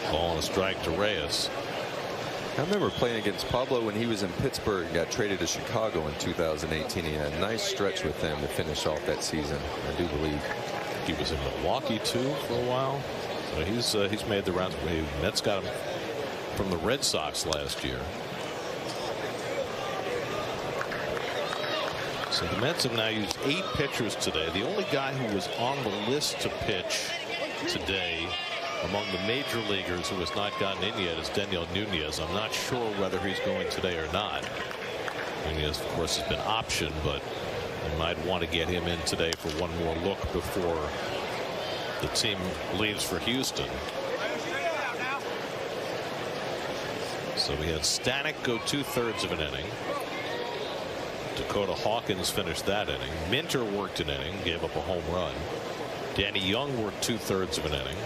Ball and a strike to Reyes. I remember playing against Pablo when he was in Pittsburgh and got traded to Chicago in 2018. He had a nice stretch with them to finish off that season, I do believe. He was in Milwaukee too for a while. So he's made the rounds. Mets got him from the Red Sox last year. So the Mets have now used 8 pitchers today. The only guy who was on the list to pitch today among the major leaguers who has not gotten in yet is Daniel Nunez. I'm not sure whether he's going today or not. Nunez, of course, has been optioned, but they might want to get him in today for one more look before the team leaves for Houston. So we had Stanek go 2/3 of an inning. Dakota Hawkins finished that inning. Minter worked an inning, gave up a home run. Danny Young worked 2/3 of an inning.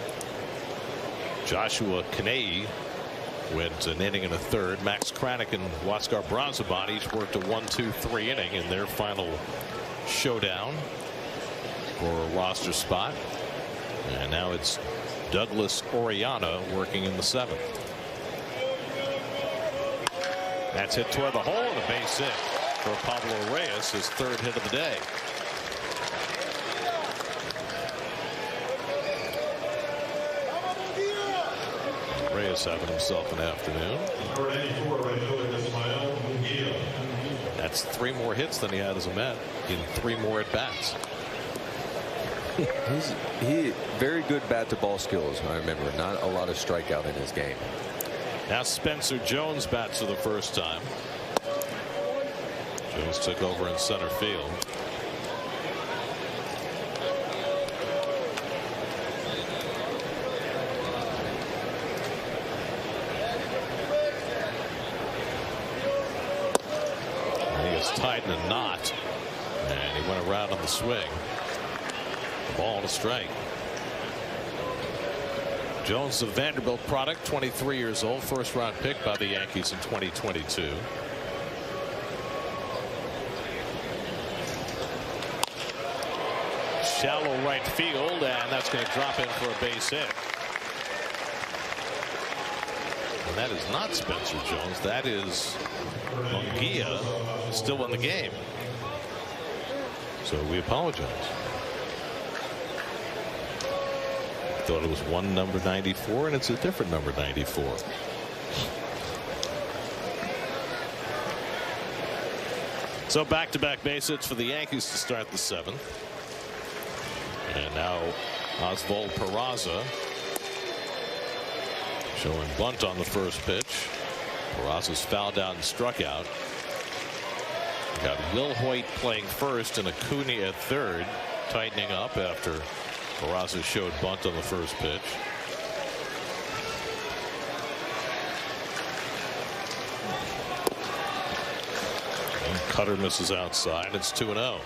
Joshua Kanei went an inning and a third. Max Kranick and Huascar Brazoban each worked a 1-2-3 inning in their final showdown for a roster spot. And now it's Douglas Oriana working in the 7th. That's hit toward the hole and a base hit for Pablo Reyes, his 3rd hit of the day. Reyes having himself an afternoon. That's 3 more hits than he had as a Met in 3 more at bats. He very good bat to ball skills. I remember not a lot of strikeout in his game. Now Spencer Jones bats for the first time. Jones took over in center field. Tied in a knot, and he went around on the swing. Ball to strike. Jones, the Vanderbilt product, 23 years old, 1st-round pick by the Yankees in 2022. Shallow right field, and that's going to drop in for a base hit. And that is not Spencer Jones. That is Munguia, still in the game. So we apologize. Thought it was one number 94, and it's a different number 94. So back-to-back base hits for the Yankees to start the 7th. And now Oswald Peraza showing bunt on the first pitch. Peraza's fouled out and struck out. We got Will Hoyt playing first and Acuna at third, tightening up after Peraza showed bunt on the first pitch. And Cutter misses outside. It's 2-0.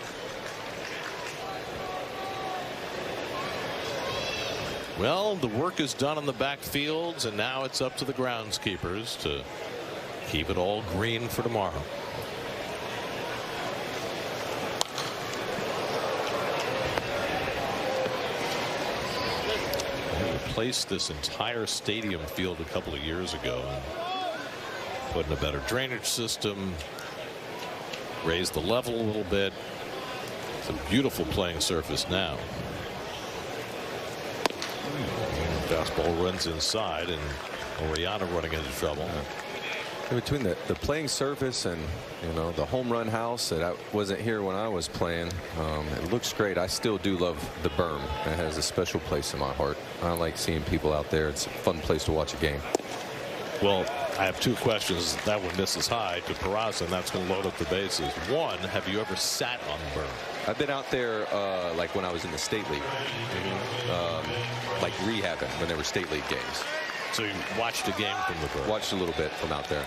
Well, the work is done on the backfields, and now it's up to the groundskeepers to keep it all green for tomorrow. We replaced this entire stadium field a couple of years ago and put in a better drainage system, raised the level a little bit. It's a beautiful playing surface now. Fastball runs inside, and Oriana running into trouble. Between the playing surface and, you know, the home run house that I wasn't here when I was playing, it looks great. I still do love the berm. It has a special place in my heart. I like seeing people out there. It's a fun place to watch a game. Well, I have two questions. That one misses high to Peraza, and that's going to load up the bases. One, have you ever sat on the berm? I've been out there like when I was in the State League, like rehabbing when there were State League games. So you watched a game from the berm? Watched a little bit from out there.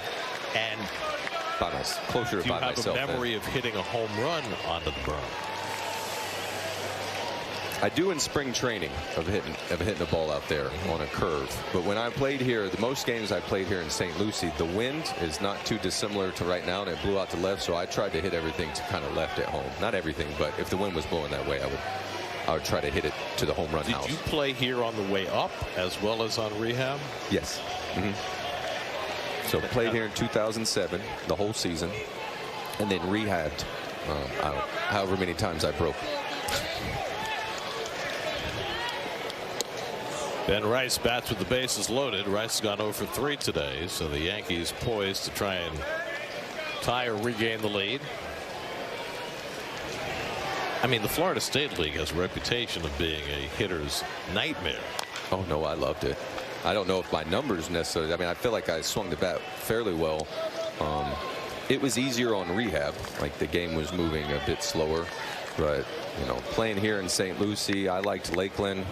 And closer to by myself. Do you have a memory of hitting a home run onto the berm? I do in spring training of hitting a ball out there on a curve. But when I played here, the most games I played here in St. Lucie, the wind is not too dissimilar to right now, and it blew out to left, so I tried to hit everything to kind of left at home. Not everything, but if the wind was blowing that way, I would try to hit it to the home run house. Did you play here on the way up as well as on rehab? Yes. So played here in 2007, the whole season, and then rehabbed however many times I broke. Ben Rice bats with the bases loaded. Rice has gone 0 for 3 today, so the Yankees poised to try and tie or regain the lead. I mean, the Florida State League has a reputation of being a hitter's nightmare. Oh, no, I loved it. I don't know if my numbers necessarily. I mean, I feel like I swung the bat fairly well. It was easier on rehab. Like the game was moving a bit slower. But, you know, playing here in St. Lucie, I liked Lakeland.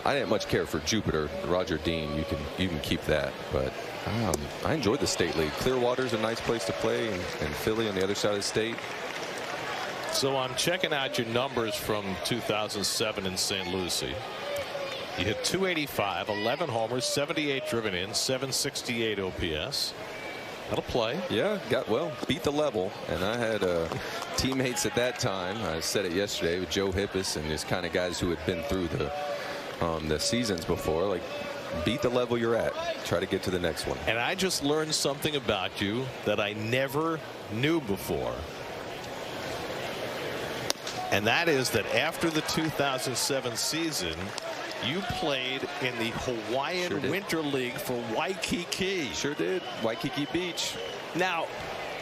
I didn't much care for Jupiter. Roger Dean, you can keep that. But I enjoyed the State League. Clearwater's a nice place to play, and Philly on the other side of the state. So I'm checking out your numbers from 2007 in St. Lucie. You hit 285, 11 homers, 78 driven in, 768 OPS. That'll play. Yeah, beat the level. And I had teammates at that time. I said it yesterday with Joe Hippis and his kind of guys who had been through the seasons before. Like, beat the level you're at. Try to get to the next one. And I just learned something about you that I never knew before. And that is that after the 2007 season, you played in the Hawaiian Winter League for Waikiki. Sure did. Waikiki Beach. Now,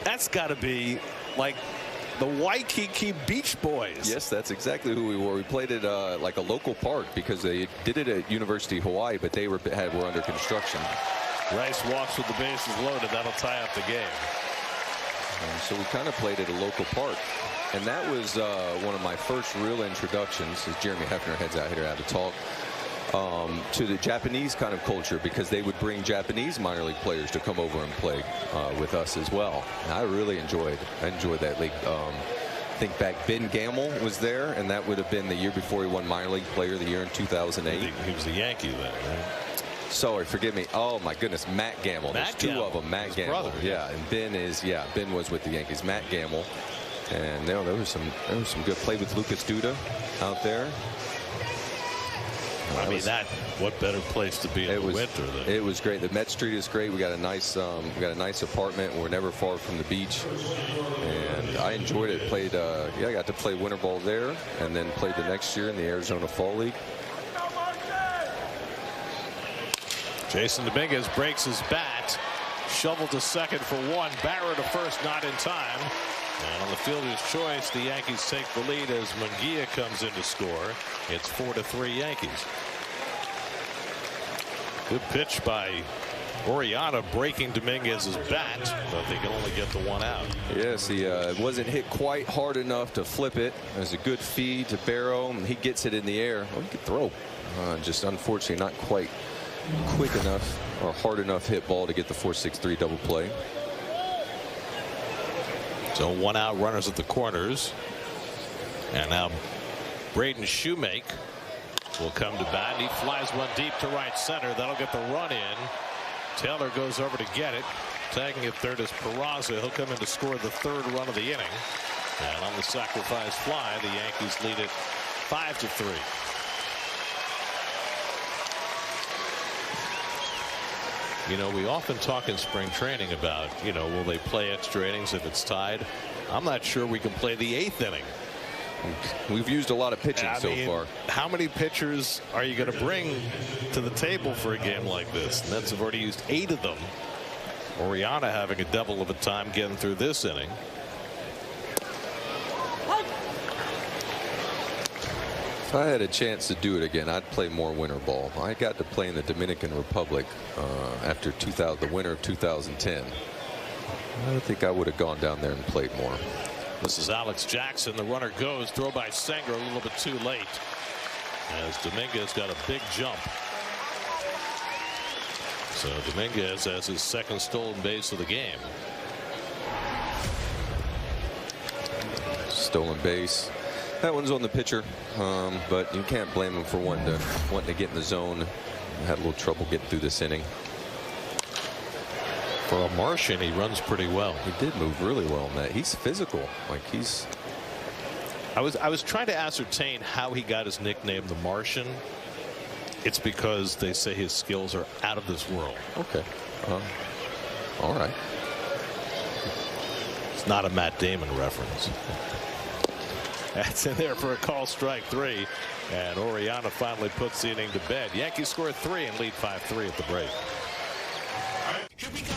that's got to be like the Waikiki Beach Boys. Yes, that's exactly who we were. We played at like a local park because they did it at University of Hawaii, but they were under construction. Rice walks with the bases loaded. That'll tie up the game. So we kind of played at a local park. And that was one of my first real introductions, as Jeremy Hefner heads out here to have a talk, to the Japanese kind of culture, because they would bring Japanese minor league players to come over and play with us as well. And I really enjoyed that league. I think back Ben Gamble was there, and that would have been the year before he won minor league player of the year in 2008. He was a Yankee then, right? Sorry, forgive me. Oh my goodness, Matt Gamble. There's two of them. Matt Gamble. Brother, yeah, and Ben was with the Yankees. Matt Gamble. And there was some good play with Lucas Duda out there. I mean, what better place to be in the winter than? It was great. The Met Street is great. We got a nice apartment. We're never far from the beach, and I enjoyed it. Played I got to play winter ball there, and then played the next year in the Arizona Fall League. Jason Dominguez breaks his bat, shoveled to second for one. Barrow to first, not in time. And on the fielder's choice, the Yankees take the lead as Munguia comes in to score. It's 4-3 Yankees. Good pitch by Oriana, breaking Dominguez's bat, but they can only get the one out. Yes, he wasn't hit quite hard enough to flip it. It was a good feed to Barrow, and he gets it in the air. Well, he could throw. Just unfortunately not quite quick enough or hard enough hit ball to get the 4-6-3 double play. So one out, runners at the corners. And now Braden Shoemake will come to bat. He flies one deep to right center. That'll get the run in. Taylor goes over to get it. Tagging at third is Peraza. He'll come in to score the third run of the inning. And on the sacrifice fly, the Yankees lead it 5-3. You know, we often talk in spring training about, you know, will they play extra innings if it's tied? I'm not sure we can play the 8th inning. We've used a lot of pitching so far. How many pitchers are you going to bring to the table for a game like this? The Nets have already used 8 of them. Oriana having a devil of a time getting through this inning. If I had a chance to do it again, I'd play more winter ball. I got to play in the Dominican Republic after the winter of 2010. I think I would have gone down there and played more. This is Alex Jackson. The runner goes. Throw by Sanger a little bit too late, as Dominguez got a big jump. So Dominguez has his second stolen base of the game. Stolen base. That one's on the pitcher, but you can't blame him for wanting to get in the zone. Had a little trouble getting through this inning. For a Martian, he runs pretty well. He did move really well in that. He's physical. Like he's. I was trying to ascertain how he got his nickname, the Martian. It's because they say his skills are out of this world. Okay. All right. It's not a Matt Damon reference. That's in there for a call, strike 3. And Oriana finally puts the inning to bed. Yankees score 3 and lead 5-3 at the break. Here we go.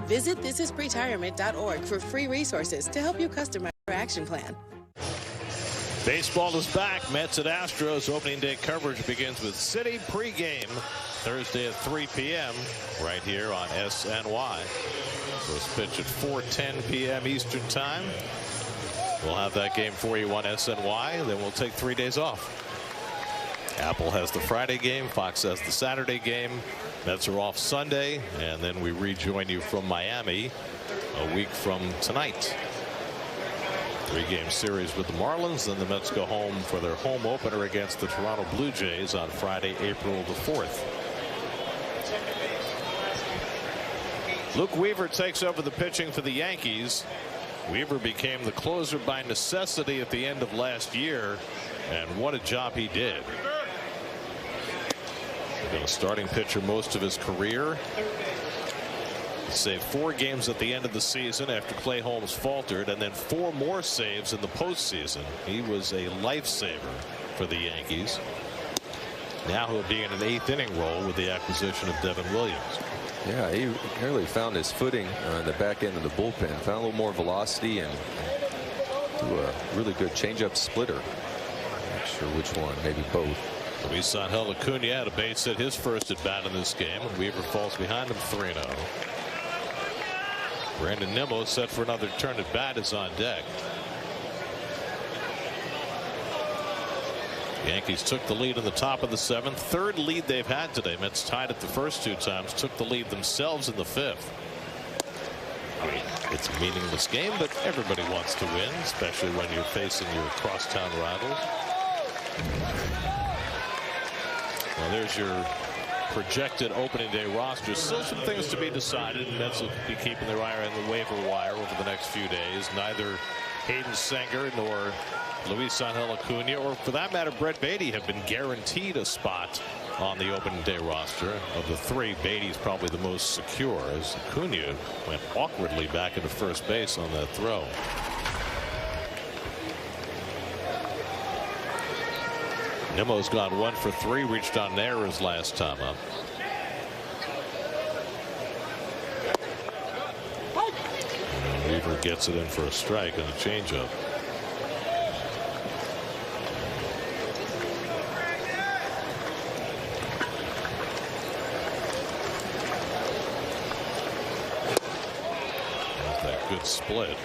Visit thisispretirement.org for free resources to help you customize your action plan. Baseball is back. Mets at Astros. Opening day coverage begins with City pregame Thursday at 3 p.m. right here on SNY. First pitch at 4:10 p.m. Eastern time. We'll have that game for you on SNY. Then we'll take 3 days off. Apple has the Friday game. Fox has the Saturday game. Mets are off Sunday, and then we rejoin you from Miami a week from tonight. 3-game series with the Marlins. Then the Mets go home for their home opener against the Toronto Blue Jays on Friday, April the 4th. Luke Weaver takes over the pitching for the Yankees. Weaver became the closer by necessity at the end of last year, and what a job he did. Been a starting pitcher most of his career. Saved 4 games at the end of the season after Clay Holmes faltered, and then 4 more saves in the postseason. He was a lifesaver for the Yankees. Now he'll be in an 8th inning role with the acquisition of Devin Williams. Yeah, he really found his footing in the back end of the bullpen. Found a little more velocity and threw a really good changeup splitter. Not sure which one, maybe both. Luisangel Acuna had a base hit his first at bat in this game, and Weaver falls behind him 3-0. Brandon Nimmo set for another turn at bat is on deck. Yankees took the lead in the top of the 7th. 3rd lead they've had today. Mets tied it the first 2 times. Took the lead themselves in the 5th. It's a meaningless game, but everybody wants to win, especially when you're facing your crosstown rivals. Well, there's your projected opening day roster. Still some things to be decided, and Mets will be keeping their eye on the waiver wire over the next few days. Neither Hayden Senger nor Luis Angel Acuna, or for that matter Brett Beatty, have been guaranteed a spot on the opening day roster. Of the three, Beatty's probably the most secure, as Acuna went awkwardly back into first base on that throw. Nimmo's gone 1 for 3, reached on there his last time up. And Weaver gets it in for a strike and a changeup. Good split.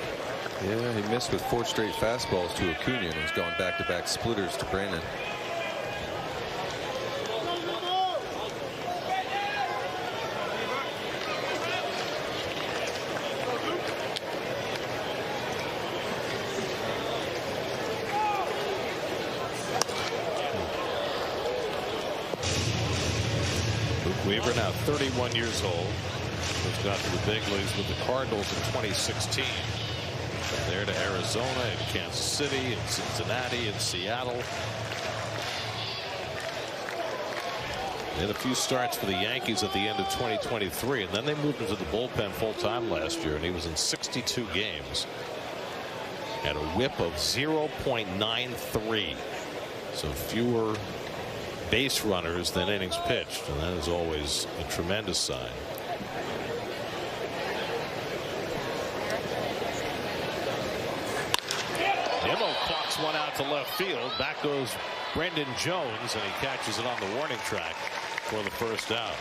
Yeah, he missed with 4 straight fastballs to Acuna and has gone back-to-back splitters to Brandon. Weaver, now 31 years old, has got to the big leagues with the Cardinals in 2016. From there to Arizona and Kansas City and Cincinnati and Seattle. They had a few starts for the Yankees at the end of 2023, and then they moved into the bullpen full-time last year, and he was in 62 games. Had a whip of 0.93. So fewer base runners than innings pitched, and that is always a tremendous sign. Nimmo clocks one out to left field. Back goes Brendan Jones, and he catches it on the warning track for the first out.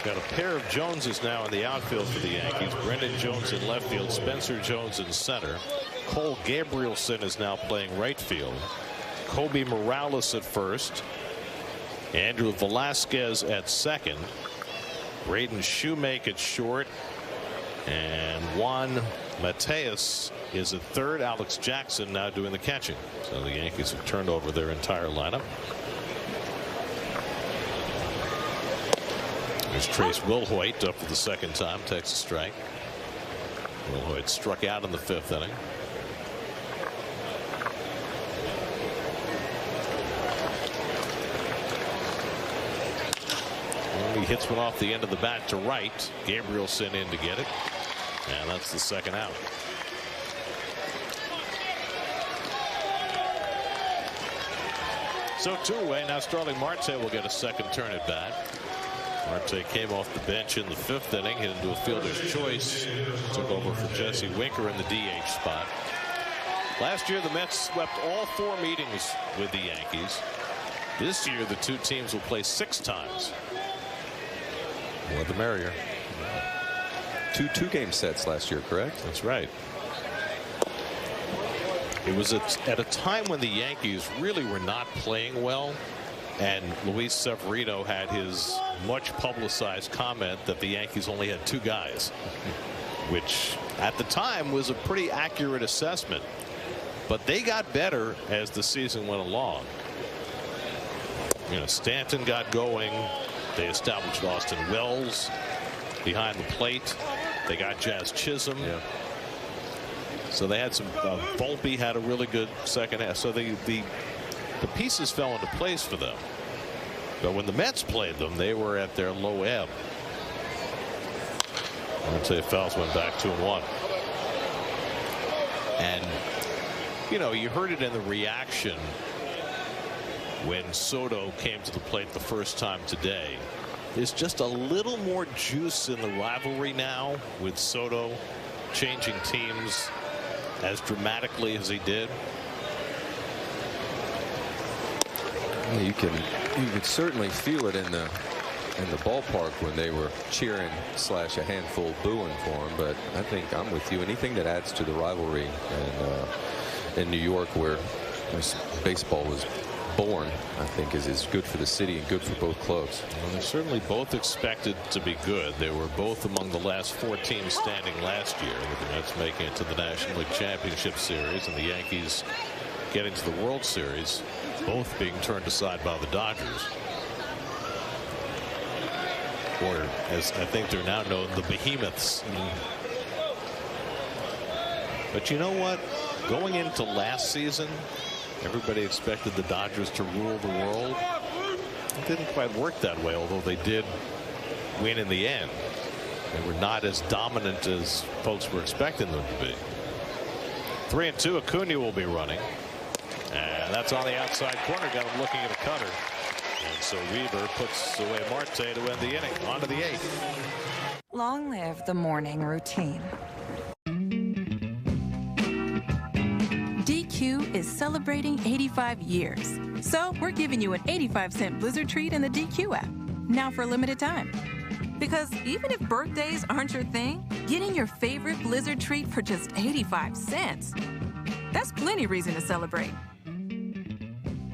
Got a pair of Joneses now in the outfield for the Yankees. Brendan Jones in left field, Spencer Jones in center. Cole Gabrielson is now playing right field. Kobe Morales at first. Andrew Velasquez at second. Braden Shoemake at short. And Juan Mateus is at third. Alex Jackson now doing the catching. So the Yankees have turned over their entire lineup. There's Trace Wilhoit up for the second time, takes a strike. Wilhoit struck out in the 5th inning. He hits one off the end of the bat to right. Gabrielson in to get it, and that's the second out. So two-way now. Starling Marte will get a second turn at bat. Marte came off the bench in the 5th inning, hit into a fielder's choice, took over for Jesse Winker in the DH spot. Last year the Mets swept all 4 meetings with the Yankees. This year the two teams will play 6 times. More the merrier. 2 two-game sets last year, correct? That's right. It was at a time when the Yankees really were not playing well, and Luis Severino had his much publicized comment that the Yankees only had 2 guys, which at the time was a pretty accurate assessment. But they got better as the season went along. You know, Stanton got going. They established Austin Wells behind the plate. They got Jazz Chisholm. Yeah. So they had some. Volpe had a really good second half. So the pieces fell into place for them. But when the Mets played them, they were at their low ebb. Monte Fowles went back 2-1. And you know, you heard it in the reaction when Soto came to the plate the first time today. There's just a little more juice in the rivalry now, with Soto changing teams as dramatically as he did. You could certainly feel it in the ballpark when they were cheering / a handful booing for him. But I think I'm with you. Anything that adds to the rivalry, and in New York, where baseball was born, I think, is good for the city and good for both clubs. Well, they're certainly both expected to be good. They were both among the last 4 teams standing last year, with the Mets making it to the National League Championship Series and the Yankees getting to the World Series, both being turned aside by the Dodgers. Or, as I think they're now known, the Behemoths. But you know what? Going into last season, everybody expected the Dodgers to rule the world. It didn't quite work that way, although they did win in the end. They were not as dominant as folks were expecting them to be. 3-2, Acuna will be running. And that's on the outside corner. Got him looking at a cutter. And so Weaver puts away Marte to end the inning. On to the 8th. Long live the morning routine. DQ is celebrating 85 years. So we're giving you an 85-cent Blizzard treat in the DQ app. Now for a limited time. Because even if birthdays aren't your thing, getting your favorite Blizzard treat for just 85 cents, that's plenty reason to celebrate.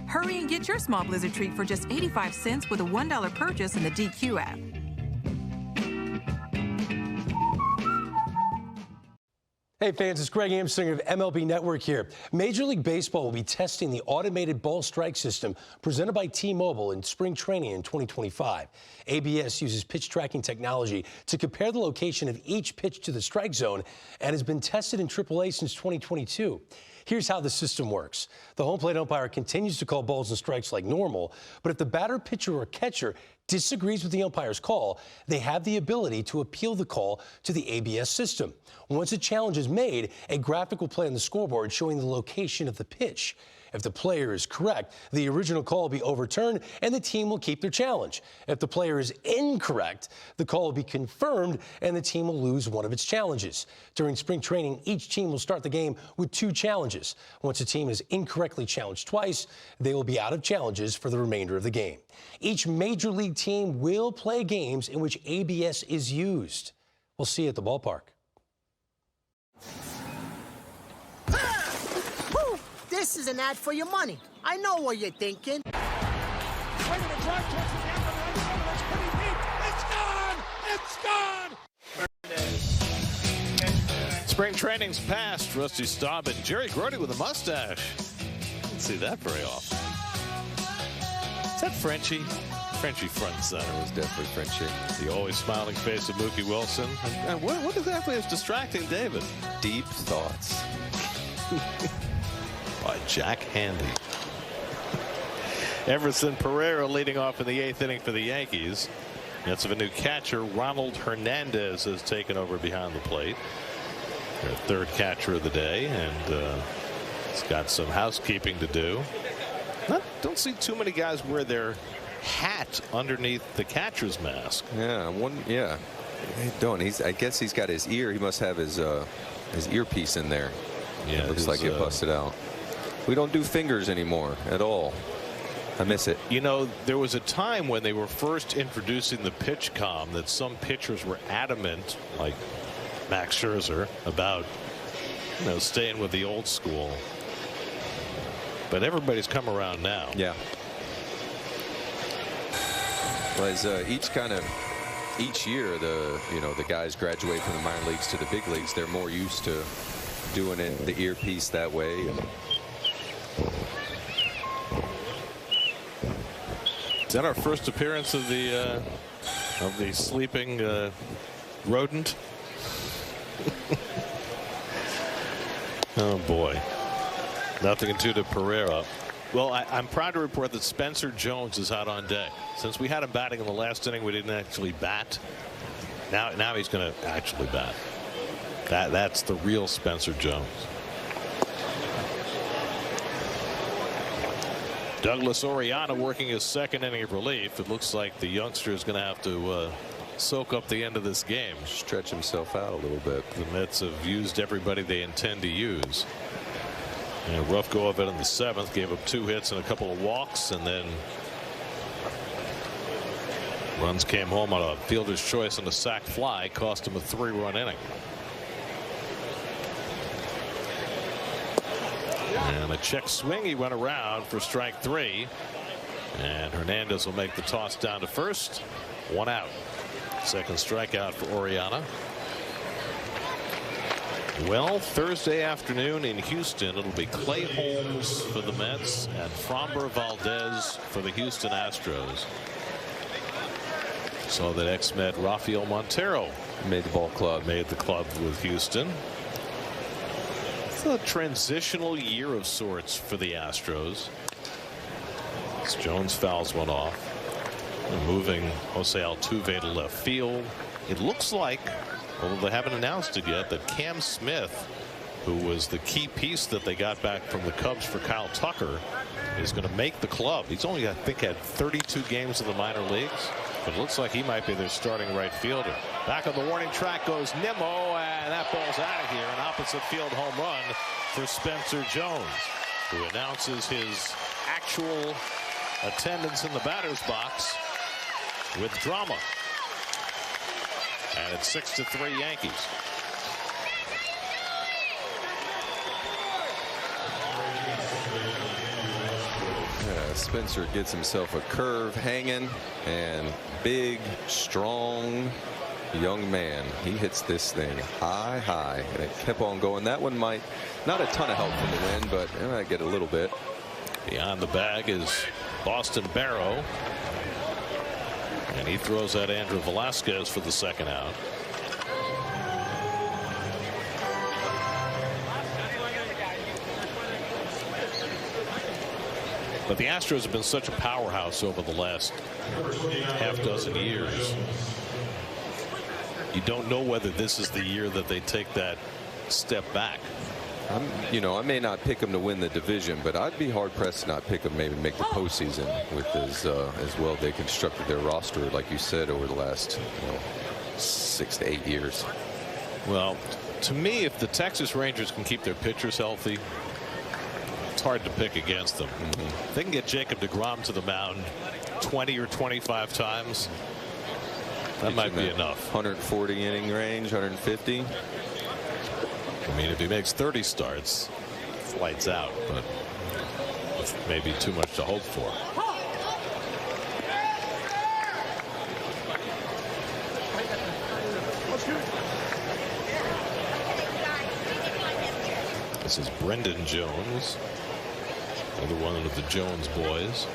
Hurry and get your small Blizzard treat for just 85 cents with a $1 purchase in the DQ app. Hey fans, it's Greg Amsinger of MLB Network here. Major League Baseball will be testing the automated ball strike system presented by T-Mobile in spring training in 2025. ABS uses pitch tracking technology to compare the location of each pitch to the strike zone and has been tested in AAA since 2022. Here's how the system works. The home plate umpire continues to call balls and strikes like normal, but if the batter, pitcher, or catcher disagrees with the umpire's call, they have the ability to appeal the call to the ABS system. Once a challenge is made, a graphic will play on the scoreboard showing the location of the pitch. If the player is correct, the original call will be overturned and the team will keep their challenge. If the player is incorrect, the call will be confirmed and the team will lose one of its challenges. During spring training, each team will start the game with 2 challenges. Once a team is incorrectly challenged twice, they will be out of challenges for the remainder of the game. Each major league team will play games in which ABS is used. We'll see you at the ballpark. This is an ad for your money. I know what you're thinking. It's gone! Spring training's past. Rusty Staub and Jerry Grody with a mustache. Didn't see that very often. Is that Frenchie? Frenchie front and center. It was definitely Frenchie. The always smiling face of Mookie Wilson. And what exactly is distracting David? Deep thoughts. By Jack Handy. Everson Pereira leading off in the 8th inning for the Yankees. That's of a new catcher. Ronald Hernandez has taken over behind the plate. Their 3rd catcher of the day, and he's got some housekeeping to do. Don't see too many guys wear their hat underneath the catcher's mask. Yeah, yeah. Don't. I guess he's got his ear. He must have his earpiece in there. Yeah, it looks like it busted out. We don't do fingers anymore at all. I miss it. You know, there was a time when they were first introducing the pitch comm that some pitchers were adamant, like Max Scherzer, about staying with the old school. But everybody's come around now. Yeah. Well, as each year the guys graduate from the minor leagues to the big leagues, they're more used to doing it the earpiece that way. Is that our first appearance of the sleeping rodent? Oh boy, nothing to Pereira. Well, I'm proud to report that Spencer Jones is out on deck. Since we had him batting in the last inning, we didn't actually bat. Now he's going to actually bat. That's the real Spencer Jones. Douglas Oriana working his 2nd inning of relief. It looks like the youngster is going to have to soak up the end of this game. Stretch himself out a little bit. The Mets have used everybody they intend to use. And a rough go of it in the 7th. Gave up 2 hits and a couple of walks, and then runs came home on a fielder's choice and a sac fly. Cost him a 3-run inning. And a check swing. He went around for strike 3. And Hernandez will make the toss down to first. 1 out. Second strikeout for Oriana. Well, Thursday afternoon in Houston, it'll be Clay Holmes for the Mets and Framber Valdez for the Houston Astros. So that ex-Met Rafael Montero made the ball club. Made the club with Houston. It's a transitional year of sorts for the Astros. As Jones fouls one off. They're moving Jose Altuve to left field. It looks like, although they haven't announced it yet, that Cam Smith, who was the key piece that they got back from the Cubs for Kyle Tucker, is going to make the club. He's only, I think, had 32 games in the minor leagues, but it looks like he might be their starting right fielder. Back on the warning track goes Nimmo, and that ball's out of here. An opposite field home run for Spencer Jones, who announces his actual attendance in the batter's box with drama. And it's 6-3 Yankees. Yeah, Spencer gets himself a curve hanging, and big, strong young man. He hits this thing high, and it kept on going. That one might not a ton of help from the wind, but it might get a little bit. Beyond the bag is Boston Barrow. And he throws at Andrew Velasquez for the second out. But the Astros have been such a powerhouse over the last half dozen years. You don't know whether this is the year that they take that step back. I may not pick them to win the division, but I'd be hard pressed to not pick them maybe make the postseason with as well they constructed their roster, like you said, over the last 6 to 8 years. Well, to me, if the Texas Rangers can keep their pitchers healthy, it's hard to pick against them. If they can get Jacob deGrom to the mound 20 or 25 times, that might be enough. 140 inning range, 150. I mean, if he makes 30 starts, it's lights out, but it's maybe too much to hope for. This is Brendan Jones, another one of the Jones boys.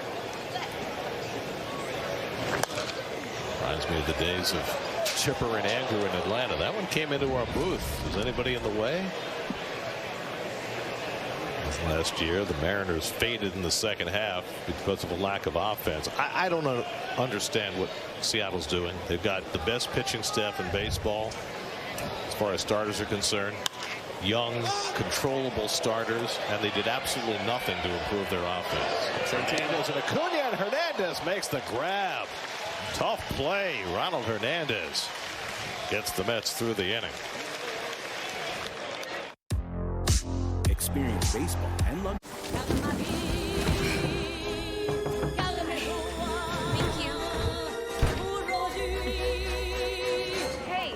Reminds me of the days of Chipper and Andrew in Atlanta. That one came into our booth. Was anybody in the way? Last year, the Mariners faded in the second half because of a lack of offense. I don't understand what Seattle's doing. They've got the best pitching staff in baseball as far as starters are concerned. Young, controllable starters, and they did absolutely nothing to improve their offense. Santana goes in Acuna, and Hernandez makes the grab. Tough play. Ronald Hernandez gets the Mets through the inning. Experience baseball and luck. Hey,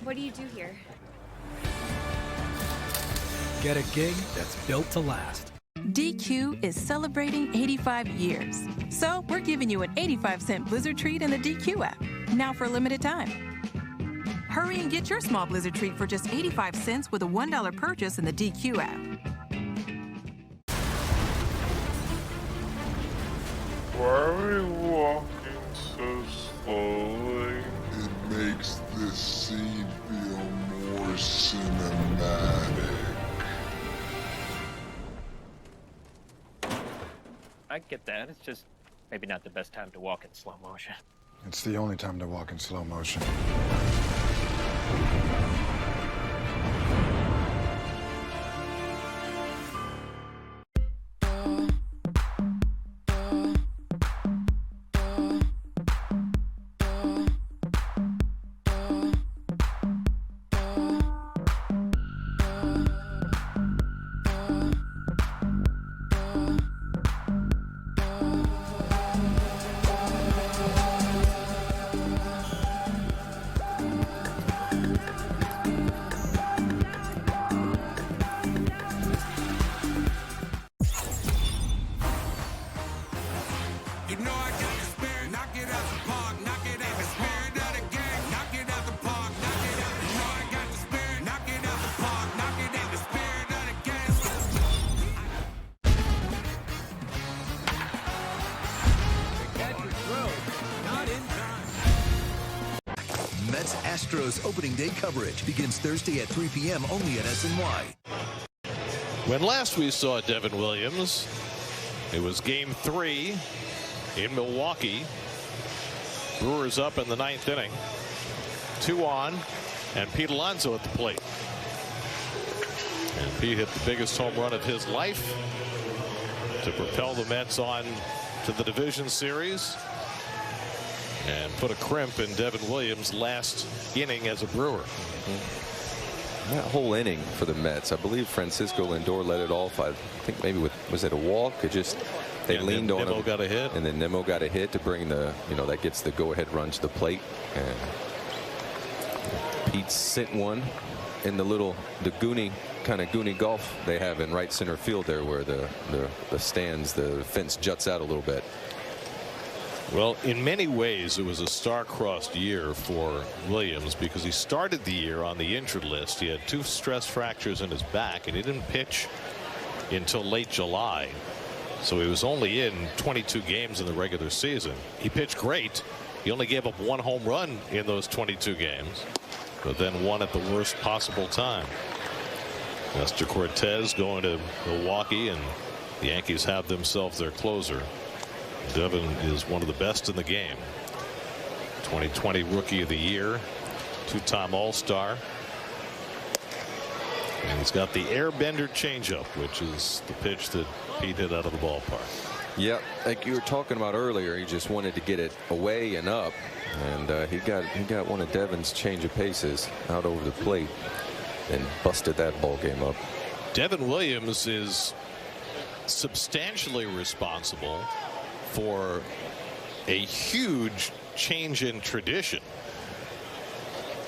what do you do here? Get a gig that's built to last. DQ is celebrating 85 years. So we're giving you an 85-cent Blizzard treat in the DQ app, now for a limited time. Hurry and get your small Blizzard treat for just 85 cents with a $1 purchase in the DQ app. Why are we walking so slowly? It makes this scene feel more cinematic. I get that. It's just maybe not the best time to walk in slow motion. It's the only time to walk in slow motion. You know I got the spirit. Knock it out the park. Knock it out the spirit of the game. Knock it out the park. Knock it out. You know I got the spirit. Knock it out the park. Knock it out the spirit of the game. Not in time. Mets Astros opening day coverage begins Thursday at 3 p.m. only at SNY. When last we saw Devin Williams, it was Game 3 in Milwaukee. Brewers up in the 9th inning. 2 on, and Pete Alonso at the plate. And Pete hit the biggest home run of his life to propel the Mets on to the division series and put a crimp in Devin Williams' last inning as a Brewer. That whole inning for the Mets, I believe Francisco Lindor led it off. I think maybe was it a walk? It just they leaned on him. Nimmo got a hit, and then Nimmo got a hit to bring the that gets the go-ahead run to the plate. And Pete sent one in the Goonie golf they have in right center field there, where the stands, the fence juts out a little bit. Well, in many ways, it was a star-crossed year for Williams because he started the year on the injured list. He had 2 stress fractures in his back, and he didn't pitch until late July. So he was only in 22 games in the regular season. He pitched great. He only gave up 1 home run in those 22 games, but then one at the worst possible time. Nestor Cortez going to Milwaukee, and the Yankees have themselves their closer. Devin is one of the best in the game. 2020 Rookie of the Year, 2-time All-Star. And he's got the airbender changeup, which is the pitch that Pete hit out of the ballpark. Yep, like you were talking about earlier, he just wanted to get it away and up, and he got one of Devin's change of paces out over the plate and busted that ball game up. Devin Williams is substantially responsible for a huge change in tradition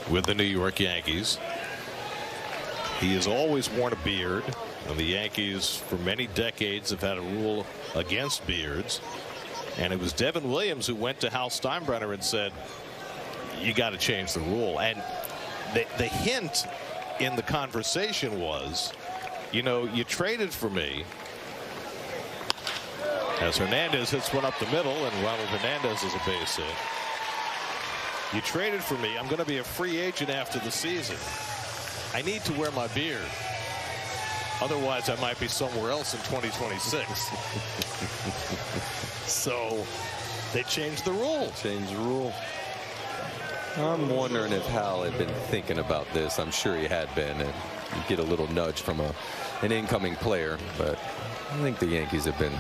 with the New York Yankees. He has always worn a beard, and the Yankees for many decades have had a rule against beards. And it was Devin Williams who went to Hal Steinbrenner and said, you got to change the rule. And the hint in the conversation was, you traded for me. As Hernandez hits one up the middle, and Ronald Hernandez is a base hit. You traded for me. I'm going to be a free agent after the season. I need to wear my beard. Otherwise, I might be somewhere else in 2026. So they changed the rule. I'm wondering if Hal had been thinking about this. I'm sure he had been, and you get a little nudge from an incoming player. But I think the Yankees have been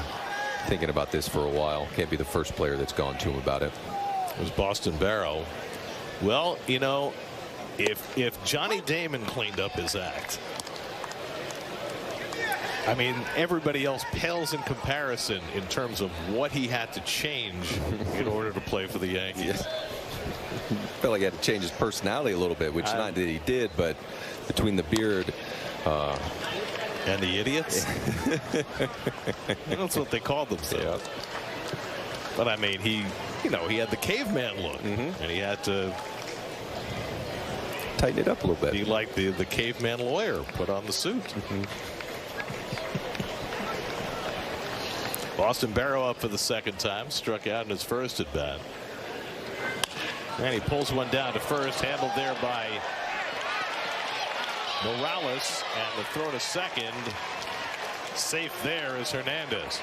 thinking about this for a while. Can't be the first player that's gone to him about it. It was Boston Barrow. Well, if Johnny Damon cleaned up his act, I mean, everybody else pales in comparison in terms of what he had to change in order to play for the Yankees. Yeah. Felt like he had to change his personality a little bit, which not that he did, but between the beard and the idiots. That's what they called themselves. Yeah. But I mean, he had the caveman look, and he had to tighten it up a little bit. Be like the caveman lawyer, put on the suit. Boston Barrow up for the 2nd time, struck out in his first at bat. And he pulls one down to first, handled there by Morales, and the throw to second. Safe there is Hernandez.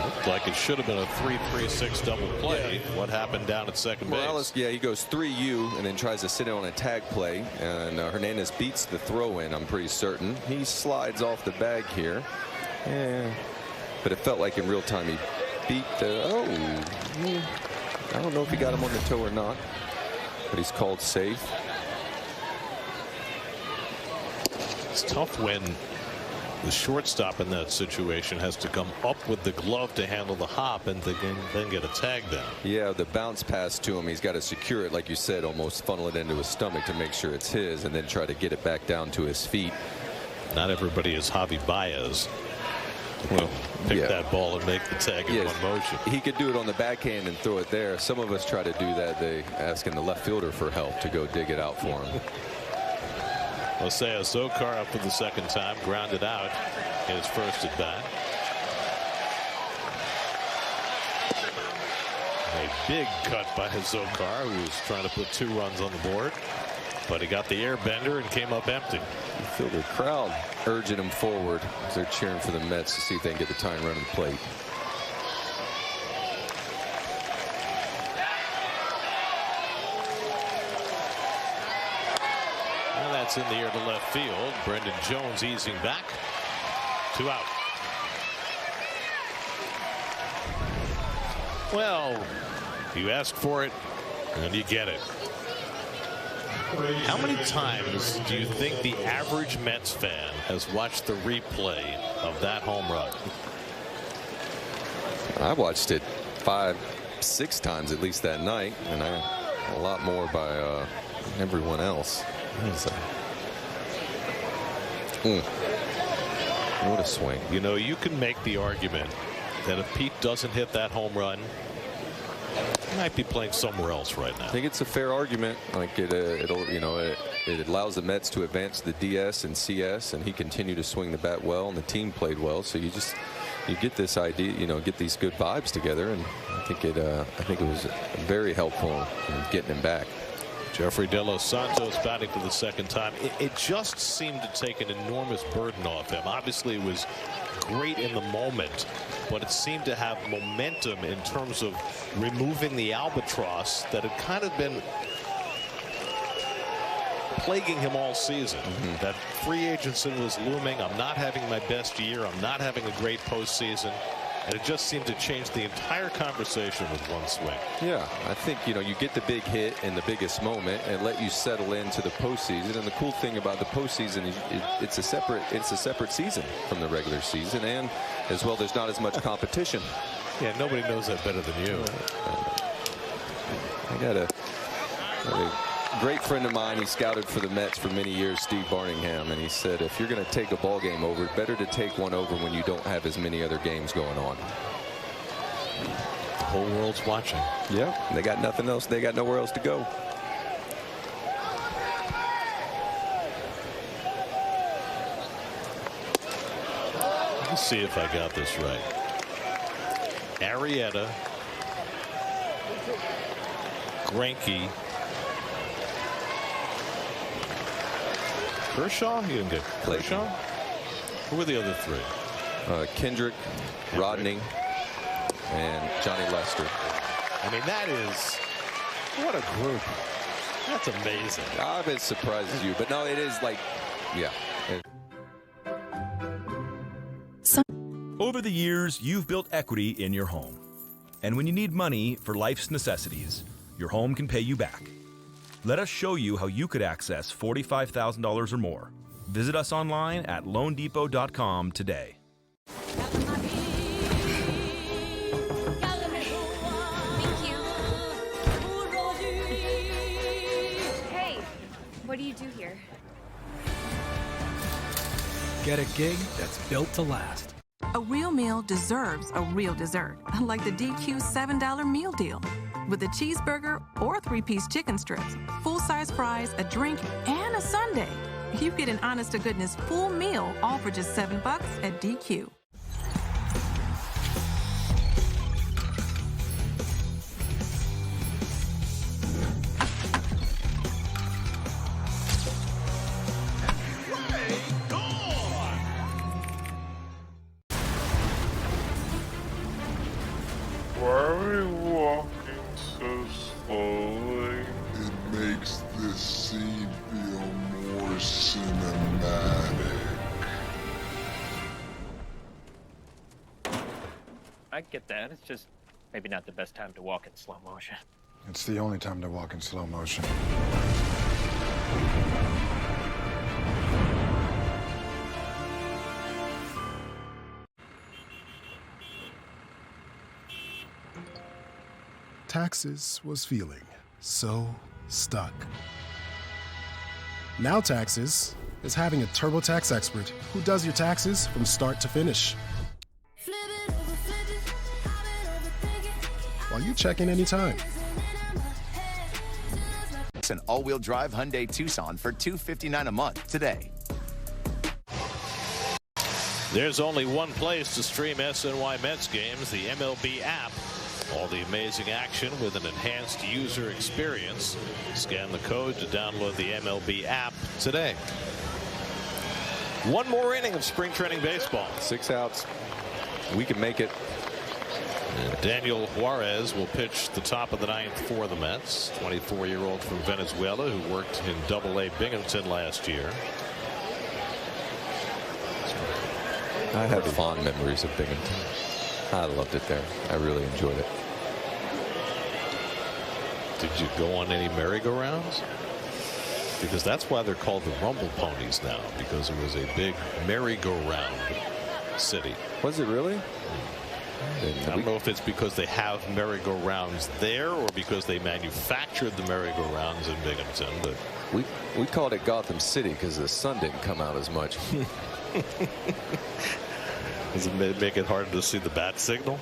Looked like it should have been a 3-3-6 double play. Yeah. What happened down at second base? Morales, yeah, he goes 3-U and then tries to sit in on a tag play, and Hernandez beats the throw in. I'm pretty certain he slides off the bag here. Yeah, but it felt like in real time he beat the. I don't know if he got him on the toe or not, but he's called safe. It's tough when The shortstop in that situation has to come up with the glove to handle the hop and then get a tag down. Yeah, the bounce pass to him, he's got to secure it, like you said, almost funnel it into his stomach to make sure it's his, and then try to get it back down to his feet. Not everybody is Javi Baez. Well, pick that ball and make the tag in one motion. He could do it on the backhand and throw it there. Some of us try to do that. They asking the left fielder for help to go dig it out for him. Jose Azocar up for the second time, grounded out his first at bat. A big cut by Azocar, who was trying to put 2 runs on the board, but he got the air bender and came up empty. You feel the crowd urging him forward as they're cheering for the Mets to see if they can get the tying run on the plate. And that's in the air to left field. Brendan Jones easing back. 2 out. Well, you ask for it and you get it. How many times do you think the average Mets fan has watched the replay of that home run? I watched it 5-6 times at least that night, and a lot more by everyone else. What a swing. You know, you can make the argument that if Pete doesn't hit that home run, he might be playing somewhere else right now. I think it's a fair argument. Like it allows the Mets to advance the DS and CS, and he continued to swing the bat well, and the team played well. So you get this idea, get these good vibes together, and I think it was very helpful in getting him back. Jeffrey De Los Santos batting for the second time. It just seemed to take an enormous burden off him. Obviously, it was great in the moment, but it seemed to have momentum in terms of removing the albatross that had kind of been plaguing him all season. That free agency was looming. I'm not having my best year. I'm not having a great postseason. And it just seemed to change the entire conversation with one swing. Yeah, I think, you get the big hit in the biggest moment and let you settle into the postseason. And the cool thing about the postseason is it's a separate season from the regular season, and as well, there's not as much competition. Yeah, nobody knows that better than you. I got a great friend of mine. He scouted for the Mets for many years, Steve Barningham, and he said, if you're going to take a ball game over, better to take one over when you don't have as many other games going on. The whole world's watching. Yeah, they got nothing else. They got nowhere else to go. Let's see if I got this right. Arrieta, Greinke, Kershaw? You didn't get Kershaw? Who were the other 3? Kendrick, Rodney, and Johnny Lester. I mean, that is, what a group. That's amazing. I bet it surprises you, but no, it is like, yeah. Over the years, you've built equity in your home. And when you need money for life's necessities, your home can pay you back. Let us show you how you could access $45,000 or more. Visit us online at loandepot.com today. Hey, what do you do here? Get a gig that's built to last. A real meal deserves a real dessert, like the DQ $7 meal deal. With a cheeseburger or 3-piece chicken strips, full-size fries, a drink, and a sundae. You get an honest-to-goodness full meal, all for just $7 at DQ. Why are we walking so slowly? It makes this scene feel more cinematic. I get that. It's just maybe not the best time to walk in slow motion. It's the only time to walk in slow motion. Taxes was feeling so stuck. Now Taxes is having a TurboTax expert who does your taxes from start to finish, while you check in anytime. It's an all-wheel drive Hyundai Tucson for $259 a month today. There's only one place to stream SNY Mets games, the MLB app. All the amazing action with an enhanced user experience. Scan the code to download the MLB app today. One more inning of spring training baseball. 6 outs. We can make it. And Daniel Juarez will pitch the top of the 9th for the Mets. 24-year-old from Venezuela who worked in Double-A Binghamton last year. I have fond memories of Binghamton. I loved it there. I really enjoyed it. Did you go on any merry-go-rounds? Because that's why they're called the Rumble Ponies now, because it was a big merry-go-round city. Was it really? I don't know if it's because they have merry-go-rounds there or because they manufactured the merry-go-rounds in Binghamton, but we called it Gotham City because the sun didn't come out as much. Does it make it harder to see the bat signal?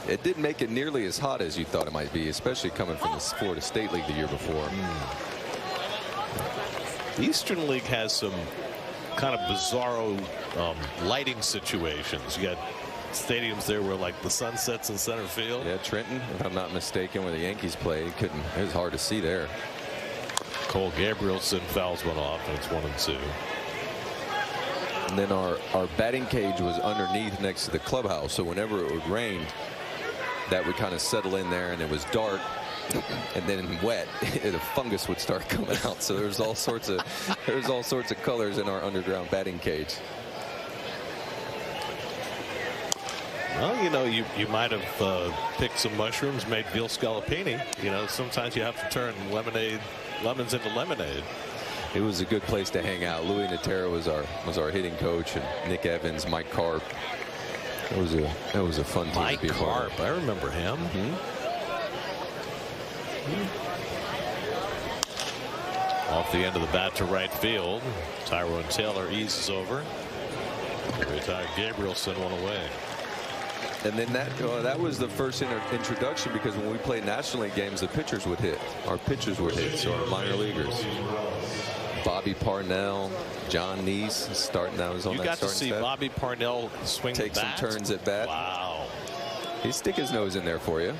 It didn't make it nearly as hot as you thought it might be, especially coming from the Florida State League the year before. The Eastern League has some kind of bizarro lighting situations. You got stadiums there where like the sun sets in center field. Yeah, Trenton, if I'm not mistaken, where the Yankees played, it was hard to see there. Cole Gabrielson fouls one off, and it's 1-2. And then our batting cage was underneath next to the clubhouse, so whenever it would rain, that would kind of settle in there, and it was dark and then wet, the fungus would start coming out. So there's all sorts of colors in our underground batting cage. Well, you know, you might have picked some mushrooms, made veal scallopini. You know, sometimes you have to turn lemons into lemonade. It was a good place to hang out. Louis Natera was our hitting coach, and Nick Evans, Mike Karp. It was a fun team to be a part of. Mike Karp, I remember him. Off the end of the bat to right field. Tyrone Taylor eases over. Retired Gabrielson one away. And then that was the first introduction, because when we played National League games, the pitchers would hit. Our pitchers would hit, so our minor leaguers. Bobby Parnell, John Neese starting. That was on that starting staff. You got to see Bobby Parnell swing take the bat? some turns at bat. Wow. He'd stick his nose in there for you.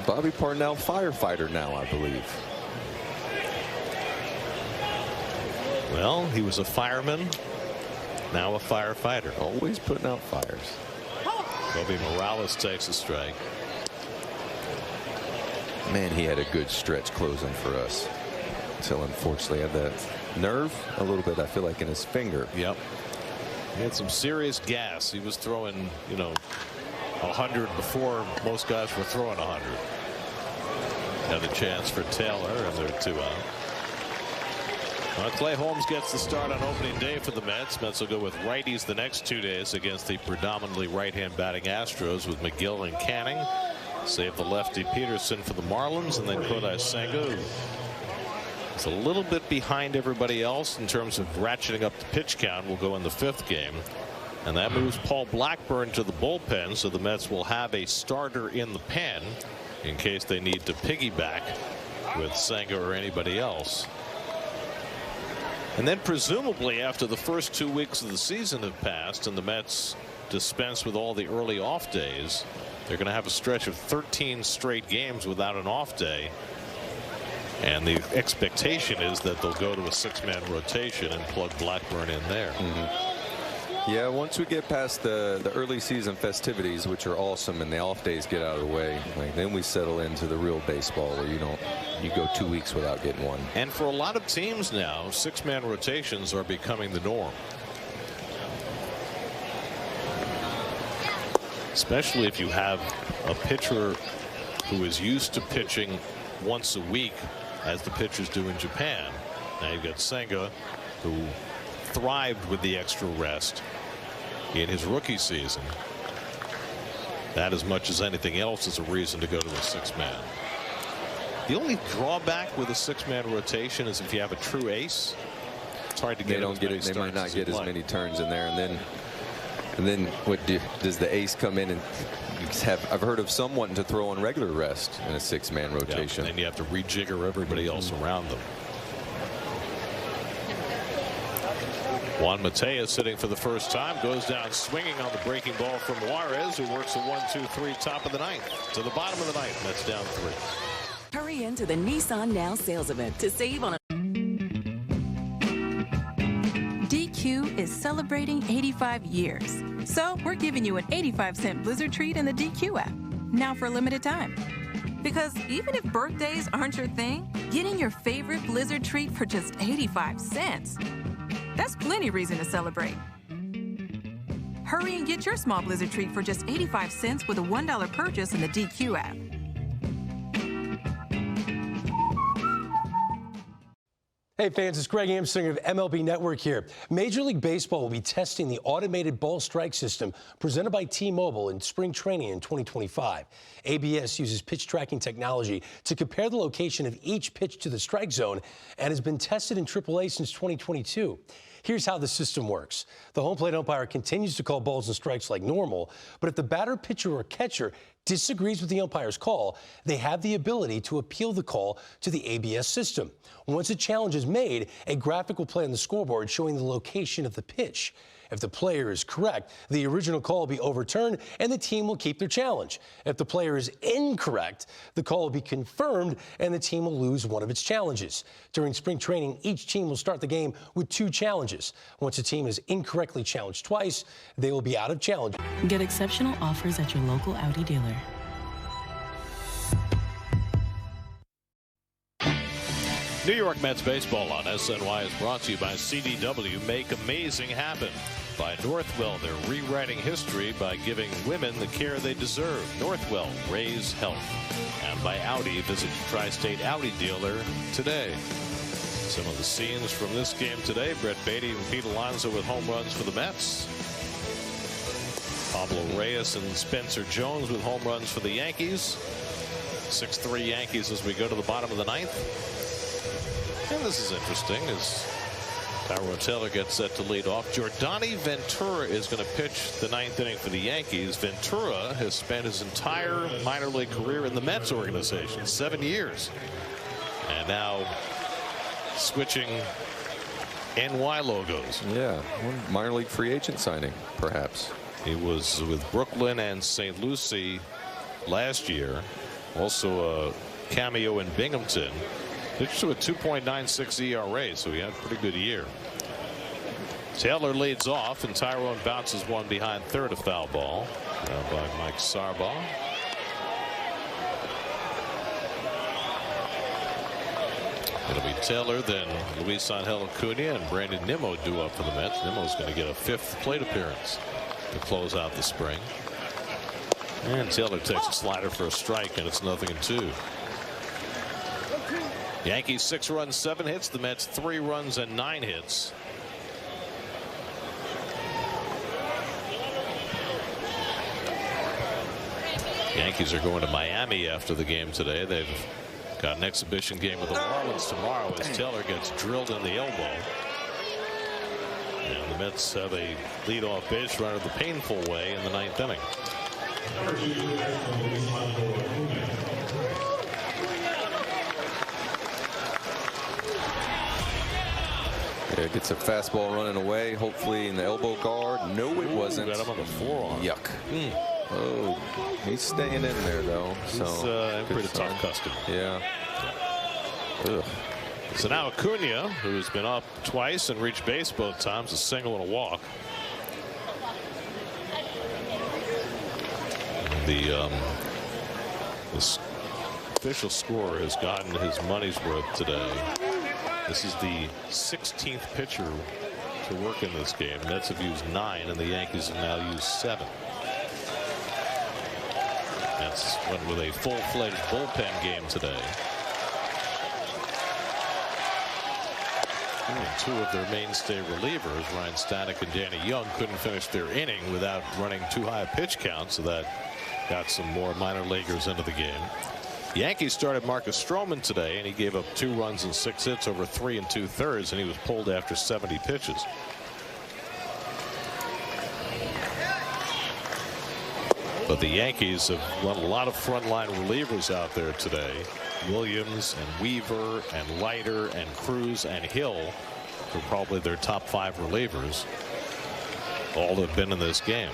Bobby Parnell, firefighter now, I believe. Well, he was a fireman, now a firefighter. Always putting out fires. Kobe Morales takes a strike. Man, he had a good stretch closing for us. Until unfortunately had that nerve a little bit, I feel like, in his finger. Yep. He had some serious gas. He was throwing, 100 before most guys were throwing 100. Had a chance for Taylor, and they're 2 out. Clay Holmes gets the start on opening day for the Mets. Mets will go with righties the next 2 days against the predominantly right-hand batting Astros with McGill and Canning. Save the lefty Peterson for the Marlins, and then Kodai Senga. It's a little bit behind everybody else in terms of ratcheting up the pitch count. Will go in the 5th game. And that moves Paul Blackburn to the bullpen, so the Mets will have a starter in the pen in case they need to piggyback with Senga or anybody else. And then presumably after the first 2 weeks of the season have passed and the Mets dispense with all the early off days, they're going to have a stretch of 13 straight games without an off day. And the expectation is that they'll go to a 6-man rotation and plug Blackburn in there. Yeah, once we get past the early season festivities, which are awesome, and the off days get out of the way, then we settle into the real baseball where you go 2 weeks without getting one. And for a lot of teams now, 6-man rotations are becoming the norm. Especially if you have a pitcher who is used to pitching once a week, as the pitchers do in Japan. Now you've got Senga, who thrived with the extra rest in his rookie season. That, as much as anything else, is a reason to go to a 6-man. The only drawback with a 6-man rotation is if you have a true ace, it's hard to get. They might not get as many turns in there, and then what does the ace come in and I've heard of some wanting to throw on regular rest in a 6-man rotation. Yeah, and then you have to rejigger everybody else around them. Juan Mateus sitting for the first time, goes down swinging on the breaking ball from Juarez, who works a 1-2-3 top of the ninth to the bottom of the ninth. That's down 3. Hurry into the Nissan Now sales event to save on a DQ is celebrating 85 years. So we're giving you an 85-cent Blizzard treat in the DQ app, now for a limited time. Because even if birthdays aren't your thing, getting your favorite Blizzard treat for just 85 cents, that's plenty reason to celebrate. Hurry and get your small Blizzard treat for just 85 cents with a $1 purchase in the DQ app. Hey fans, it's Greg Amsinger of MLB Network here. Major League Baseball will be testing the automated ball strike system presented by T-Mobile in spring training in 2025. ABS uses pitch tracking technology to compare the location of each pitch to the strike zone and has been tested in AAA since 2022. Here's how the system works. The home plate umpire continues to call balls and strikes like normal, but if the batter, pitcher, or catcher disagrees with the umpire's call, they have the ability to appeal the call to the ABS system. Once a challenge is made, a graphic will play on the scoreboard showing the location of the pitch. If the player is correct, the original call will be overturned and the team will keep their challenge. If the player is incorrect, the call will be confirmed and the team will lose one of its challenges. During spring training, each team will start the game with 2 challenges. Once a team is incorrectly challenged twice, they will be out of challenge. Get exceptional offers at your local Audi dealer. New York Mets baseball on SNY is brought to you by CDW. Make amazing happen. By Northwell, they're rewriting history by giving women the care they deserve. Northwell, raise health. And by Audi, visit your Tri-State Audi dealer today. Some of the scenes from this game today: Brett Beatty and Pete Alonso with home runs for the Mets. Pablo Reyes and Spencer Jones with home runs for the Yankees. 6-3 Yankees as we go to the bottom of the ninth. And this is interesting as Tyrone Taylor gets set to lead off. Jordani Ventura is going to pitch the 9th inning for the Yankees. Ventura has spent his entire minor league career in the Mets organization, 7 years. And now switching NY logos. Yeah, one minor league free agent signing, perhaps. He was with Brooklyn and St. Lucie last year. Also a cameo in Binghamton. Pitched to a 2.96 ERA, so he had a pretty good year. Taylor leads off, and Tyrone bounces one behind third, a foul ball by Mike Sarbaugh. It'll be Taylor, then Luis Angel Acuna, and Brandon Nimmo due up for the Mets. Nimmo's going to get a 5th plate appearance to close out the spring. And Taylor takes a slider for a strike, and it's 0-2. Yankees 6 runs, 7 hits. The Mets 3 runs and 9 hits. Yankees are going to Miami after the game today. They've got an exhibition game with the Marlins tomorrow as Taylor gets drilled in the elbow. And the Mets have a leadoff base runner the painful way in the 9th inning. Yeah, gets a fastball running away, hopefully in the elbow guard. No, it wasn't. Got him on the forearm. Yuck. Oh, he's staying in there, though. He's a pretty tough customer. Yeah. Ugh. So now Acuna, who's been up twice and reached base both times, a single and a walk. This official scorer has gotten his money's worth today. This is the 16th pitcher to work in this game. Mets have used 9, and the Yankees have now used 7. Mets went with a full-fledged bullpen game today. And 2 of their mainstay relievers, Ryan Stanek and Danny Young, couldn't finish their inning without running too high a pitch count, so that got some more minor leaguers into the game. The Yankees started Marcus Stroman today, and he gave up 2 runs and 6 hits over 3 2/3, and he was pulled after 70 pitches. But the Yankees have run a lot of frontline relievers out there today. Williams and Weaver and Leiter and Cruz and Hill are probably their top 5 relievers. All have been in this game.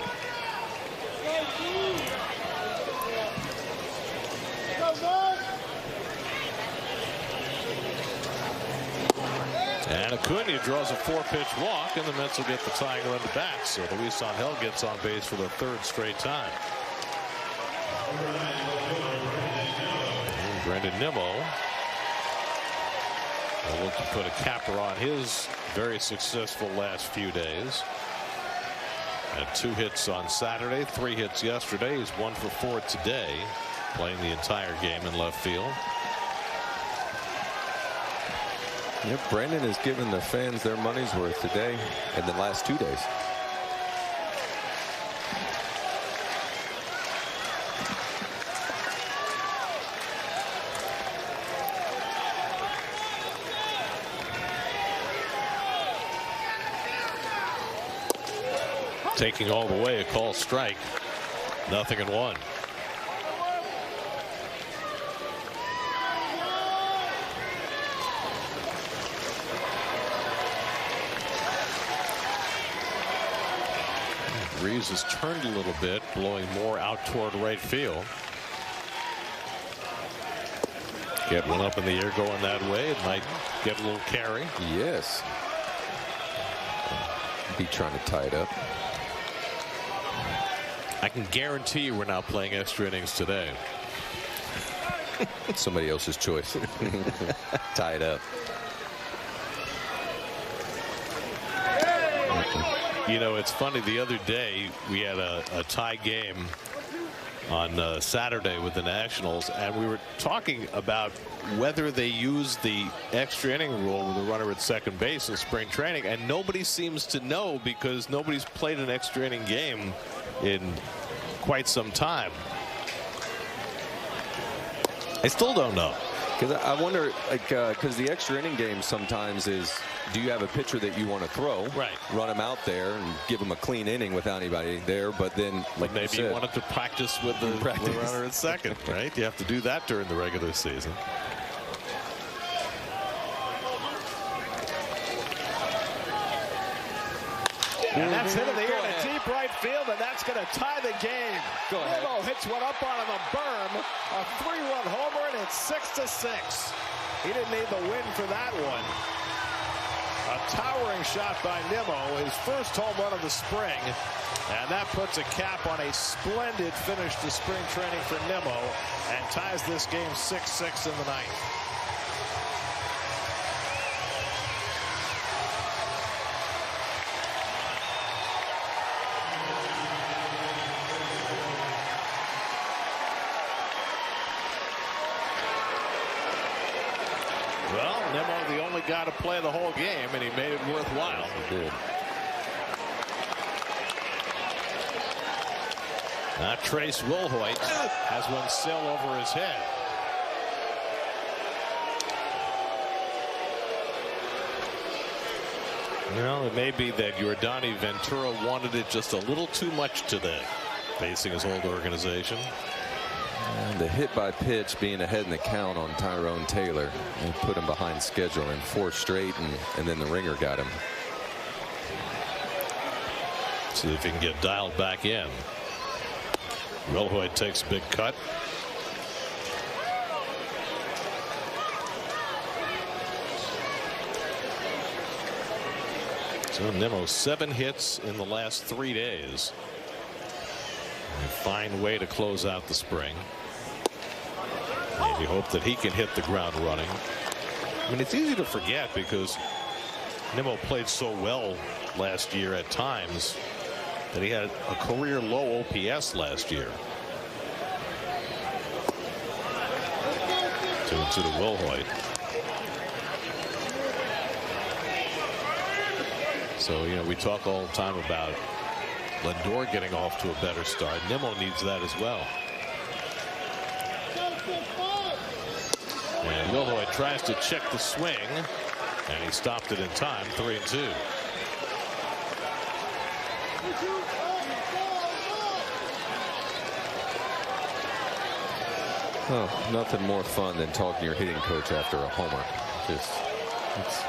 And Acuna draws a 4-pitch walk, and the Mets will get the tying run to bat. So Luis Angel gets on base for the 3rd straight time. And Brandon Nimmo will look to put a capper on his very successful last few days. Had 2 hits on Saturday, 3 hits yesterday. He's 1 for 4 today, playing the entire game in left field. Yep, Brandon has given the fans their money's worth today and the last 2 days. Taking all the way, a call strike. 0-1. Reeves has turned a little bit, blowing more out toward right field. Get one up in the air going that way. It might get a little carry. Yes. Be trying to tie it up. I can guarantee you we're not playing extra innings today. Somebody else's choice. Tie it up. You know, it's funny. The other day we had a tie game on Saturday with the Nationals, and we were talking about whether they use the extra inning rule with a runner at second base in spring training, and nobody seems to know because nobody's played an extra inning game in quite some time. I still don't know. Because I wonder, like, because the extra inning game sometimes is, do you have a pitcher that you want to throw? Right. Run him out there and give him a clean inning without anybody there. But then, like maybe you wanted to practice with the runner at second, right? You have to do that during the regular season. And that's hit in the air to deep right field, and that's going to tie the game. Nimmo hits one up on the berm, a 3-run homer, and it's 6-6. He didn't need the win for that one. A towering shot by Nimmo, his first home run of the spring, and that puts a cap on a splendid finish to spring training for Nimmo and ties this game 6-6 in the ninth. Nimmo, the only guy to play the whole game, and he made it worthwhile. He did. Now Trace Wilhoit has one sail over his head. Well, it may be that Yordani Ventura wanted it just a little too much today, facing his old organization. And the hit by pitch being ahead in the count on Tyrone Taylor and put him behind schedule in 4 straight, and then the ringer got him. See if he can get dialed back in. Wilhoit takes a big cut. So Nimmo 7 hits in the last 3 days. A fine way to close out the spring. And you hope that he can hit the ground running. I mean, it's easy to forget because Nimmo played so well last year at times that he had a career low OPS last year. 2-2 to Wilhoit. So, you know, we talk all the time about Lindor getting off to a better start. Nimmo needs that as well. And Wilhoit tries to check the swing, and he stopped it in time. 3-2. Oh, nothing more fun than talking to your hitting coach after a homer. Just, it's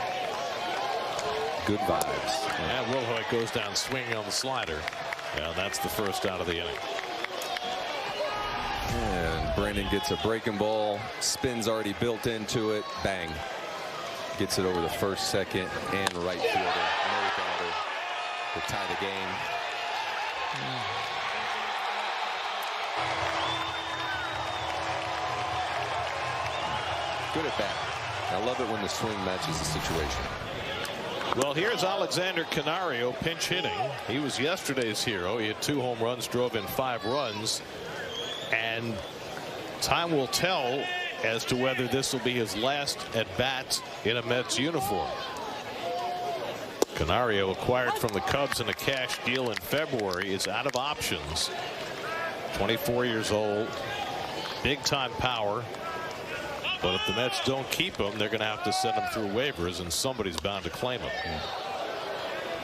good vibes. And Wilhoit goes down swinging on the slider. And that's the first out of the inning. And Brandon gets a breaking ball. Spin's already built into it. Bang. Gets it over the first, second, and right fielder. No batter to tie the game. Good at bat. I love it when the swing matches the situation. Well, here's Alexander Canario pinch hitting. He was yesterday's hero. He had 2 home runs, drove in 5 runs. And time will tell as to whether this will be his last at bat in a Mets uniform. Canario, acquired from the Cubs in a cash deal in February, is out of options. 24 years old, big time power. But if the Mets don't keep him, they're going to have to send him through waivers, and somebody's bound to claim him.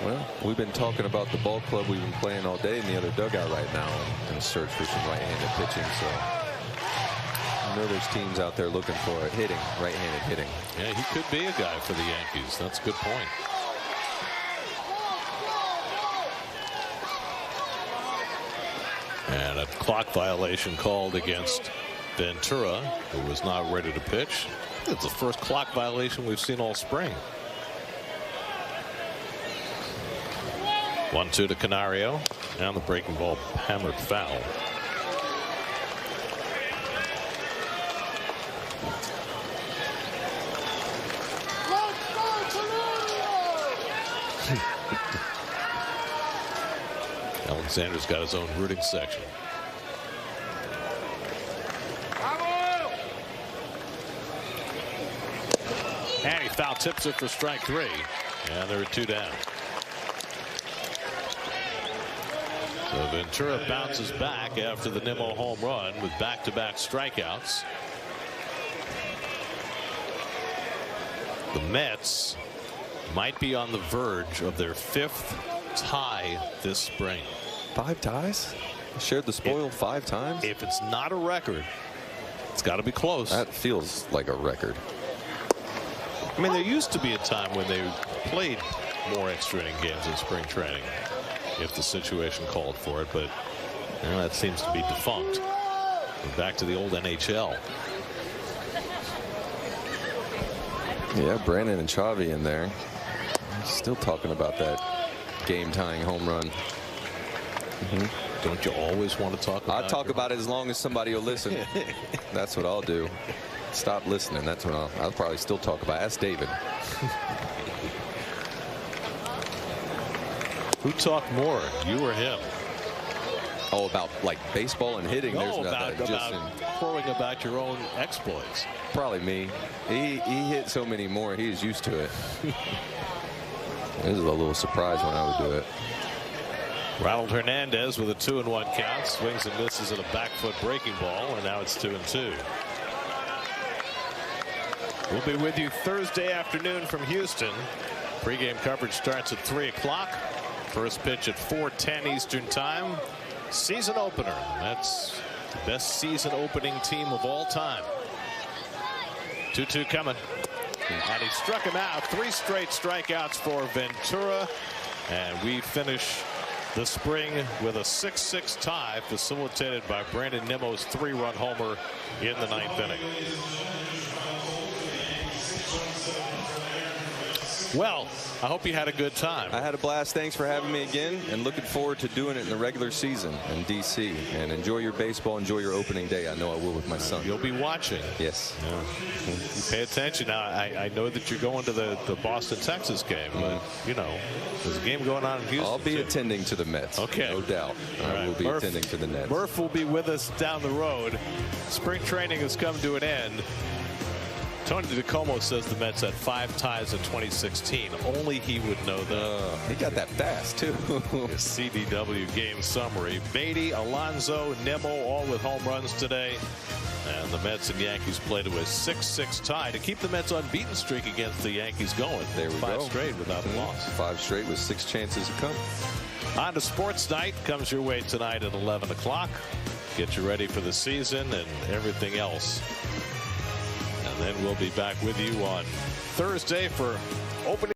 Well, we've been talking about the ball club we've been playing all day in the other dugout right now in a search for some right-handed pitching. So I know there's teams out there looking for it, hitting, right-handed hitting. Yeah, he could be a guy for the Yankees. That's a good point. And a clock violation called against Ventura, who was not ready to pitch. It's the first clock violation we've seen all spring. 1-2 to Canario. And the breaking ball hammered foul. Alexander's got his own rooting section. And he foul tips it for strike 3. And there are 2 down. So Ventura bounces back after the Nimmo home run with back-to-back strikeouts. The Mets might be on the verge of their 5th tie this spring. 5 ties? Shared the spoil 5 times? If it's not a record, it's got to be close. That feels like a record. I mean, there used to be a time when they played more extra inning games in spring training if the situation called for it, but that seems to be defunct. We're back to the old NHL. Yeah, Brandon and Chavi in there. Still talking about that game-tying home run. Don't you always want to talk about it? I'll talk about it as long as somebody will listen. That's what I'll do. Stop listening. That's what I'll probably still talk about. Ask David. Who talked more, you or him? Oh, about like baseball and hitting. No, There's about crowing about your own exploits. Probably me. He hit so many more. He's used to it. This is a little surprise when I would do it. Ronald Hernandez with a 2-1 count, swings and misses at a back foot breaking ball, and now it's 2-2. We'll be with you Thursday afternoon from Houston. Pre-game coverage starts at 3 o'clock. First pitch at 4:10 Eastern time. Season opener. That's the best season opening team of all time. 2-2 coming. And he struck him out. 3 straight strikeouts for Ventura. And we finish the spring with a 6-6 tie facilitated by Brandon Nimmo's 3-run homer in the 9th inning. Well, I hope you had a good time. I had a blast. Thanks for having me again, and looking forward to doing it in the regular season in D.C. And enjoy your baseball. Enjoy your opening day. I know I will with my son. You'll be watching. Yes. Yeah. You pay attention. Now, I know that you're going to the Boston, Texas game, but, you know, there's a game going on in Houston. I'll be attending to the Mets. Okay. No doubt. I will be attending to the Nets. Murph will be with us down the road. Spring training has come to an end. Tony DeComo says the Mets had 5 ties in 2016. Only he would know that. He got that fast, too. CDW game summary. Beatty, Alonso, Nimmo, all with home runs today. And the Mets and Yankees play to a 6-6 tie to keep the Mets unbeaten streak against the Yankees going. There we go. 5 straight without a loss. 5 straight with 6 chances to come. On to Sports Night comes your way tonight at 11 o'clock. Get you ready for the season and everything else. And then we'll be back with you on Thursday for opening.